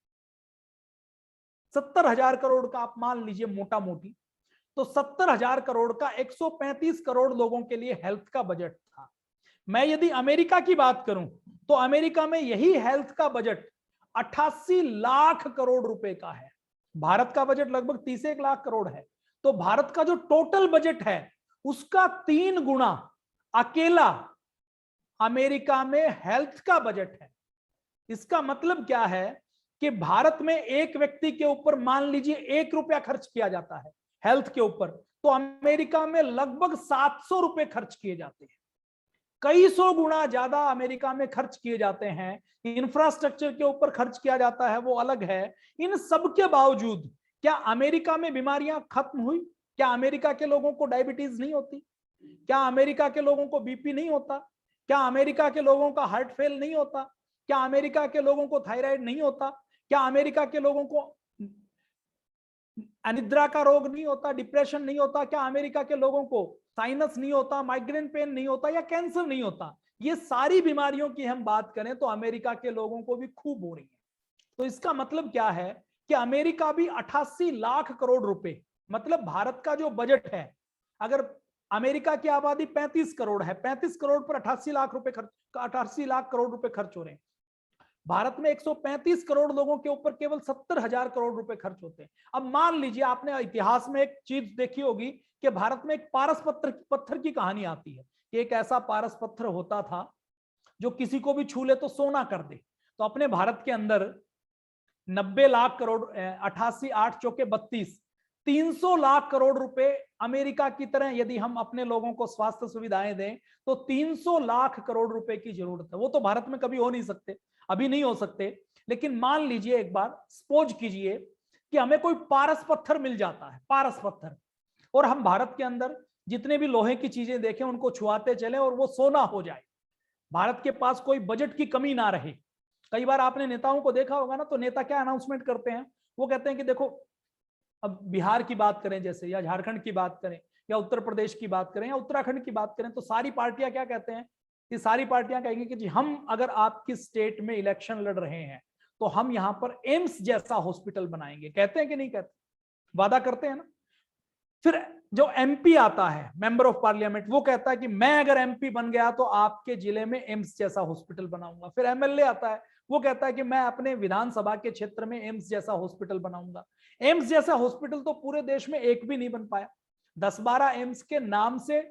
70,000 करोड़ का आप मान लीजिए मोटा मोटी, तो 70,000 करोड़ का 135 करोड़ लोगों के लिए हेल्थ का बजट था। मैं यदि अमेरिका की बात करूं तो अमेरिका में यही हेल्थ का बजट 88 लाख करोड़ रुपए का है। भारत का बजट लगभग 31 लाख करोड़ है। तो भारत का जो टोटल बजट है उसका 3 गुना अकेला अमेरिका में हेल्थ का बजट है। इसका मतलब क्या है कि भारत में एक व्यक्ति के ऊपर मान लीजिए 1 रुपया खर्च किया जाता है हेल्थ के ऊपर, तो अमेरिका में लगभग 700 रुपए खर्च किए जाते हैं। कई सौ गुना ज्यादा अमेरिका में खर्च किए जाते हैं। इंफ्रास्ट्रक्चर के ऊपर खर्च किया जाता है, वो अलग है। इन सब के बावजूद क्या अमेरिका में बीमारियां खत्म हुई? क्या अमेरिका के लोगों को डायबिटीज नहीं होती? क्या अमेरिका के लोगों को बीपी नहीं होता? क्या अमेरिका के लोगों का हार्ट फेल नहीं होता? क्या अमेरिका के लोगों को थायराइड नहीं होता? क्या अमेरिका के लोगों को अनिद्रा का रोग नहीं होता, डिप्रेशन नहीं होता? क्या अमेरिका के लोगों को साइनस नहीं होता, माइग्रेन पेन नहीं होता, या कैंसर नहीं होता? ये सारी बीमारियों की हम बात करें तो अमेरिका के लोगों को भी खूब हो रही है। तो इसका मतलब क्या है कि अमेरिका भी 88 लाख करोड़ रुपए, मतलब भारत का जो बजट है, अगर अमेरिका की आबादी 35 करोड़ है, 35 करोड़ पर 88 लाख रुपए खर्च, 88 लाख करोड़ रुपए खर्च हो रहे हैं। भारत में 135 करोड़ लोगों के ऊपर केवल 70,000 करोड़ रुपए खर्च होते हैं। अब मान लीजिए, आपने इतिहास में एक चीज देखी होगी कि भारत में एक पारस पत्थर की कहानी आती है कि एक ऐसा पारस पत्थर होता था जो किसी को भी छू ले तो सोना कर दे। तो अपने भारत के अंदर 90 लाख करोड़, 88 8 चौके 32, 300 लाख करोड़ रुपए अमेरिका की तरह यदि हम अपने लोगों को स्वास्थ्य सुविधाएं दें तो 300 लाख करोड़ रुपए की जरूरत है। वो तो भारत में कभी हो नहीं सकते, अभी नहीं हो सकते, लेकिन मान लीजिए, एक बार सपोज कीजिए कि हमें कोई पारस पत्थर मिल जाता है, पारस पत्थर, और हम भारत के अंदर जितने भी लोहे की चीजें देखें उनको छुआते चले और वो सोना हो जाए, भारत के पास कोई बजट की कमी ना रहे। कई बार आपने नेताओं को देखा होगा ना, तो नेता क्या अनाउंसमेंट करते हैं, वो कहते हैं कि देखो, अब बिहार की बात करें जैसे, या झारखंड की बात करें, या उत्तर प्रदेश की बात करें, या उत्तराखंड की बात करें, तो सारी पार्टियां क्या कहते हैं कि सारी पार्टियां कहेंगी कि जी हम अगर आपकी स्टेट में इलेक्शन लड़ रहे हैं तो हम यहां पर एम्स जैसा हॉस्पिटल बनाएंगे। कहते हैं कि नहीं कहते, वादा करते हैं ना। फिर जो एमपी आता है, मेंबर ऑफ पार्लियामेंट, वो कहता है कि मैं अगर एमपी बन गया तो आपके जिले में एम्स जैसा हॉस्पिटल बनाऊंगा। फिर एमएलए आता है, वो कहता है कि मैं अपने विधानसभा के क्षेत्र में एम्स जैसा हॉस्पिटल बनाऊंगा। एम्स जैसा हॉस्पिटल तो पूरे देश में एक भी नहीं बन पाया। 10-12 एम्स के नाम से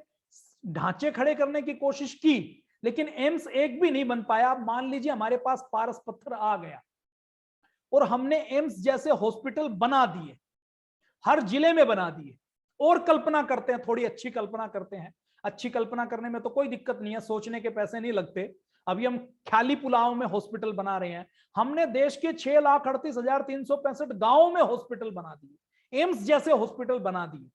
ढांचे खड़े करने की कोशिश की, लेकिन एम्स एक भी नहीं बन पाया। मान लीजिए हमारे पास पारस पत्थर आ गया और हमने एम्स जैसे हॉस्पिटल बना दिए, हर जिले में बना दिए, और कल्पना करते हैं, थोड़ी अच्छी कल्पना करते हैं। अच्छी कल्पना करने में तो कोई दिक्कत नहीं है, सोचने के पैसे नहीं लगते। अभी हम ख्याली पुलाव में हॉस्पिटल बना रहे हैं। हमने देश के 6,38,365 गांवों में हॉस्पिटल बना दिए, एम्स जैसे हॉस्पिटल बना दिए,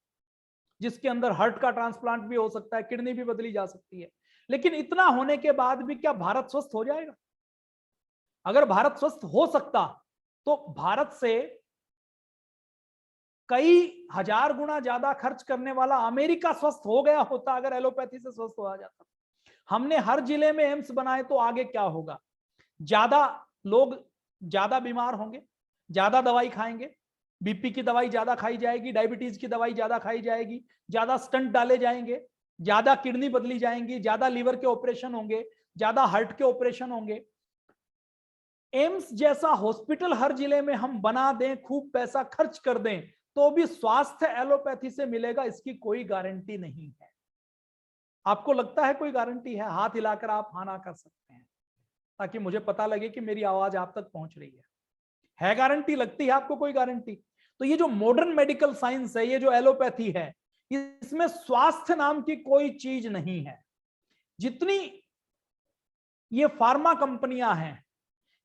जिसके अंदर हार्ट का ट्रांसप्लांट भी हो सकता है, किडनी भी बदली जा सकती है। लेकिन इतना होने के बाद भी क्या भारत स्वस्थ हो जाएगा? अगर भारत स्वस्थ हो सकता तो भारत से कई हजार गुना ज्यादा खर्च करने वाला अमेरिका स्वस्थ हो गया होता अगर एलोपैथी से स्वस्थ हो जाता। हमने हर जिले में एम्स बनाए तो आगे क्या होगा? ज्यादा लोग ज्यादा बीमार होंगे, ज्यादा दवाई खाएंगे, बीपी की दवाई ज्यादा खाई जाएगी, डायबिटीज की दवाई ज्यादा खाई जाएगी, ज्यादा स्टंट डाले जाएंगे, ज्यादा किडनी बदली जाएंगी, ज्यादा लीवर के ऑपरेशन होंगे, ज्यादा हार्ट के ऑपरेशन होंगे। एम्स जैसा हॉस्पिटल हर जिले में हम बना दें, खूब पैसा खर्च कर दें, तो भी स्वास्थ्य एलोपैथी से मिलेगा, इसकी कोई गारंटी नहीं है। आपको लगता है कोई गारंटी है? हाथ हिलाकर आप हाँ ना कर सकते हैं, ताकि मुझे पता लगे कि मेरी आवाज आप तक पहुंच रही है गारंटी? लगती है आपको कोई गारंटी? तो ये जो मॉडर्न मेडिकल साइंस है, ये जो एलोपैथी है, इसमें स्वास्थ्य नाम की कोई चीज नहीं है। जितनी ये फार्मा कंपनियां हैं,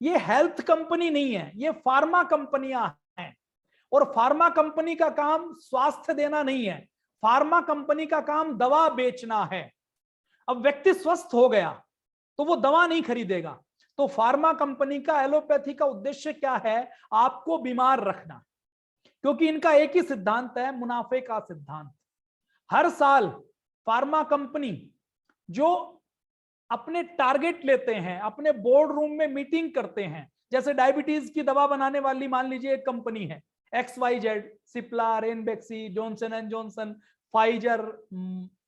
ये हेल्थ कंपनी नहीं है, ये फार्मा कंपनियां हैं। और फार्मा कंपनी का काम स्वास्थ्य देना नहीं है, फार्मा कंपनी का काम दवा बेचना है। अब व्यक्ति स्वस्थ हो गया तो वो दवा नहीं खरीदेगा, तो फार्मा कंपनी का एलोपैथी का उद्देश्य क्या है? आपको बीमार रखना, क्योंकि इनका एक ही सिद्धांत है, मुनाफे का सिद्धांत। हर साल फार्मा कंपनी जो अपने टारगेट लेते हैं, अपने बोर्ड रूम में मीटिंग करते हैं, जैसे डायबिटीज की दवा बनाने वाली मान लीजिए एक कंपनी है XYZ, Cipla, Ranbaxy, Johnson and Johnson, Pfizer,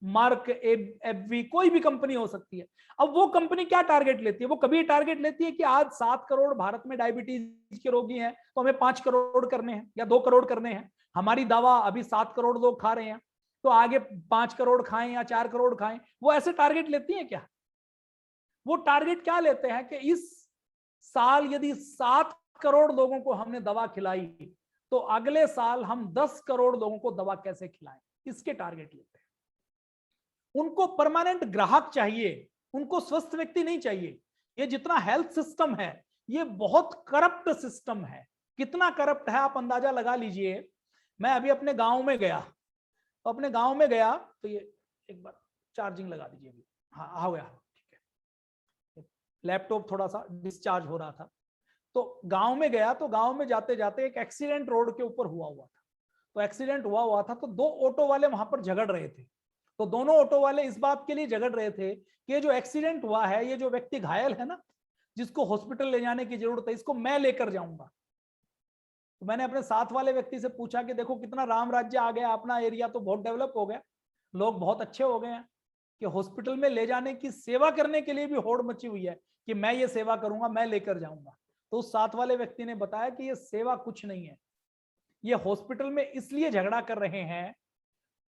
Merck, AbbVie, कोई भी कंपनी हो सकती है। अब वो कंपनी क्या टारगेट लेती है? वो कभी टारगेट लेती है कि आज 7 करोड़ भारत में डायबिटीज के रोगी हैं तो हमें 5 करोड़ करने हैं या 2 करोड़ करने हैं। हमारी दवा अभी 7 करोड़ लोग खा रहे हैं तो आगे 5 करोड़ खाएं या 4 करोड़ खाएं, वो ऐसे टारगेट लेती है क्या? वो टारगेट क्या लेते हैं कि इस साल यदि 7 करोड़ लोगों को हमने दवा खिलाई तो अगले साल हम 10 करोड़ लोगों को दवा कैसे खिलाएं, इसके टारगेट लेते हैं। उनको परमानेंट ग्राहक चाहिए, उनको स्वस्थ व्यक्ति नहीं चाहिए। ये जितना हेल्थ सिस्टम है ये बहुत करप्ट सिस्टम है। कितना करप्ट है आप अंदाजा लगा लीजिए। मैं अभी अपने गांव में गया, तो अपने गांव में गया तो ये एक बार चार्जिंग लगा दीजिए अभी। हाँ हो गया, ठीक है। लैपटॉप थोड़ा सा डिस्चार्ज हो रहा था, तो गांव में गया तो गांव में जाते जाते एक एक्सीडेंट रोड के ऊपर हुआ था। तो एक्सीडेंट हुआ था तो 2 ऑटो वाले वहां पर झगड़ रहे थे। तो दोनों ऑटो वाले इस बात के लिए झगड़ रहे थे कि ये जो एक्सीडेंट हुआ है, ये जो व्यक्ति घायल है ना, जिसको हॉस्पिटल ले जाने की जरूरत है, इसको मैं लेकर जाऊंगा। तो मैंने अपने साथ वाले व्यक्ति से पूछा कि देखो कितना राम राज्य आ गया, अपना एरिया तो बहुत डेवलप हो गया, लोग बहुत अच्छे हो गए हैं कि हॉस्पिटल में ले जाने की सेवा करने के लिए भी होड़ मची हुई है कि मैं ये सेवा करूंगा, मैं लेकर जाऊंगा। तो उस साथ वाले व्यक्ति ने बताया कि ये सेवा कुछ नहीं है, ये हॉस्पिटल में इसलिए झगड़ा कर रहे हैं।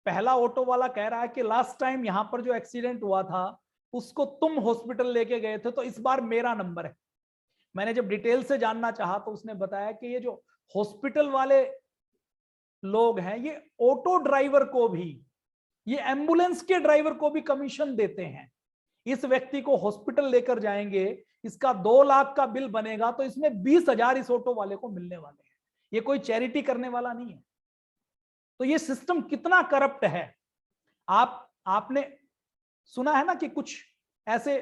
पहला ऑटो वाला कह रहा है कि लास्ट टाइम यहां पर जो एक्सीडेंट हुआ था उसको तुम हॉस्पिटल लेके गए थे, तो इस बार मेरा नंबर है। मैंने जब डिटेल से जानना चाहा तो उसने बताया कि ये जो हॉस्पिटल वाले लोग हैं ये ऑटो ड्राइवर को भी, ये एम्बुलेंस के ड्राइवर को भी कमीशन देते हैं। इस व्यक्ति को हॉस्पिटल लेकर जाएंगे, इसका 2 लाख का बिल बनेगा, तो इसमें 20,000 इस ऑटो वाले को मिलने वाले हैं। ये कोई चैरिटी करने वाला नहीं है। तो ये सिस्टम कितना करप्ट है। आपने सुना है ना कि कुछ ऐसे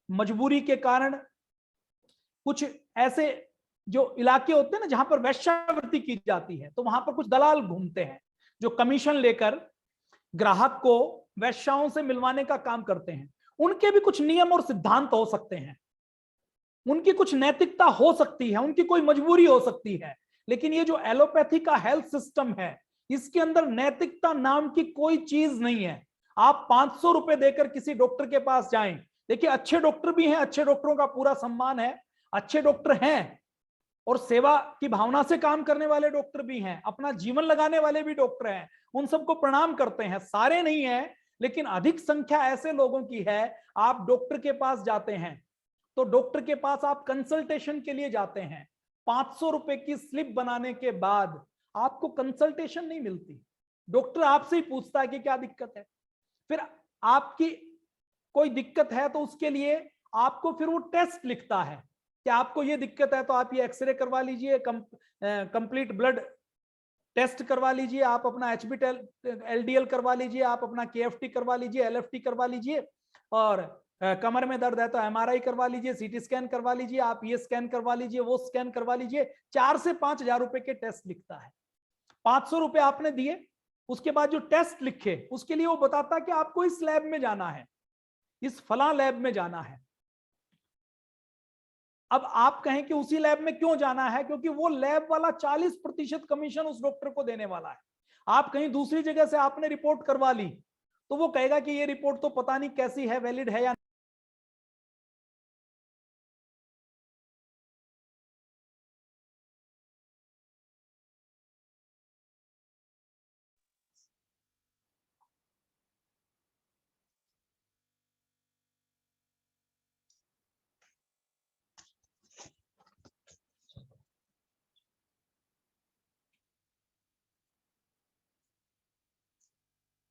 मजबूरी के कारण कुछ ऐसे जो इलाके होते हैं ना जहां पर वेश्यावृत्ति की जाती है, तो वहां पर कुछ दलाल घूमते हैं जो कमीशन लेकर ग्राहक को वेश्याओं से मिलवाने का काम करते हैं। उनके भी कुछ नियम और सिद्धांत हो सकते हैं, उनकी कुछ नैतिकता हो सकती है, उनकी कोई मजबूरी हो सकती है, लेकिन ये जो एलोपैथी का हेल्थ सिस्टम है इसके अंदर नैतिकता नाम की कोई चीज नहीं है। आप 500 रुपए देकर किसी डॉक्टर के पास जाएं, देखिए अच्छे डॉक्टर भी हैं, अच्छे डॉक्टरों का पूरा सम्मान है, अच्छे डॉक्टर हैं और सेवा की भावना से काम करने वाले डॉक्टर भी हैं, अपना जीवन लगाने वाले भी डॉक्टर हैं, उन सबको प्रणाम करते हैं। सारे नहीं है, लेकिन अधिक संख्या ऐसे लोगों की है। आप डॉक्टर के पास जाते हैं तो डॉक्टर के पास आप कंसल्टेशन के लिए जाते हैं, 500 रुपए की स्लिप बनाने के बाद आपको कंसल्टेशन नहीं मिलती। डॉक्टर आपसे ही पूछता है कि क्या दिक्कत है, फिर आपकी कोई दिक्कत है तो उसके लिए आपको फिर वो टेस्ट लिखता है कि आपको ये दिक्कत है तो आप ये एक्सरे करवा लीजिए, कंप्लीट ब्लड टेस्ट करवा लीजिए, आप अपना HB-LDL करवा लीजिए, आप अपना KFT करवा लीजिए, LFT करवा लीजिए, और कमर में दर्द है तो MRI करवा लीजिए, CT स्कैन करवा लीजिए, आप ये स्कैन करवा लीजिए, वो स्कैन करवा लीजिए। 4 से 5,000 रुपए के टेस्ट लिखता है। 500 रुपए आपने दिए, उसके बाद जो टेस्ट लिखे उसके लिए वो बताता है कि आपको इस लैब में जाना है, इस फला लैब में जाना है। अब आप कहें कि उसी लैब में क्यों जाना है, क्योंकि वो लैब वाला 40% कमीशन उस डॉक्टर को देने वाला है। आप कहीं दूसरी जगह से आपने रिपोर्ट करवा ली तो वो कहेगा कि ये रिपोर्ट तो पता नहीं कैसी है, वैलिड है या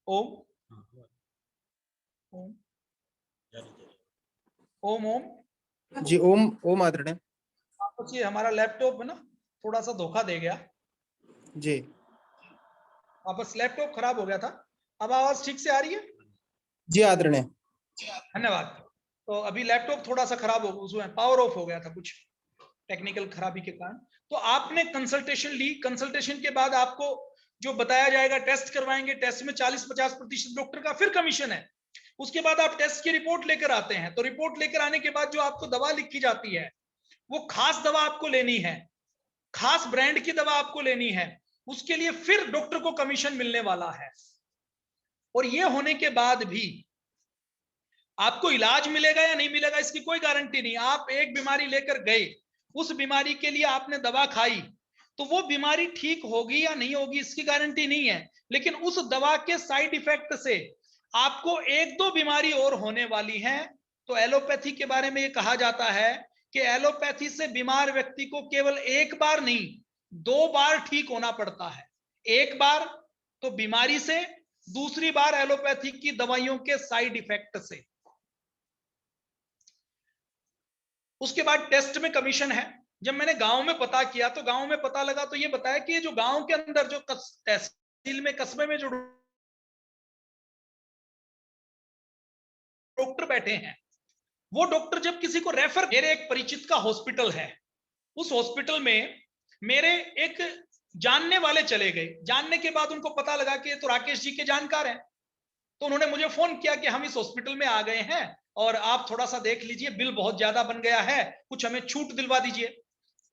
ओम ओम ओम ओम जी ओम ओम आदरणीय आपको ये हमारा लैपटॉप है ना थोड़ा सा धोखा दे गया जी। वापस लैपटॉप खराब हो गया था। अब आवाज ठीक से आ रही है? जी आदरणीय धन्यवाद। तो अभी लैपटॉप थोड़ा सा खराब हो, उसमें पावर ऑफ हो गया था कुछ टेक्निकल खराबी के कारण। तो आपने कंसल्टेशन ली, कंसल्टेशन के बाद आपको जो बताया जाएगा टेस्ट करवाएंगे, टेस्ट में 40-50% डॉक्टर का फिर कमीशन है। उसके बाद आप टेस्ट की रिपोर्ट लेकर आते हैं, तो रिपोर्ट लेकर आने के बाद जो आपको दवा लिखी जाती है वो खास दवा आपको लेनी है, खास ब्रांड की दवा आपको लेनी है, उसके लिए फिर डॉक्टर को कमीशन मिलने वाला है। और ये होने के बाद भी आपको इलाज मिलेगा या नहीं मिलेगा इसकी कोई गारंटी नहीं। आप एक बीमारी लेकर गए, उस बीमारी के लिए आपने दवा खाई, तो वो बीमारी ठीक होगी या नहीं होगी इसकी गारंटी नहीं है, लेकिन उस दवा के साइड इफेक्ट से आपको 1-2 बीमारी और होने वाली है। तो एलोपैथी के बारे में ये कहा जाता है कि एलोपैथी से बीमार व्यक्ति को केवल एक बार नहीं 2 बार ठीक होना पड़ता है। एक बार तो बीमारी से, दूसरी बार एलोपैथी की दवाइयों के साइड इफेक्ट से। उसके बाद टेस्ट में कमीशन है। जब मैंने गांव में पता किया तो गांव में पता लगा तो ये बताया कि ये जो गांव के अंदर जो तहसील में, कस्बे में जो डॉक्टर बैठे हैं, वो डॉक्टर जब किसी को रेफर, मेरे एक परिचित का हॉस्पिटल है, उस हॉस्पिटल में मेरे एक जानने वाले चले गए। जानने के बाद उनको पता लगा कि ये तो राकेश जी के जानकार हैं, तो उन्होंने मुझे फोन किया कि हम इस हॉस्पिटल में आ गए हैं और आप थोड़ा सा देख लीजिए, बिल बहुत ज्यादा बन गया है, कुछ हमें छूट दिलवा दीजिए।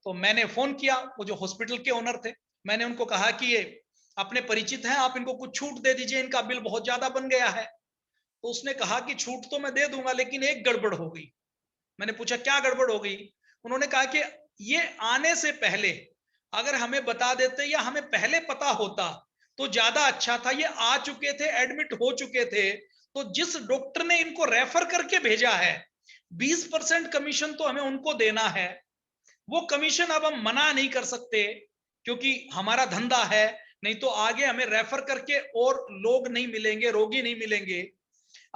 तो मैंने फोन किया, वो जो हॉस्पिटल के ओनर थे, मैंने उनको कहा कि ये अपने परिचित हैं, आप इनको कुछ छूट दे दीजिए, इनका बिल बहुत ज्यादा बन गया है। तो उसने कहा कि छूट तो मैं दे दूंगा, लेकिन एक गड़बड़ हो गई। मैंने पूछा क्या गड़बड़ हो गई? उन्होंने कहा कि ये आने से पहले अगर हमें बता देते या हमें पहले पता होता तो ज्यादा अच्छा था। ये आ चुके थे, एडमिट हो चुके थे, तो जिस डॉक्टर ने इनको रेफर करके भेजा है 20% कमीशन तो हमें उनको देना है। वो कमीशन अब हम मना नहीं कर सकते क्योंकि हमारा धंधा है, नहीं तो आगे हमें रेफर करके और लोग नहीं मिलेंगे, रोगी नहीं मिलेंगे।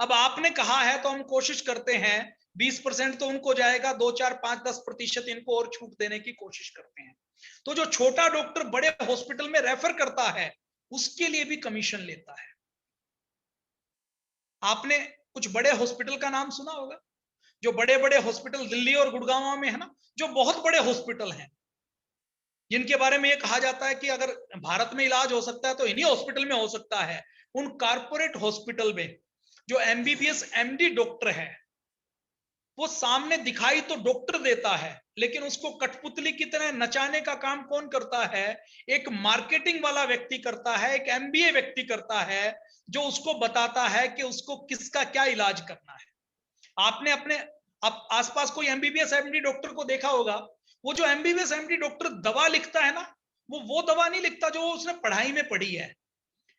अब आपने कहा है तो हम कोशिश करते हैं, 20% तो उनको जाएगा, 2, 4, 5, 10% इनको और छूट देने की कोशिश करते हैं। तो जो छोटा डॉक्टर बड़े हॉस्पिटल में रेफर करता है उसके लिए भी कमीशन लेता है। आपने कुछ बड़े हॉस्पिटल का नाम सुना होगा, जो बड़े बड़े हॉस्पिटल दिल्ली और गुड़गांव में है ना, जो बहुत बड़े हॉस्पिटल हैं, जिनके बारे में ये कहा जाता है कि अगर भारत में इलाज हो सकता है तो इन्हीं हॉस्पिटल में हो सकता है। उन कारपोरेट हॉस्पिटल में जो एमबीबीएस एमडी डॉक्टर है, वो सामने दिखाई तो डॉक्टर देता है, लेकिन उसको कठपुतली की तरह नचाने का काम कौन करता है? एक मार्केटिंग वाला व्यक्ति करता है, एक एमबीए व्यक्ति करता है, जो उसको बताता है कि उसको किसका क्या इलाज करना है। आपने अपने आसपास कोई एमबीबीएस एमडी डॉक्टर को देखा होगा, वो जो एमबीबीएस एमडी डॉक्टर दवा लिखता है ना, वो दवा नहीं लिखता जो उसने पढ़ाई में पढ़ी है।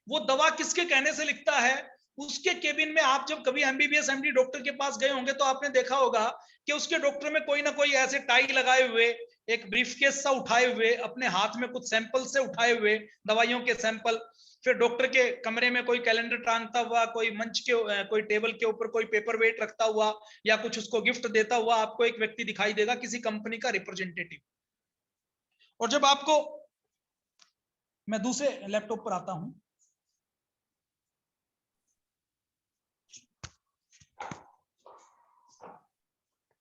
वो दवा किसके कहने से लिखता है? उसके केबिन में आप जब कभी एमबीबीएस एमडी डॉक्टर के पास गए होंगे तो आपने देखा होगा कि उसके डॉक्टर में कोई ना कोई ऐसे टाई लगाए हुए, एक ब्रीफकेस सा उठाए हुए, अपने हाथ में कुछ सैंपल से उठाए हुए, दवाइयों के सैंपल, फिर डॉक्टर के कमरे में कोई कैलेंडर टांगता हुआ, कोई मंच के कोई टेबल के ऊपर कोई पेपर वेट रखता हुआ या कुछ उसको गिफ्ट देता हुआ आपको एक व्यक्ति दिखाई देगा, किसी कंपनी का रिप्रेजेंटेटिव। और जब आपको, मैं दूसरे लैपटॉप पर आता हूं,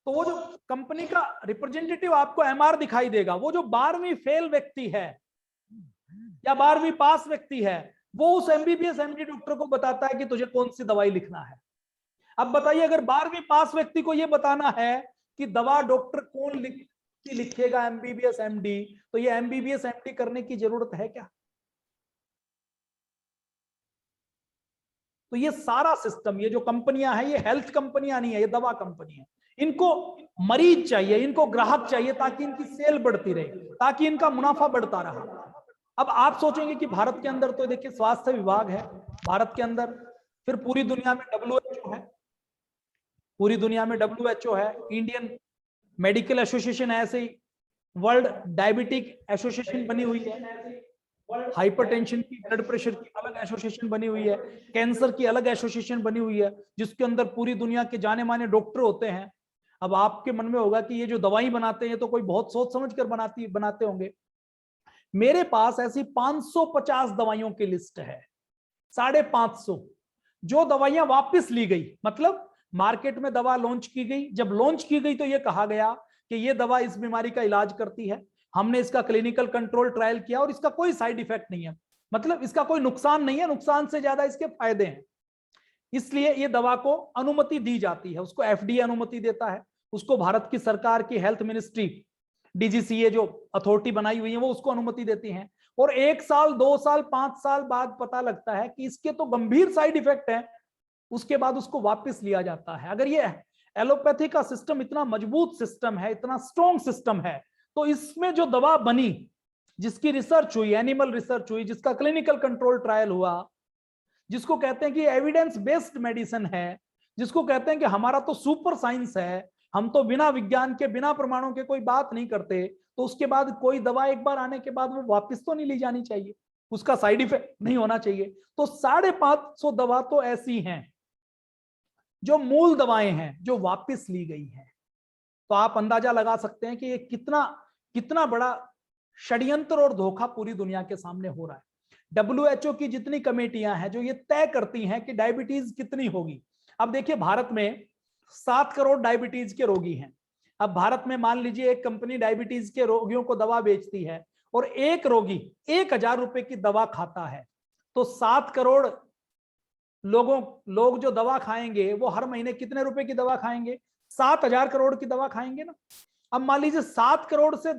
तो वो जो कंपनी का रिप्रेजेंटेटिव आपको एमआर दिखाई देगा, वो जो 12वीं फेल व्यक्ति है या 12वीं पास व्यक्ति है, वो उस एमबीबीएस एमडी डॉक्टर को बताता है कि तुझे कौन सी दवाई लिखना है। अब बताइए, अगर 12वीं पास व्यक्ति को यह बताना है कि दवा डॉक्टर कौन लिखेगा, एमबीबीएस एमडी, तो ये एमबीबीएस एमडी करने की जरूरत है क्या? तो ये सारा सिस्टम, ये जो कंपनियां हैं, ये हेल्थ कंपनियां नहीं है, ये दवा कंपनी है। इनको मरीज चाहिए, इनको ग्राहक चाहिए, ताकि इनकी सेल बढ़ती रहे, ताकि इनका मुनाफा बढ़ता रहा। अब आप सोचेंगे कि भारत के अंदर तो देखिए स्वास्थ्य विभाग है, भारत के अंदर, फिर पूरी दुनिया में WHO है, पूरी दुनिया में WHO है, इंडियन मेडिकल एसोसिएशन है, ऐसे ही वर्ल्ड डायबिटिक एसोसिएशन बनी हुई है, हाइपरटेंशन की, ब्लड प्रेशर की अलग एसोसिएशन बनी हुई है, कैंसर की अलग एसोसिएशन बनी हुई है, जिसके अंदर पूरी दुनिया के जाने माने डॉक्टर होते हैं। अब आपके मन में होगा कि ये जो दवाई बनाते हैं तो कोई बहुत सोच समझ कर बनाते होंगे। मेरे पास ऐसी 550 दवाइयों की लिस्ट है, 550, जो दवाइयां वापस ली गई, मतलब मार्केट में दवा लॉन्च की गई, जब लॉन्च की गई तो यह कहा गया कि यह दवा इस बीमारी का इलाज करती है, हमने इसका क्लिनिकल कंट्रोल ट्रायल किया और इसका कोई साइड इफेक्ट नहीं है, मतलब इसका कोई नुकसान नहीं है, नुकसान से ज्यादा इसके फायदे हैं, इसलिए ये दवा को अनुमति दी जाती है, उसको FDA अनुमति देता है, उसको भारत की सरकार की हेल्थ मिनिस्ट्री DGCA जो अथॉरिटी बनाई हुई है वो उसको अनुमति देती है। और 1 साल 2 साल 5 साल बाद पता लगता है कि इसके तो गंभीर साइड इफेक्ट है, उसके बाद उसको वापस लिया जाता है। अगर ये एलोपैथी का सिस्टम इतना मजबूत सिस्टम है, इतना स्ट्रॉन्ग सिस्टम है, तो इसमें जो दवा बनी, जिसकी रिसर्च हुई, एनिमल रिसर्च हुई, जिसका क्लिनिकल कंट्रोल ट्रायल हुआ, जिसको कहते हैं कि एविडेंस बेस्ड मेडिसिन है, जिसको कहते हैं कि हमारा तो सुपर साइंस है, हम तो बिना विज्ञान के, बिना प्रमाणों के कोई बात नहीं करते, तो उसके बाद कोई दवा एक बार आने के बाद वो वापस तो नहीं ली जानी चाहिए, उसका साइड इफेक्ट नहीं होना चाहिए। तो 550 दवा तो ऐसी हैं जो मूल दवाएं हैं जो वापस ली गई हैं। तो आप अंदाजा लगा सकते हैं कि ये कितना बड़ा षड्यंत्र और धोखा पूरी दुनिया के सामने हो रहा है। WHO की जितनी कमेटियां हैं जो ये तय करती हैं कि डायबिटीज कितनी होगी, अब देखिए भारत में 7 करोड़ डायबिटीज के रोगी हैं। अब भारत में मान लीजिए एक कंपनी डायबिटीज के रोगियों को दवा बेचती है और एक रोगी 1000 रुपए की दवा खाता है, तो 7 करोड़ लोग जो दवा खाएंगे वो हर महीने कितने रुपए की दवा खाएंगे? 7,000 करोड़ की दवा खाएंगे ना। अब मान लीजिए 7 करोड़ से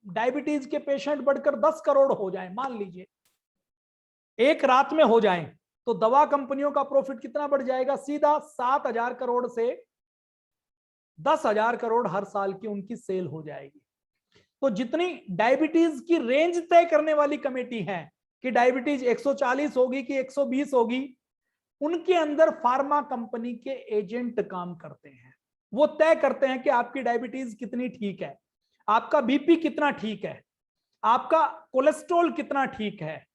डायबिटीज के पेशेंट बढ़कर 10 करोड़ हो जाए, मान लीजिए एक रात में हो जाए, तो दवा कंपनियों का प्रॉफिट कितना बढ़ जाएगा? सीधा 7,000 करोड़ से 10,000 करोड़ हर साल की उनकी सेल हो जाएगी। तो जितनी डायबिटीज की रेंज तय करने वाली कमेटी है कि डायबिटीज 140 होगी कि 120 होगी, उनके अंदर फार्मा कंपनी के एजेंट काम करते हैं। वो तय करते हैं कि आपकी डायबिटीज कितनी ठीक है, आपका बीपी कितना ठीक है, आपका कोलेस्ट्रॉल कितना ठीक है,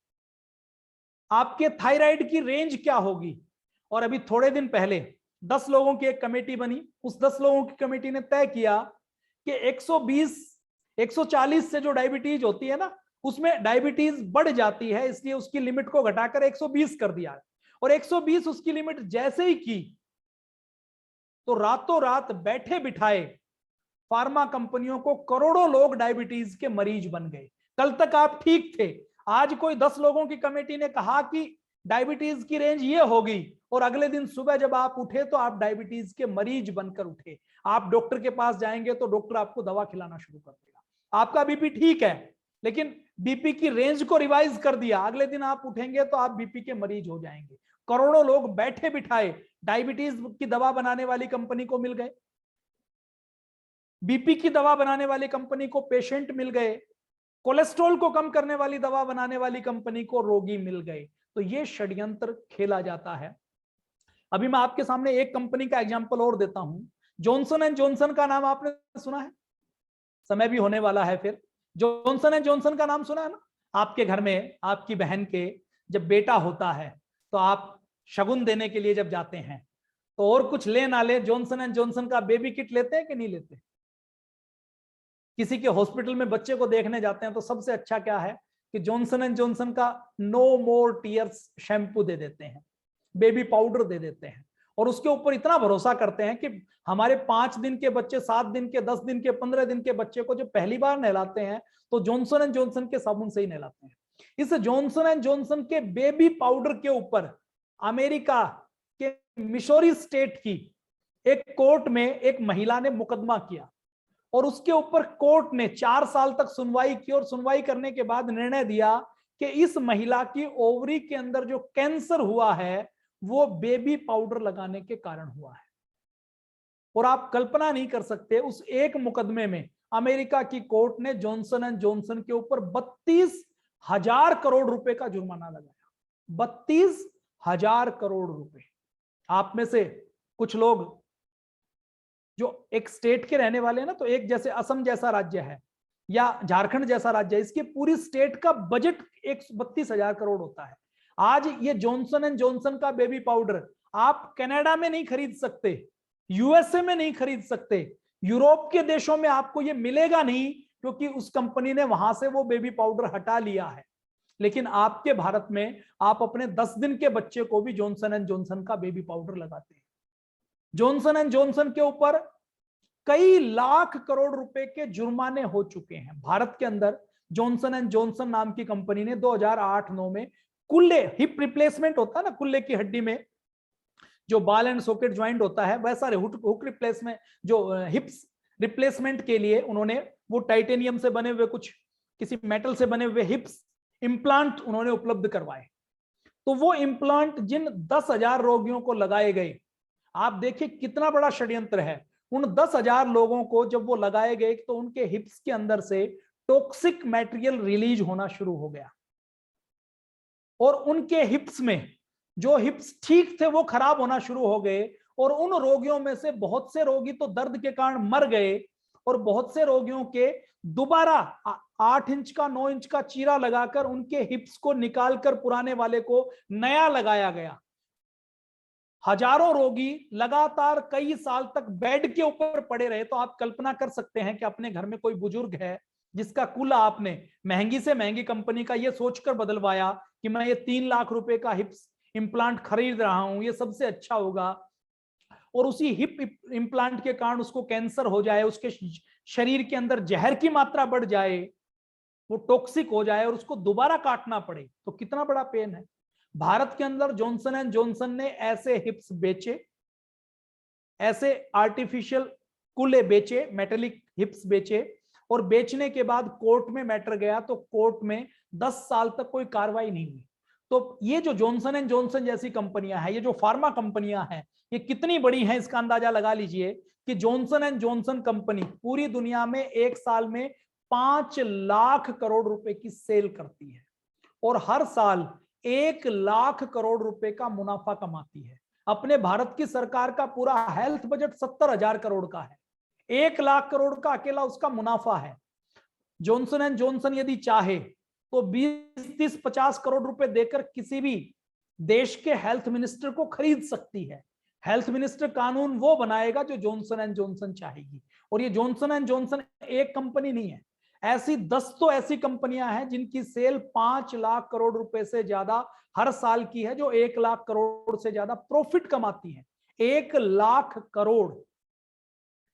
आपके थायराइड की रेंज क्या होगी। और अभी थोड़े दिन पहले 10 लोगों की एक कमेटी बनी, उस 10 लोगों की कमेटी ने तय किया कि 120 140 से जो डायबिटीज होती है ना, उसमें डायबिटीज बढ़ जाती है, इसलिए उसकी लिमिट को घटाकर 120 कर दिया। और 120 उसकी लिमिट जैसे ही की तो रातों रात बैठे बिठाए फार्मा कंपनियों को करोड़ों लोग डायबिटीज के मरीज बन गए। कल तक आप ठीक थे, आज कोई 10 लोगों की कमेटी ने कहा कि डायबिटीज की रेंज ये होगी, और अगले दिन सुबह जब आप उठे तो आप डायबिटीज के मरीज बनकर उठे। आप डॉक्टर के पास जाएंगे तो डॉक्टर आपको दवा खिलाना शुरू कर देगा। आपका बीपी ठीक है, लेकिन बीपी की रेंज को रिवाइज कर दिया, अगले दिन आप उठेंगे तो आप बीपी के मरीज हो जाएंगे। करोड़ों लोग बैठे बिठाए डायबिटीज की दवा बनाने वाली कंपनी को मिल गए, बीपी की दवा बनाने वाली कंपनी को पेशेंट मिल गए, कोलेस्ट्रॉल को कम करने वाली दवा बनाने वाली कंपनी को रोगी मिल गए। तो ये षड्यंत्र खेला जाता है। अभी मैं आपके सामने एक कंपनी का एग्जांपल और देता हूं। जॉनसन एंड जॉनसन का नाम आपने सुना है? समय भी होने वाला है फिर। जॉनसन एंड जॉनसन का नाम सुना है ना? आपके घर में आपकी बहन के जब बेटा होता है तो आप शगुन देने के लिए जब जाते हैं तो और कुछ ले ना ले, जॉनसन एंड जॉनसन का बेबी किट लेते हैं कि नहीं लेते? किसी के हॉस्पिटल में बच्चे को देखने जाते हैं तो सबसे अच्छा क्या है कि जॉनसन एंड जॉनसन का नो मोर टीयर्स शैम्पू दे देते हैं, बेबी पाउडर दे देते हैं, और उसके ऊपर इतना भरोसा करते हैं कि हमारे 5 दिन के बच्चे, 7 दिन के, 10 दिन के, 15 दिन के बच्चे को जब पहली बार नहलाते हैं तो जॉनसन एंड जॉनसन के साबुन से ही नहलाते हैं। इस जॉनसन एंड जॉनसन के बेबी पाउडर के ऊपर अमेरिका के मिशोरी स्टेट की एक कोर्ट में एक महिला ने मुकदमा किया, और उसके ऊपर कोर्ट ने 4 साल तक सुनवाई की, और सुनवाई करने के बाद निर्णय दिया कि इस महिला की ओवरी के अंदर जो कैंसर हुआ है वो बेबी पाउडर लगाने के कारण हुआ है। और आप कल्पना नहीं कर सकते, उस एक मुकदमे में अमेरिका की कोर्ट ने जॉनसन एंड जॉनसन के ऊपर 32,000 करोड़ रुपए का जुर्माना लगाया। 32,000 करोड़ रुपए। आप में से कुछ लोग जो एक स्टेट के रहने वाले हैं ना, तो एक जैसे असम जैसा राज्य है या झारखंड जैसा राज्य है, इसके पूरी स्टेट का बजट 32,000 करोड़ होता है। आज ये जॉनसन एंड जॉनसन का बेबी पाउडर आप कनाडा में नहीं खरीद सकते, यूएसए में नहीं खरीद सकते, यूरोप के देशों में आपको ये मिलेगा नहीं, क्योंकि उस कंपनी ने वहां से वो बेबी पाउडर हटा लिया है। लेकिन आपके भारत में आप अपने 10 दिन के बच्चे को भी जॉनसन एंड जॉनसन का बेबी पाउडर लगाते हैं। जॉनसन एंड जॉनसन के ऊपर कई लाख करोड़ रुपए के जुर्माने हो चुके हैं। भारत के अंदर जॉनसन एंड जॉनसन नाम की कंपनी ने 2008-9 में कुल्ले, हिप रिप्लेसमेंट होता है ना, कुल्ले की हड्डी में जो बाल एंड सॉकेट ज्वाइंट होता है, वैसा हुक रिप्लेसमेंट, जो हिप्स रिप्लेसमेंट के लिए उन्होंने वो टाइटेनियम से बने हुए, कुछ किसी मेटल से बने हुए हिप्स इम्प्लांट उन्होंने उपलब्ध करवाए। तो वो इम्प्लांट जिन 10,000 रोगियों को लगाए गए, आप देखिए कितना बड़ा षड्यंत्र है। उन 10,000 लोगों को जब वो लगाए गए तो उनके हिप्स के अंदर से टॉक्सिक मटेरियल रिलीज होना शुरू हो गया, और उनके हिप्स में जो हिप्स ठीक थे वो खराब होना शुरू हो गए, और उन रोगियों में से बहुत से रोगी तो दर्द के कारण मर गए, और बहुत से रोगियों के दोबारा 8 इंच का 9 इंच का चीरा लगाकर उनके हिप्स को निकालकर पुराने वाले को नया लगाया गया। हजारों रोगी लगातार कई साल तक बेड के ऊपर पड़े रहे। तो आप कल्पना कर सकते हैं कि अपने घर में कोई बुजुर्ग है जिसका कूल्हा आपने महंगी से महंगी कंपनी का ये सोचकर बदलवाया कि मैं ये 3 लाख रुपए का हिप्स इम्प्लांट खरीद रहा हूं, ये सबसे अच्छा होगा, और उसी हिप इम्प्लांट के कारण उसको कैंसर हो जाए, उसके शरीर के अंदर जहर की मात्रा बढ़ जाए, वो टॉक्सिक हो जाए और उसको दोबारा काटना पड़े, तो कितना बड़ा पेन है। भारत के अंदर जॉनसन एंड जॉनसन ने ऐसे हिप्स बेचे, ऐसे आर्टिफिशियल कूल्हे बेचे, मेटेलिक हिप्स बेचे, और बेचने के बाद कोर्ट में मैटर गया तो कोर्ट में 10 साल तक कोई कार्रवाई नहीं हुई। तो ये जो जॉनसन एंड जॉनसन जैसी कंपनियां हैं, ये जो फार्मा कंपनियां हैं, ये कितनी बड़ी हैं इसका अंदाजा लगा लीजिए कि जॉनसन एंड जॉनसन कंपनी पूरी दुनिया में एक साल में 5 लाख करोड़ रुपए की सेल करती है और हर साल 1 लाख करोड़ रुपए का मुनाफा कमाती है। अपने भारत की सरकार का पूरा हेल्थ बजट 70,000 करोड़ का है, 1 लाख करोड़ का अकेला उसका मुनाफा है। जॉनसन एंड जॉनसन यदि चाहे तो 20, 30, 50 करोड़ रुपए देकर किसी भी देश के हेल्थ मिनिस्टर को खरीद सकती है। हेल्थ मिनिस्टर कानून वो बनाएगा जो जॉनसन एंड जॉनसन चाहेगी। और ये जॉनसन एंड जॉनसन एक कंपनी नहीं है, ऐसी 10 तो ऐसी कंपनियां हैं जिनकी सेल 5 लाख करोड़ रुपए से ज्यादा हर साल की है, जो 1 लाख करोड़ से ज्यादा प्रॉफिट कमाती हैं। 1 लाख करोड़,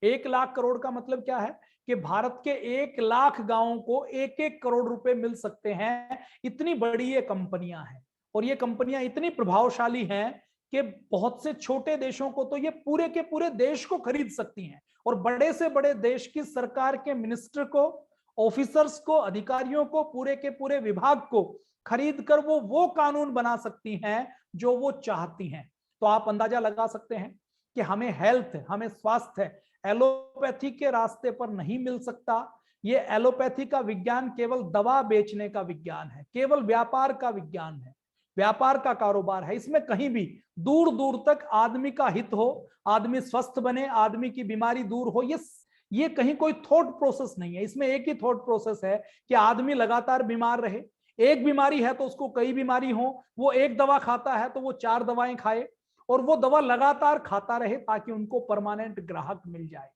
1 लाख करोड़ का मतलब क्या है कि भारत के 1 लाख गांवों को 1-1 करोड़ रुपए मिल सकते हैं। इतनी बड़ी ये कंपनियां हैं और ये कंपनियां इतनी प्रभावशाली हैं कि बहुत से छोटे देशों को तो ये पूरे के पूरे देश को खरीद सकती हैं और बड़े से बड़े देश की सरकार के मिनिस्टर को, ऑफिसर्स को, अधिकारियों को, पूरे के पूरे विभाग को खरीद कर वो कानून बना सकती हैं जो वो चाहती हैं। तो आप अंदाजा लगा सकते हैं कि हमें हेल्थ, हमें स्वास्थ्य एलोपैथी के रास्ते पर नहीं मिल सकता। ये एलोपैथी का विज्ञान केवल दवा बेचने का विज्ञान है, केवल व्यापार का विज्ञान है, व्यापार का कारोबार है। इसमें कहीं भी दूर दूर तक आदमी का हित हो, आदमी स्वस्थ बने, आदमी की बीमारी दूर हो, ये कहीं कोई थॉट प्रोसेस नहीं है। इसमें एक ही थॉट प्रोसेस है कि आदमी लगातार बीमार रहे। एक बीमारी है तो उसको कई बीमारी हो, वो एक दवा खाता है तो वो 4 दवाएं खाए और वो दवा लगातार खाता रहे ताकि उनको परमानेंट ग्राहक मिल जाए।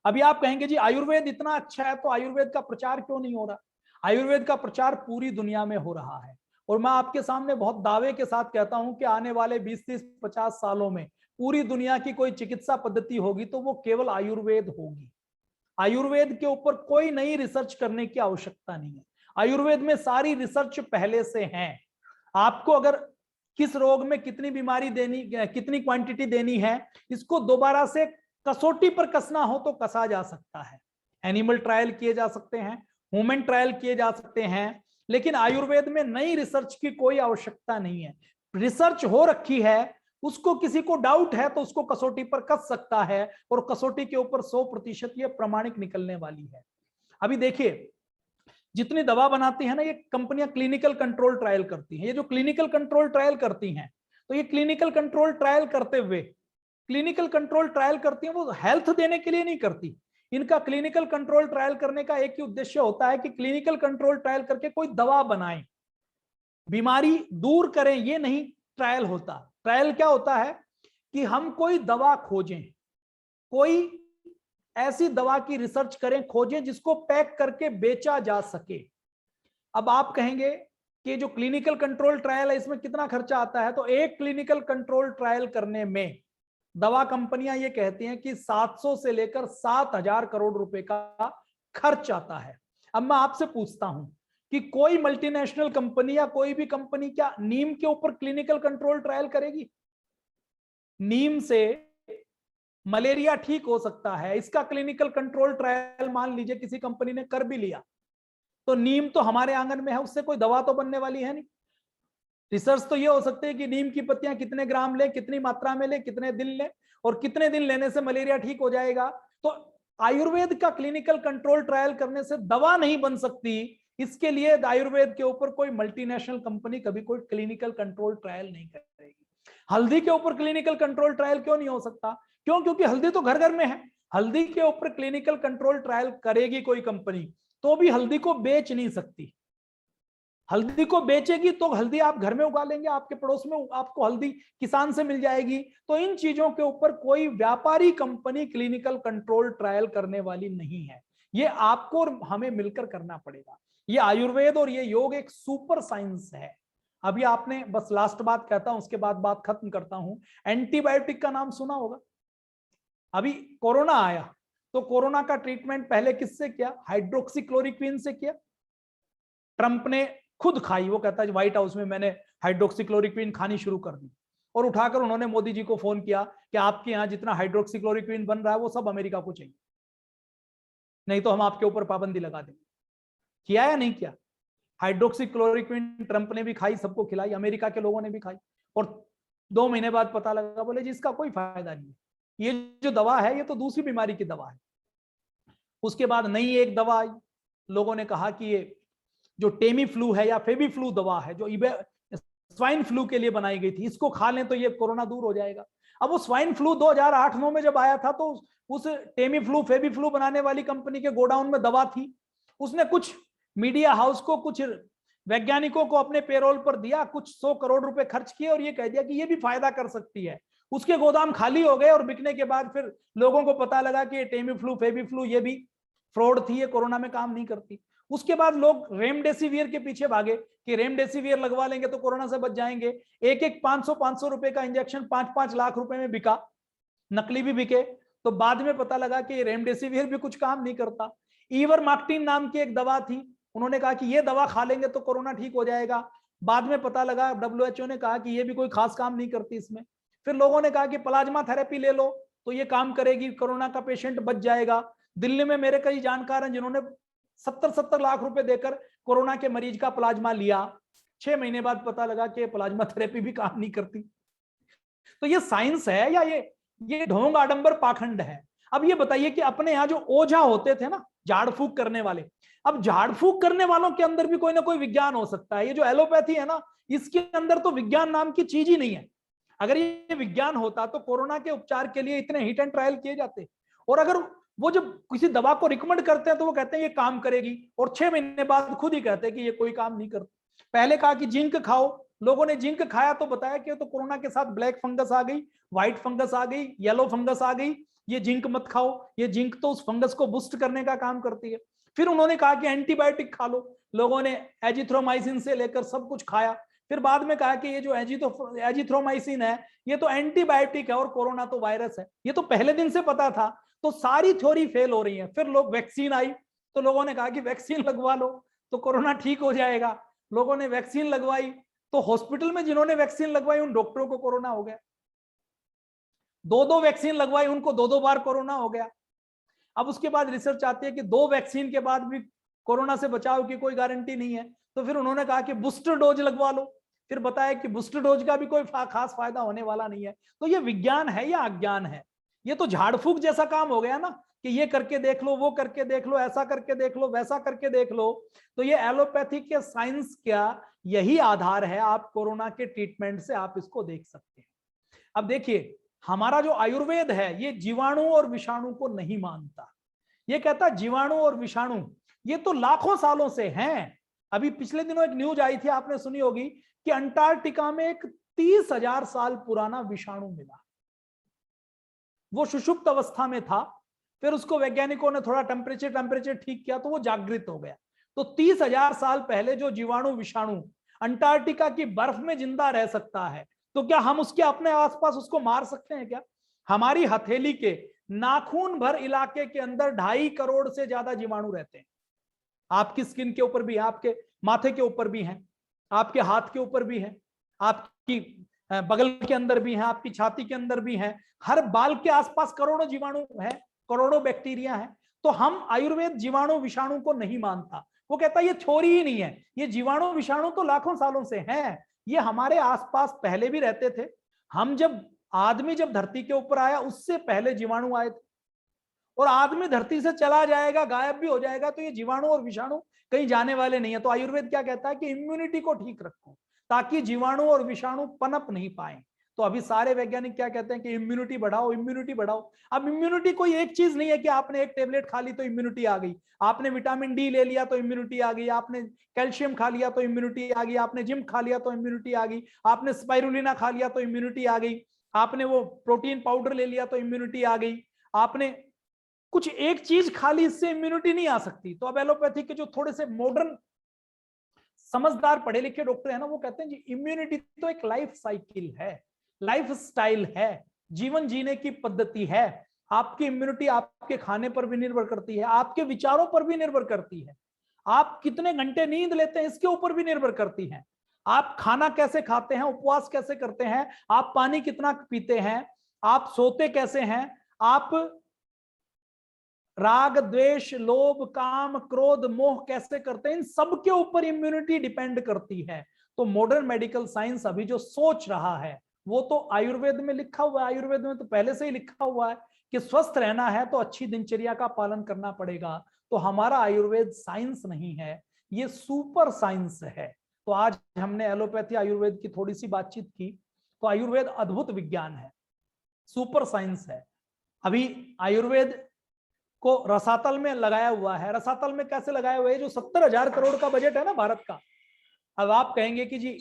अभी आप कहेंगे जी आयुर्वेद इतना अच्छा है तो आयुर्वेद का प्रचार क्यों नहीं हो रहा? आयुर्वेद का प्रचार पूरी दुनिया में हो रहा है और मैं आपके सामने बहुत दावे के साथ कहता हूं कि आने वाले 20, 30, 50 सालों में पूरी दुनिया की कोई चिकित्सा पद्धति होगी तो वो केवल आयुर्वेद होगी। आयुर्वेद के ऊपर कोई नई रिसर्च करने की आवश्यकता नहीं है। आयुर्वेद में सारी रिसर्च पहले से है। आपको अगर किस रोग में कितनी बीमारी देनी, कितनी क्वांटिटी देनी है, इसको दोबारा से कसौटी पर कसना हो तो कसा जा सकता है। एनिमल ट्रायल किए जा सकते हैं, ह्यूमन ट्रायल किए जा सकते हैं, लेकिन आयुर्वेद में नई रिसर्च की कोई आवश्यकता नहीं है। रिसर्च हो रखी है, उसको किसी को डाउट है तो उसको कसौटी पर कस सकता है और कसौटी के ऊपर 100% ये प्रमाणिक निकलने वाली है। अभी देखिए जितनी दवा बनाती है ना ये कंपनियां क्लिनिकल कंट्रोल ट्रायल करती हैं। ये जो क्लिनिकल कंट्रोल ट्रायल करती हैं तो ये क्लिनिकल कंट्रोल ट्रायल करते हुए, क्लिनिकल कंट्रोल ट्रायल करती हैं वो हेल्थ देने के लिए नहीं करती। इनका क्लिनिकल कंट्रोल ट्रायल करने का एक ही उद्देश्य होता है कि क्लिनिकल कंट्रोल ट्रायल करके कोई दवा बनाएं, बीमारी दूर करें। ये नहीं ट्रायल होता। ट्रायल क्या होता है कि हम कोई दवा खोजें, कोई ऐसी दवा की रिसर्च करें, खोजें जिसको पैक करके बेचा जा सके। अब आप कहेंगे कि जो क्लिनिकल कंट्रोल ट्रायल है इसमें कितना खर्चा आता है, तो एक क्लिनिकल कंट्रोल ट्रायल करने में दवा कंपनियां ये कहती हैं कि 700 से लेकर 7,000 करोड़ रुपए का खर्च आता है। अब मैं आपसे पूछता हूं कि कोई मल्टीनेशनल कंपनी या कोई भी कंपनी क्या नीम के ऊपर क्लिनिकल कंट्रोल ट्रायल करेगी? नीम से मलेरिया ठीक हो सकता है, इसका क्लिनिकल कंट्रोल ट्रायल मान लीजिए किसी कंपनी ने कर भी लिया, तो नीम तो हमारे आंगन में है, उससे कोई दवा तो बनने वाली है नहीं। रिसर्च तो ये हो सकती है कि नीम की पत्तियां कितने ग्राम लें, कितनी मात्रा में लें, कितने दिन लें और कितने दिन लेने से मलेरिया ठीक हो जाएगा। तो आयुर्वेद का क्लिनिकल कंट्रोल ट्रायल करने से दवा नहीं बन सकती, इसके लिए आयुर्वेद के ऊपर कोई मल्टीनेशनल कंपनी कभी कोई क्लिनिकल कंट्रोल ट्रायल नहीं करेगी। हल्दी के ऊपर क्लिनिकल कंट्रोल ट्रायल क्यों नहीं हो सकता? क्यों? क्योंकि हल्दी तो घर घर में है। हल्दी के ऊपर क्लिनिकल कंट्रोल ट्रायल करेगी कोई कंपनी तो भी हल्दी को बेच नहीं सकती। हल्दी को बेचेगी तो हल्दी आप घर में उगा लेंगे, आपके पड़ोस में आपको हल्दी किसान से मिल जाएगी। तो इन चीजों के ऊपर कोई व्यापारी कंपनी क्लिनिकल कंट्रोल ट्रायल करने वाली नहीं है। ये आपको और हमें मिलकर करना पड़ेगा। ये आयुर्वेद और ये योग एक सुपर साइंस है। अभी आपने, बस लास्ट बात कहता हूं उसके बाद बात खत्म करता हूं, एंटीबायोटिक का नाम सुना होगा। अभी कोरोना आया तो कोरोना का ट्रीटमेंट पहले किससे किया? हाइड्रोक्सीक्लोरोक्वीन से किया। ट्रंप ने खुद खाई, वो कहता है व्हाइट हाउस में मैंने हाइड्रोक्सीक्लोरोक्विन खानी शुरू कर दी और उठाकर उन्होंने मोदी जी को फोन किया कि आपके यहाँ जितना हाइड्रोक्सीक्लोरोक्विन बन रहा है वो सब अमेरिका को चाहिए, नहीं तो हम आपके ऊपर पाबंदी लगा देंगे। किया या नहीं किया? हाइड्रोक्सीक्लोरोक्विन ट्रंप ने भी खाई, सबको खिलाई, अमेरिका के लोगों ने भी खाई, और 2 महीने बाद पता लगा, बोले जी इसका कोई फायदा नहीं है, ये जो दवा है ये तो दूसरी बीमारी की दवा है। उसके बाद नई एक दवा आई, लोगों ने कहा कि ये जो टेमी फ्लू है या फेबी फ्लू दवा है जो स्वाइन फ्लू के लिए बनाई गई थी, इसको खा लें तो ये कोरोना दूर हो जाएगा। अब वो स्वाइन फ्लू 2008-9 में जब आया था तो उस टेमी फ्लू फेबी फ्लू बनाने वाली कंपनी के गोडाउन में दवा थी, उसने कुछ मीडिया हाउस को, कुछ वैज्ञानिकों को अपने पेरोल पर दिया, कुछ 100 करोड़ रुपए खर्च किए और ये कह दिया कि ये भी फायदा कर सकती है। उसके गोदाम खाली हो गए और बिकने के बाद फिर लोगों को पता लगा कि टेमी फ्लू फेबी फ्लू ये भी फ्रॉड थी, ये कोरोना में काम नहीं करती। उसके बाद लोग रेमडेसिविर के पीछे भागे कि रेमडेसिविर लगवा लेंगे तो कोरोना से बच जाएंगे। एक 500 रुपए का इंजेक्शन 5-5 लाख रुपए में बिका, नकली भी बिके। तो बाद में पता लगा कि रेमडेसिविर भी कुछ काम नहीं करता। इवरमेक्टिन नाम की एक दवा थी, उन्होंने कहा कि ये दवा खा लेंगे तो कोरोना ठीक हो जाएगा। बाद में पता लगा, WHO ने कहा कि ये भी कोई खास काम नहीं करती इसमें। फिर लोगों ने कहा कि प्लाज्मा थेरेपी ले लो तो ये काम करेगी, कोरोना का पेशेंट बच जाएगा। दिल्ली में मेरे कई जानकार हैं जिन्होंने 70-70 लाख रुपए देकर कोरोना के मरीज का प्लाज्मा लिया, 6 महीने बाद पता लगा कि प्लाज्मा थेरेपी भी काम नहीं करती। तो ये साइंस है या ये ढोंग आडंबर पाखंड है? अब ये बताइए कि अपने यहाँ जो ओझा होते थे ना, झाड़ फूक करने वाले, अब झाड़ फूक करने वालों के अंदर भी कोई ना कोई विज्ञान हो सकता है। ये जो एलोपैथी है ना, इसके अंदर तो विज्ञान नाम की चीज ही नहीं है। अगर ये विज्ञान होता तो कोरोना के उपचार के लिए इतने हिट एंड ट्रायल किए जाते। और अगर वो जब किसी दवा को रिकमेंड करते हैं तो वो कहते हैं ये काम करेगी, और 6 महीने बाद खुद ही कहते हैं कि ये कोई काम नहीं करती। पहले कहा कि जिंक खाओ, लोगों ने जिंक खाया तो बताया कि तो कोरोना के साथ ब्लैक फंगस आ गई, व्हाइट फंगस आ गई, येलो फंगस आ गई, ये जिंक मत खाओ, ये जिंक तो उस फंगस को बुस्ट करने का काम करती है। फिर उन्होंने कहा कि एंटीबायोटिक खा लो, लोगों ने एजिथ्रोमाइसिन से लेकर सब कुछ खाया। फिर बाद में कहा कि ये जो एजिथ्रोमाइसिन है ये तो एंटीबायोटिक है और कोरोना तो वायरस है। ये तो पहले दिन से पता था। तो सारी थ्योरी फेल हो रही है। फिर लोग वैक्सीन आई तो लोगों ने कहा कि वैक्सीन लगवा लो तो कोरोना ठीक हो जाएगा। लोगों ने वैक्सीन लगवाई तो हॉस्पिटल में जिन्होंने वैक्सीन लगवाई उन डॉक्टरों को कोरोना हो गया। 2 वैक्सीन लगवाई, उनको 2 बार कोरोना हो गया। अब उसके बाद रिसर्च आती है कि 2 वैक्सीन के बाद भी कोरोना से बचाव की कोई गारंटी नहीं है। तो फिर उन्होंने कहा कि बूस्टर डोज लगवा लो। फिर बताया कि बूस्टर डोज का भी कोई खास फायदा होने वाला नहीं है। तो ये विज्ञान है या अज्ञान है? ये तो झाड़ फूक जैसा काम हो गया ना कि ये करके देख लो, वो करके देख लो, ऐसा करके देख लो, वैसा करके देख लो। तो ये एलोपैथी के साइंस का यही आधार है। आप कोरोना के ट्रीटमेंट से आप इसको देख सकते हैं। अब देखिए, हमारा जो आयुर्वेद है ये जीवाणु और विषाणु को नहीं मानता। ये कहता जीवाणु और विषाणु ये तो लाखों सालों से हैं। अभी पिछले दिनों एक न्यूज आई थी, आपने सुनी होगी कि अंटार्कटिका में एक 30,000 साल पुराना विषाणु मिला। वो सुषुप्त अवस्था में था, फिर उसको वैज्ञानिकों ने थोड़ा टेम्परेचर ठीक किया तो वो जागृत हो गया। तो 30,000 साल पहले जो जीवाणु विषाणु अंटार्कटिका की बर्फ में जिंदा रह सकता है, तो क्या हम उसके अपने आसपास उसको मार सकते हैं क्या? हमारी हथेली के नाखून भर इलाके के अंदर 2.5 करोड़ से ज्यादा जीवाणु रहते हैं। आपकी स्किन के ऊपर भी है, आपके माथे के ऊपर भी है, आपके हाथ के ऊपर भी है, आपकी बगल के अंदर भी है, आपकी छाती के अंदर भी है। हर बाल के आसपास करोड़ों जीवाणु है, करोड़ों बैक्टीरिया है। तो हम आयुर्वेद जीवाणु विषाणु को नहीं मानता। वो कहता है ये थ्योरी ही नहीं है, ये जीवाणु विषाणु तो लाखों सालों से हैं, ये हमारे आसपास पहले भी रहते थे। आदमी जब धरती के ऊपर आया उससे पहले जीवाणु आए थे, और आदमी धरती से चला जाएगा, गायब भी हो जाएगा, तो ये जीवाणु और विषाणु कहीं जाने वाले नहीं है। तो आयुर्वेद क्या कहता है कि इम्यूनिटी को ठीक रखो ताकि जीवाणु और विषाणु पनप नहीं पाए। तो अभी सारे वैज्ञानिक क्या कहते हैं कि इम्यूनिटी बढ़ाओ, इम्यूनिटी बढ़ाओ। अब इम्यूनिटी कोई एक चीज नहीं है कि आपने एक टेबलेट खा ली तो इम्यूनिटी आ गई, आपने विटामिन डी ले लिया तो इम्यूनिटी आ गई, आपने कैल्शियम खा लिया तो इम्यूनिटी आ गई, आपने जिंक खा लिया तो इम्यूनिटी आ गई, आपने स्पाइरुलिना खा लिया तो इम्यूनिटी आ गई, आपने वो प्रोटीन पाउडर ले लिया तो इम्यूनिटी आ गई, आपने कुछ एक चीज खा ली, इससे इम्यूनिटी नहीं आ सकती। तो अब एलोपैथी के जो थोड़े से मॉडर्न समझदार पढ़े लिखे डॉक्टर है ना, वो कहते हैं जी इम्यूनिटी तो एक लाइफ साइकिल है, लाइफ स्टाइल है, जीवन जीने की पद्धति है। आपकी इम्यूनिटी आपके खाने पर भी निर्भर करती है, आपके विचारों पर भी निर्भर करती है, आप कितने घंटे नींद लेते हैं इसके ऊपर भी निर्भर करती है, आप खाना कैसे खाते हैं, उपवास कैसे करते हैं, आप पानी कितना पीते हैं, आप सोते कैसे हैं, आप राग द्वेष लोभ काम क्रोध मोह कैसे करते हैं, इन सब के ऊपर इम्यूनिटी डिपेंड करती है। तो मॉडर्न मेडिकल साइंस अभी जो सोच रहा है वो तो आयुर्वेद में लिखा हुआ है, आयुर्वेद में तो पहले से ही लिखा हुआ है कि स्वस्थ रहना है तो अच्छी दिनचर्या का पालन करना पड़ेगा। तो हमारा आयुर्वेद साइंस नहीं है, ये सुपर साइंस है। तो आज हमने एलोपैथी आयुर्वेद की थोड़ी सी बातचीत की। तो आयुर्वेद अद्भुत विज्ञान है, सुपर साइंस है। अभी आयुर्वेद को रसातल में लगाया हुआ है। रसातल में कैसे लगाया हुआ है? जो 70,000 करोड़ का बजट है ना भारत का। अब आप कहेंगे कि जी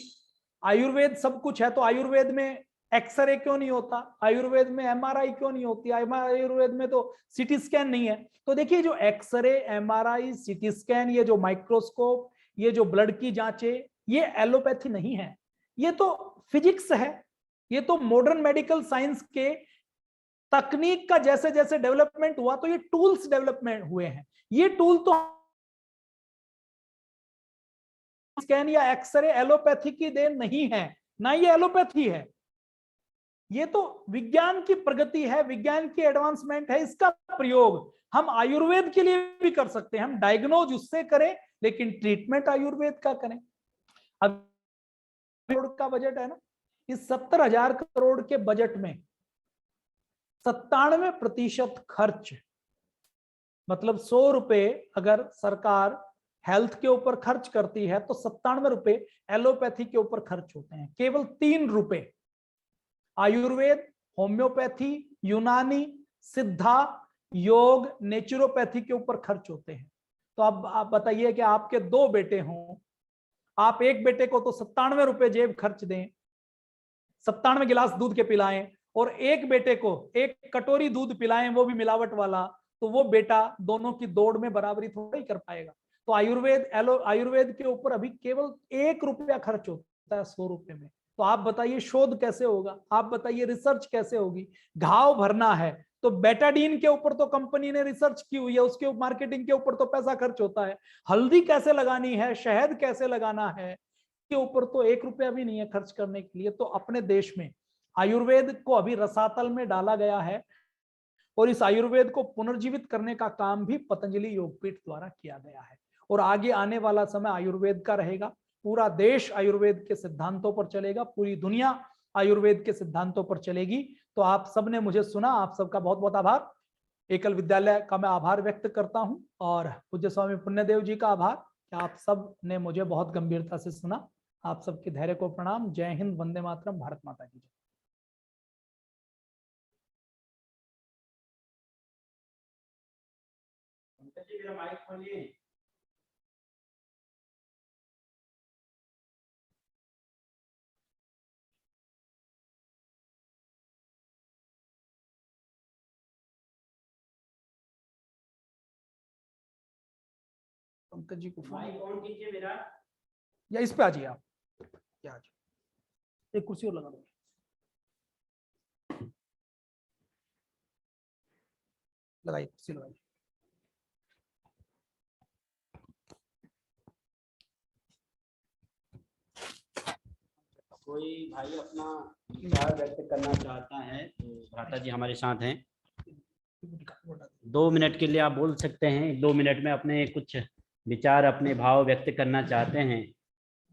आयुर्वेद सब कुछ है, तो आयुर्वेद में एक्सरे क्यों नहीं होता, आयुर्वेद में एमआरआई क्यों नहीं होती, आयुर्वेद में तो सीटी स्कैन नहीं है। तो देखिए जो एक्सरे एमआरआई सीटी स्कैन, ये जो माइक्रोस्कोप, ये जो ब्लड की जांचें, ये एलोपैथी नहीं है, ये तो फिजिक्स है। ये तो मॉडर्न मेडिकल साइंस के तकनीक का जैसे जैसे डेवलपमेंट हुआ तो ये टूल्स डेवलपमेंट हुए हैं। ये टूल तो स्कैन या एक्सरे एलोपैथी की देन नहीं है, ना ये एलोपैथी है। ये तो विज्ञान की प्रगति है, विज्ञान की एडवांसमेंट है। इसका प्रयोग हम आयुर्वेद के लिए भी कर सकते हैं। हम डायग्नोज उससे करें लेकिन ट्रीटमेंट आयुर्वेद का करें। अब का बजट है ना, इस 70,000 करोड़ के बजट में 97% खर्च, मतलब 100 रुपए अगर सरकार हेल्थ के ऊपर खर्च करती है तो 97 रुपए एलोपैथी के ऊपर खर्च होते हैं। केवल 3 रुपए आयुर्वेद, होम्योपैथी, यूनानी, सिद्धा, योग, नेचुरोपैथी के ऊपर खर्च होते हैं। तो अब आप बताइए कि आपके 2 बेटे हों, आप एक बेटे को तो 97 रुपए जेब खर्च दें, 97 गिलास दूध के पिलाएं, और एक बेटे को 1 कटोरी दूध पिलाएं, वो भी मिलावट वाला, तो वो बेटा दोनों की दौड़ में बराबरी थोड़ा ही कर पाएगा। तो आयुर्वेद के ऊपर अभी केवल 1 रुपया खर्च होता है 100 रुपए में। तो आप बताइए शोध कैसे होगा, आप बताइए रिसर्च कैसे होगी। घाव भरना है तो बेटाडीन के ऊपर तो कंपनी ने रिसर्च की हुई है, उसके मार्केटिंग के ऊपर तो पैसा खर्च होता है। हल्दी कैसे लगानी है, शहद कैसे लगाना है, के ऊपर तो 1 रुपया भी नहीं है खर्च करने के लिए। तो अपने देश में आयुर्वेद को अभी रसातल में डाला गया है और इस आयुर्वेद को पुनर्जीवित करने का काम भी पतंजलि योगपीठ द्वारा किया गया है। और आगे आने वाला समय आयुर्वेद का रहेगा। पूरा देश आयुर्वेद के सिद्धांतों पर चलेगा, पूरी दुनिया आयुर्वेद के सिद्धांतों पर चलेगी। तो आप सबने मुझे सुना, आप सबका बहुत बहुत आभार। एकल विद्यालय का मैं आभार व्यक्त करता हूं और पूज्य स्वामी पुण्यदेव जी का आभार कि आप सब ने मुझे बहुत गंभीरता से सुना। आप सबके धैर्य को प्रणाम। जय हिंद, वंदे मातरम, भारत माता की जय। माइक खोलिए। पंकज जी को माइक ऑन कीजिए मेरा, या इस पे आ जाइए आप, क्या आ जाइए, एक कुर्सी और लगा दो। लगाइए कुर्सी लगाइए। कोई भाई अपना विचार व्यक्त करना चाहता है तो भ्राता जी हमारे साथ हैं। 2 मिनट के लिए आप बोल सकते हैं। 2 मिनट में अपने कुछ विचार, अपने भाव व्यक्त करना चाहते हैं।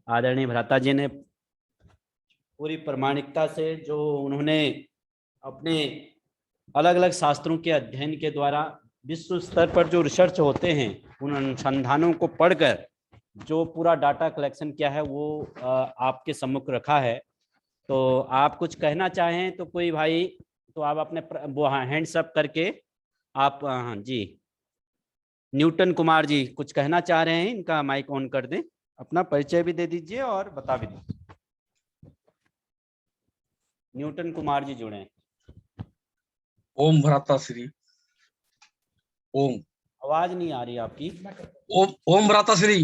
आदरणीय भ्राता जी ने पूरी प्रामाणिकता से जो उन्होंने अपने अलग अलग शास्त्रों के अध्ययन के द्वारा विश्व स्तर पर जो रिसर्च होते हैं उन अनुसंधानों को पढ़कर जो पूरा डाटा कलेक्शन किया है वो आपके सम्मुख रखा है। तो आप कुछ कहना चाहें तो कोई भाई, तो आप अपने वो हैंड्स अप करके आप, हाँ जी, न्यूटन कुमार जी कुछ कहना चाह रहे हैं, इनका माइक ऑन कर दें, अपना परिचय भी दे दीजिए और बता भी दीजिए। न्यूटन कुमार जी जुड़े। ओम भ्राता श्री। ओम। आवाज नहीं आ रही आपकी। ओम ओम भ्राता श्री।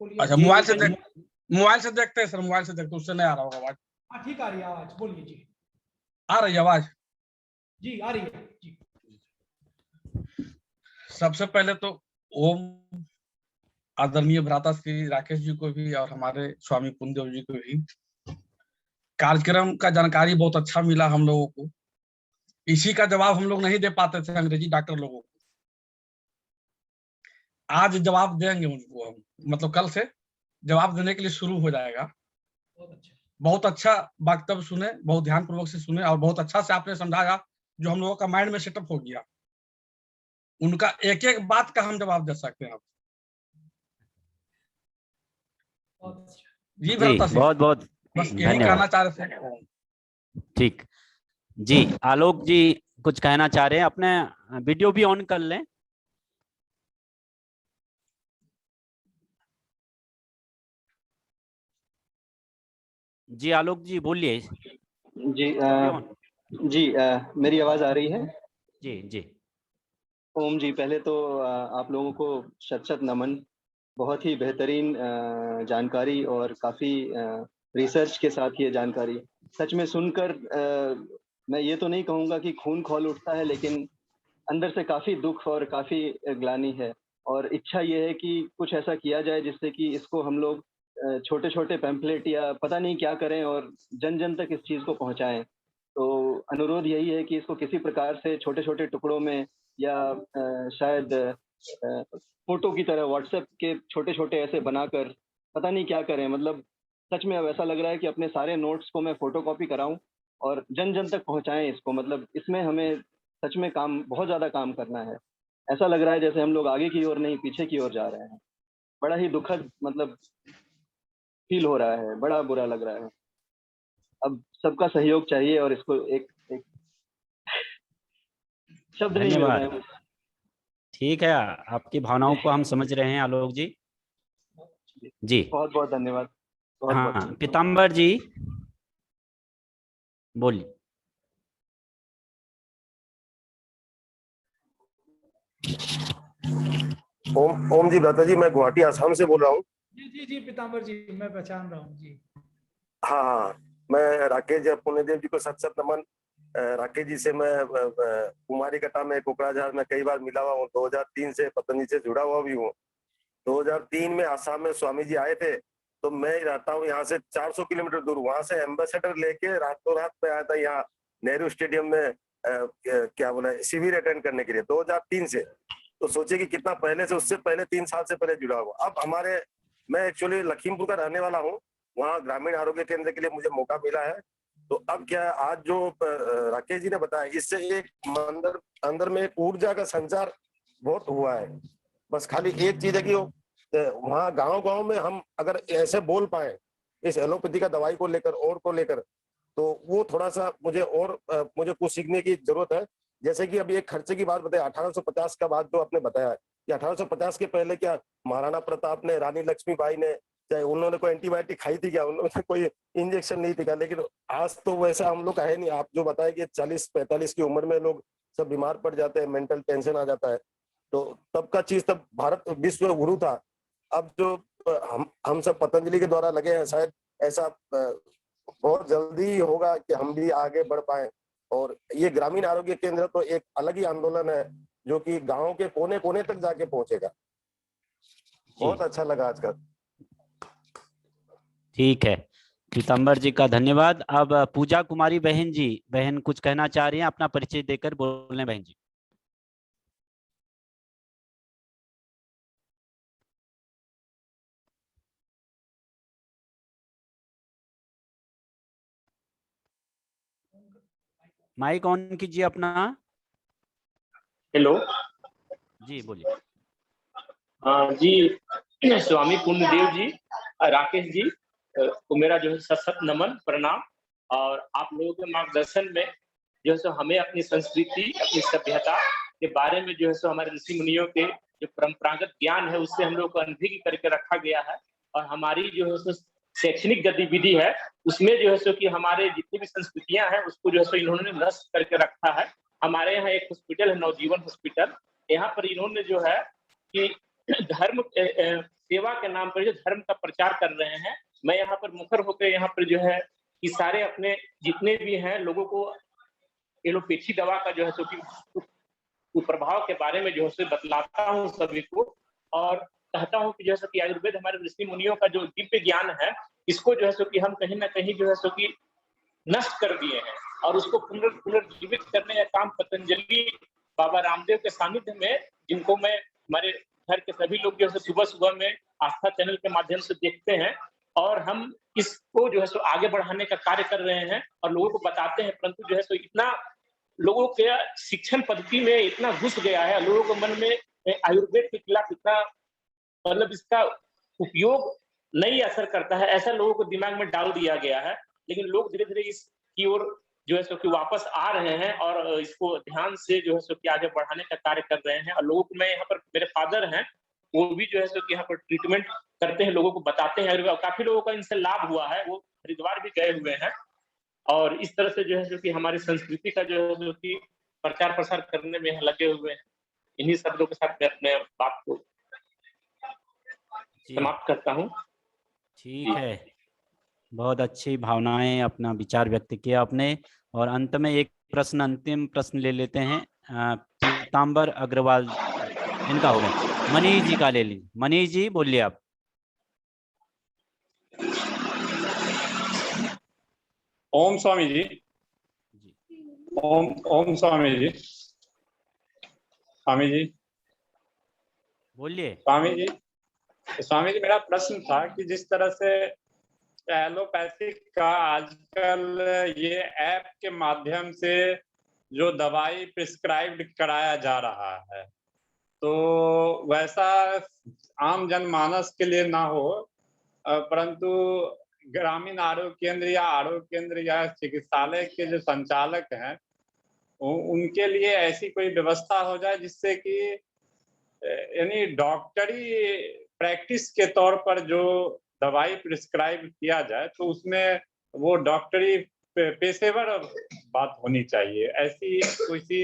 अच्छा मोबाइल से देखते हैं सर, मोबाइल से देखते, उससे नहीं आ रहा होगा आवाज। हाँ ठीक आ रही है आवाज, बोलिए जी। आ रही है आवाज? जी आ रही है जी। सबसे पहले तो ओम आदरणीय भ्राता श्री राकेश जी को भी और हमारे स्वामी पुण्यदेव जी को भी कार्यक्रम का जानकारी बहुत अच्छा मिला हम लोगों को। इसी का जवाब हम लोग नहीं दे पाते थे अंग्रेजी डॉक्टर लोगों को, आज जवाब देंगे उनको हम, मतलब कल से जवाब देने के लिए शुरू हो जाएगा। बहुत अच्छा वक्तव्य सुने, बहुत ध्यानपूर्वक से सुने और बहुत अच्छा से आपने समझाया, जो हम लोगों का माइंड में सेटअप हो गया। उनका एक एक बात का हम जवाब दे सकते हैं। जी भ्राता सिंह, बहुत बहुत बस यही धन्यवाद। कहना चाह रहे थे। ठीक जी, आलोक जी कुछ कहना चाह रहे हैं, अपने वीडियो भी ऑन कर लें। जी आलोक जी बोलिए। जी मेरी आवाज आ रही है? जी जी। ओम जी, पहले तो आप लोगों को शत शत नमन। बहुत ही बेहतरीन जानकारी और काफ़ी रिसर्च के साथ ये जानकारी सच में सुनकर मैं ये तो नहीं कहूँगा कि खून खौल उठता है, लेकिन अंदर से काफ़ी दुख और काफ़ी ग्लानि है। और इच्छा ये है कि कुछ ऐसा किया जाए जिससे कि इसको हम लोग छोटे-छोटे पैम्फलेट या पता नहीं क्या करें और जन-जन तक इस चीज़ को पहुँचाएँ। तो अनुरोध यही है कि इसको किसी प्रकार से छोटे-छोटे टुकड़ों में या शायद फ़ोटो की तरह व्हाट्सएप के छोटे-छोटे ऐसे बनाकर पता नहीं क्या करें। मतलब सच में अब ऐसा लग रहा है कि अपने सारे नोट्स को मैं फ़ोटोकॉपी कराऊँ और जन-जन तक पहुँचाएँ इसको। मतलब इसमें हमें सच में काम बहुत ज़्यादा काम करना है। ऐसा लग रहा है जैसे हम लोग आगे की ओर नहीं, पीछे की ओर जा रहे हैं। बड़ा ही दुखद मतलब फ़ील हो रहा है, बड़ा बुरा लग रहा है। अब सबका सहयोग चाहिए और इसको एक एक शब्द नहीं मिल रहे धन्यवाद। हैं। ठीक है, आपकी भावनाओं को हम समझ रहे हैं आलोक जी। जी बहुत-बहुत धन्यवाद। बहुत-बहुत हाँ, पीताम्बर जी बोलिए। ओम जी भ्राता जी, मैं गुवाहाटी असम से बोल रहा हूँ। जी जी जी पीताम्बर जी, मैं पहचान रहा हूँ जी। हाँ हाँ, मैं राकेश पुण्यदेव जी को सत सत नमन। राकेश जी से मैं कुमारी कटा में कोकराझार में कई बार मिला हुआ हूँ। 2003 से पतंजलि से जुड़ा हुआ भी हूँ। 2003 में आसाम में स्वामी जी आए थे, तो मैं रहता हूँ यहाँ से 400 किलोमीटर दूर। वहां से एम्बेसडर लेके रातों रात में आया था यहाँ नेहरू स्टेडियम में क्या बोला शिविर अटेंड करने के लिए 2003 से। तो सोचे कि कितना पहले से, उससे पहले 3 साल से पहले जुड़ा हुआ। अब मैं एक्चुअली लखीमपुर का रहने वाला हूँ। वहाँ ग्रामीण आरोग्य केंद्र के लिए मुझे मौका मिला है। तो अब क्या आज जो राकेश जी ने बताया, इससे एक अंदर में एक ऊर्जा का संचार बहुत हुआ है। बस खाली एक चीज है कि वहाँ गांव-गांव में हम अगर ऐसे बोल पाए इस एलोपैथी का दवाई को लेकर और को लेकर, तो वो थोड़ा सा मुझे कुछ सीखने की जरूरत है। जैसे कि अभी एक खर्चे की बात बताया 1850 का बात जो आपने बताया कि 1850 के पहले क्या महाराणा प्रताप ने, रानी लक्ष्मीबाई ने, चाहे उन्होंने कोई एंटीबायोटिक खाई थी क्या, उन्होंने कोई इंजेक्शन नहीं दिखा। लेकिन आज तो वैसा हम लोग का है नहीं। आप जो बताए कि 40-45 की उम्र में लोग सब बीमार पड़ जाते हैं, मेंटल टेंशन आ जाता है। तो तब का चीज, तब भारत विश्व गुरु था। अब जो हम सब पतंजलि के द्वारा लगे हैं, शायद ऐसा बहुत जल्दी होगा कि हम भी आगे बढ़ पाए। और ये ग्रामीण आरोग्य केंद्र तो एक अलग ही आंदोलन है जो कि गांव के कोने कोने तक जाके पहुंचेगा। बहुत अच्छा लगा आज का। ठीक है, पीताम्बर जी का धन्यवाद। अब पूजा कुमारी बहन जी, बहन कुछ कहना चाह रही हैं, अपना परिचय देकर बोलें बहन जी। माइक ऑन कीजिए अपना। हेलो जी बोलिए। जी स्वामी पुण्यदेव जी, राकेश जी को मेरा जो है सत सत नमन प्रणाम। और आप लोगों के मार्गदर्शन में जो है सो हमें अपनी संस्कृति, अपनी सभ्यता के बारे में जो है सो हमारे ऋषि मुनियों के जो परंपरागत ज्ञान है उससे हम लोग को अनभिज्ञ करके रखा गया है। और हमारी जो है सो शैक्षणिक गतिविधि है उसमें जो है सो कि हमारे जितनी भी संस्कृतियां हैं उसको जो है सो इन्होंने नष्ट करके रखा है। हमारे यहाँ एक हॉस्पिटल है, नवजीवन हॉस्पिटल। यहाँ पर इन्होंने जो है कि धर्म सेवा के नाम पर जो धर्म का प्रचार कर रहे हैं। मैं यहाँ पर मुखर होकर यहाँ पर जो है कि सारे अपने जितने भी हैं लोगों को एलोपैथी दवा का जो है कुप्रभाव के बारे में जो है बतलाता हूँ सभी को। और कहता हूँ कि जो है सो कि आयुर्वेद हमारे ऋषि मुनियों का जो दिव्य ज्ञान है, इसको जो है सो कि हम कहीं ना कहीं जो है सो कि नष्ट कर दिए हैं, और उसको पुनर्जीवित करने का काम पतंजलि बाबा रामदेव के सानिध्य में, जिनको मैं हमारे घर के सभी लोग जो है सुबह सुबह में आस्था चैनल के माध्यम से देखते हैं, और हम इसको जो है सो आगे बढ़ाने का कार्य कर रहे हैं और लोगों को बताते हैं। परंतु जो है सो इतना लोगों के शिक्षण पद्धति में इतना घुस गया है, लोगों के मन में आयुर्वेद के खिलाफ इतना मतलब इसका उपयोग नहीं असर करता है, ऐसा लोगों को दिमाग में डाल दिया गया है। लेकिन लोग धीरे धीरे इसकी ओर जो है सो कि वापस आ रहे हैं और इसको ध्यान से जो है सो कि आगे बढ़ाने का कार्य कर रहे हैं। और लोगों को, मैं यहाँ पर, मेरे फादर हैं, वो भी जो है सो कि यहाँ पर ट्रीटमेंट करते हैं, लोगों को बताते हैं, और काफी लोगों का इनसे लाभ हुआ है। वो हरिद्वार भी गए हुए हैं, और इस तरह से जो है सो कि हमारी संस्कृति का जो है सो कि प्रचार प्रसार करने में लगे हुए हैं। इन्हीं शब्दों के साथ मैं अपने बात को समाप्त करता हूँ। ठीक है, बहुत अच्छी भावनाएं, अपना विचार व्यक्त किया आपने। और अंत में एक प्रश्न, अंतिम प्रश्न ले लेते हैं। पीताम्बर अग्रवाल इनका हो गया, मनीष जी का ले लीजिए। मनीष जी बोलिए आप। ओम स्वामी जी। ओम स्वामी जी। स्वामी जी बोलिए। स्वामी जी मेरा प्रश्न था कि जिस तरह से एलोपैथिक का आजकल ये ऐप के माध्यम से जो दवाई प्रिस्क्राइब्ड कराया जा रहा है, तो वैसा आम जनमानस के लिए ना हो, परंतु ग्रामीण आरोग्य केंद्र या चिकित्सालय के जो संचालक हैं, उनके लिए ऐसी कोई व्यवस्था हो जाए जिससे कि यानी डॉक्टरी प्रैक्टिस के तौर पर जो दवाई प्रिस्क्राइब किया जाए, तो उसमें वो डॉक्टरी पेशेवर बात होनी चाहिए। ऐसी कोई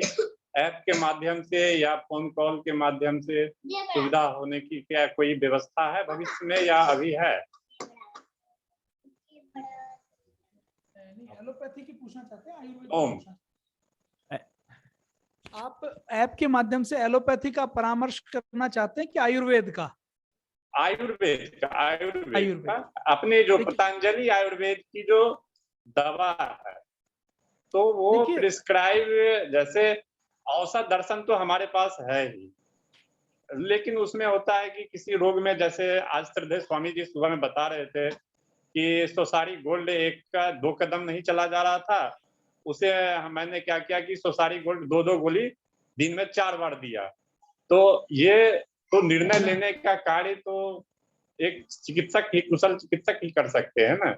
ऐप के माध्यम से या फोन कॉल के माध्यम से सुविधा होने की क्या कोई व्यवस्था है भविष्य में, या अभी है? एलोपैथी की पूछना चाहते हैं, आयुर्वेद ओम। आप ऐप के माध्यम से एलोपैथी का परामर्श करना चाहते हैं कि आयुर्वेद का? आयुर्वेद का अपने जो पतंजलि आयुर्वेद की जो दवा है, तो वो प्रिस्क्राइब, जैसे औषध दर्शन तो हमारे पास है ही, लेकिन उसमें होता है कि किसी रोग में, जैसे आज श्रद्धेय स्वामी जी सुबह में बता रहे थे कि सोसारी गोल्ड 1 का 2 कदम नहीं चला जा रहा था, उसे मैंने क्या किया कि सोसारी गोल्ड 2 गोली दिन में 4 बार दिया। तो ये तो निर्णय लेने का कार्य तो एक चिकित्सक ही, कुशल चिकित्सक ही कर सकते हैं ना।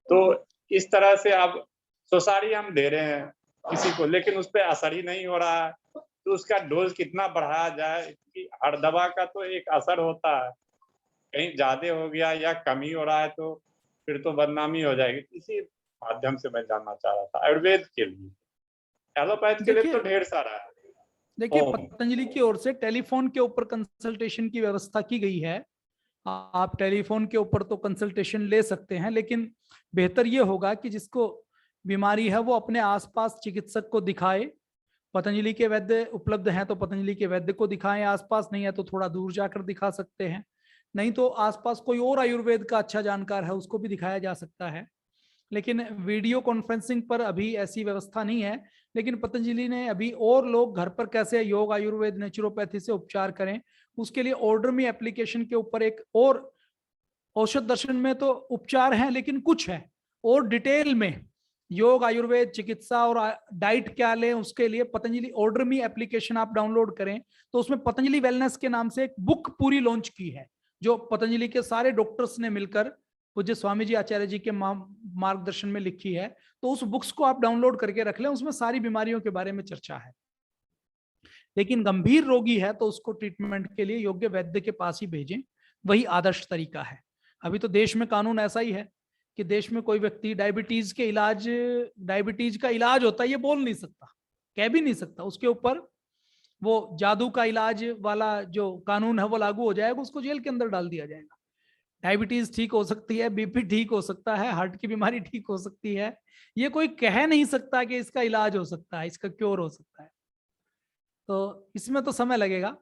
तो इस तरह से अब सोसारी हम दे रहे हैं किसी को, लेकिन उस पर असर ही नहीं हो रहा है, तो उसका डोज कितना बढ़ाया जाए? कि हर दवा का तो एक असर होता है, कहीं ज्यादा हो गया या कमी हो रहा है तो फिर तो बदनामी हो जाएगी। इसी माध्यम से मैं जानना चाह रहा था आयुर्वेद के लिए। एलोपैथ के लिए तो ढेर सारा है। देखिए, पतंजलि की ओर से टेलीफोन के ऊपर कंसल्टेशन की व्यवस्था की गई है। आप टेलीफोन के ऊपर तो कंसल्टेशन ले सकते हैं, लेकिन बेहतर ये होगा कि जिसको बीमारी है वो अपने आसपास चिकित्सक को दिखाए। पतंजलि के वैद्य उपलब्ध हैं तो पतंजलि के वैद्य को दिखाएं, आसपास नहीं है तो थोड़ा दूर जाकर दिखा सकते हैं, नहीं तो आसपास कोई और आयुर्वेद का अच्छा जानकार है उसको भी दिखाया जा सकता है। लेकिन वीडियो कॉन्फ्रेंसिंग पर अभी ऐसी व्यवस्था नहीं है। लेकिन पतंजलि ने अभी और लोग घर पर कैसे योग, आयुर्वेद, नेचुरोपैथी से उपचार करें, उसके लिए ऑर्डर में एप्लीकेशन के ऊपर एक और, औषध दर्शन में तो उपचार है लेकिन कुछ है और डिटेल में योग, आयुर्वेद, चिकित्सा और डाइट क्या लें, उसके लिए पतंजलि ऑर्डर मी एप्लीकेशन आप डाउनलोड करें तो उसमें पतंजलि वेलनेस के नाम से एक बुक पूरी लॉन्च की है, जो पतंजलि के सारे डॉक्टर्स ने मिलकर पूज्य स्वामी जी आचार्य जी के मार्गदर्शन में लिखी है। तो उस बुक्स को आप डाउनलोड करके रख लें, उसमें सारी बीमारियों के बारे में चर्चा है। लेकिन गंभीर रोगी है तो उसको ट्रीटमेंट के लिए योग्य वैद्य के पास ही भेजें, वही आदर्श तरीका है। अभी तो देश में कानून ऐसा ही है कि देश में कोई व्यक्ति डायबिटीज का इलाज होता है ये बोल नहीं सकता, कह भी नहीं सकता, उसके ऊपर वो जादू का इलाज वाला जो कानून है वो लागू हो जाएगा, उसको जेल के अंदर डाल दिया जाएगा। डायबिटीज ठीक हो सकती है, बीपी ठीक हो सकता है, हार्ट की बीमारी ठीक हो सकती है, ये कोई कह नहीं सकता कि इसका इलाज हो सकता है, इसका क्योर हो सकता है। तो इसमें तो समय लगेगा।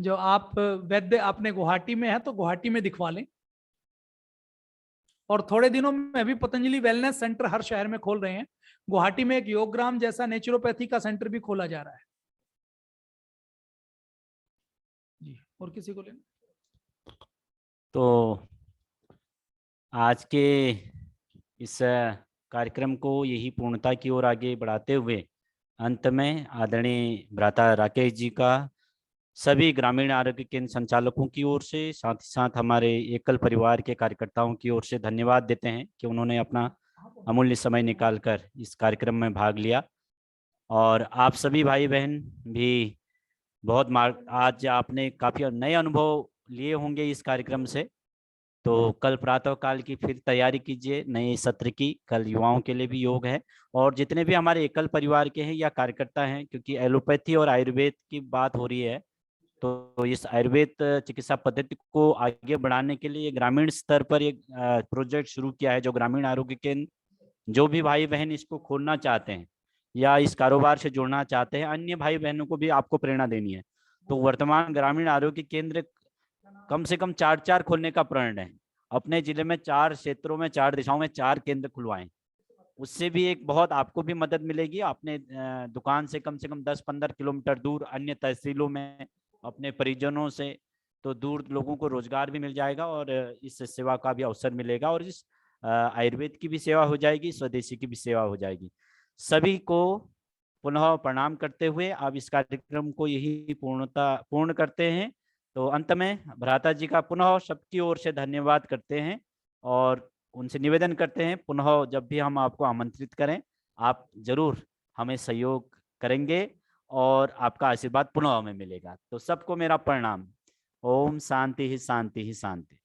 जो आप वैद्य अपने गुवाहाटी में है तो गुवाहाटी में दिखवा लें, और थोड़े दिनों में भी पतंजलि वेलनेस सेंटर हर शहर में खोल रहे हैं। गुवाहाटी में एक योगग्राम जैसा नेचुरोपैथी का सेंटर भी खोला जा रहा है जी। और किसी को लेना? तो आज के इस कार्यक्रम को यही पूर्णता की ओर आगे बढ़ाते हुए अंत में आदरणीय भ्राता राकेश जी का सभी ग्रामीण आरोग्य केंद्र संचालकों की ओर से, साथ ही साथ हमारे एकल परिवार के कार्यकर्ताओं की ओर से धन्यवाद देते हैं कि उन्होंने अपना अमूल्य समय निकालकर इस कार्यक्रम में भाग लिया। और आप सभी भाई बहन भी बहुत आज आपने काफ़ी नए अनुभव लिए होंगे इस कार्यक्रम से। तो कल प्रातः काल की फिर तैयारी कीजिए नए सत्र की। कल युवाओं के लिए भी योग है, और जितने भी हमारे एकल परिवार के हैं या कार्यकर्ता हैं, क्योंकि एलोपैथी और आयुर्वेद की बात हो रही है, तो इस आयुर्वेद चिकित्सा पद्धति को आगे बढ़ाने के लिए ग्रामीण स्तर पर एक प्रोजेक्ट शुरू किया है, जो ग्रामीण आरोग्य केंद्र, जो भी भाई बहन इसको खोलना चाहते हैं या इस कारोबार से जुड़ना चाहते हैं, अन्य भाई बहनों को भी आपको प्रेरणा देनी है। तो वर्तमान ग्रामीण आरोग्य केंद्र कम से कम 4 खोलने का प्रण है। अपने जिले में 4 क्षेत्रों में 4 दिशाओं में 4 केंद्र खुलवाएं। उससे भी एक बहुत आपको भी मदद मिलेगी। अपने दुकान से कम 10-15 किलोमीटर दूर अन्य तहसीलों में अपने परिजनों से तो दूर लोगों को रोजगार भी मिल जाएगा, और इस सेवा का भी अवसर मिलेगा, और इस आयुर्वेद की भी सेवा हो जाएगी, स्वदेशी की भी सेवा हो जाएगी। सभी को पुनः प्रणाम करते हुए अब इस कार्यक्रम को यही पूर्ण करते हैं। तो अंत में भ्राता जी का पुनः सबकी ओर से धन्यवाद करते हैं, और उनसे निवेदन करते हैं पुनः जब भी हम आपको आमंत्रित करें, आप जरूर हमें सहयोग करेंगे और आपका आशीर्वाद पुनः हमें मिलेगा। तो सबको मेरा प्रणाम। ओम शांति ही शांति ही शांति।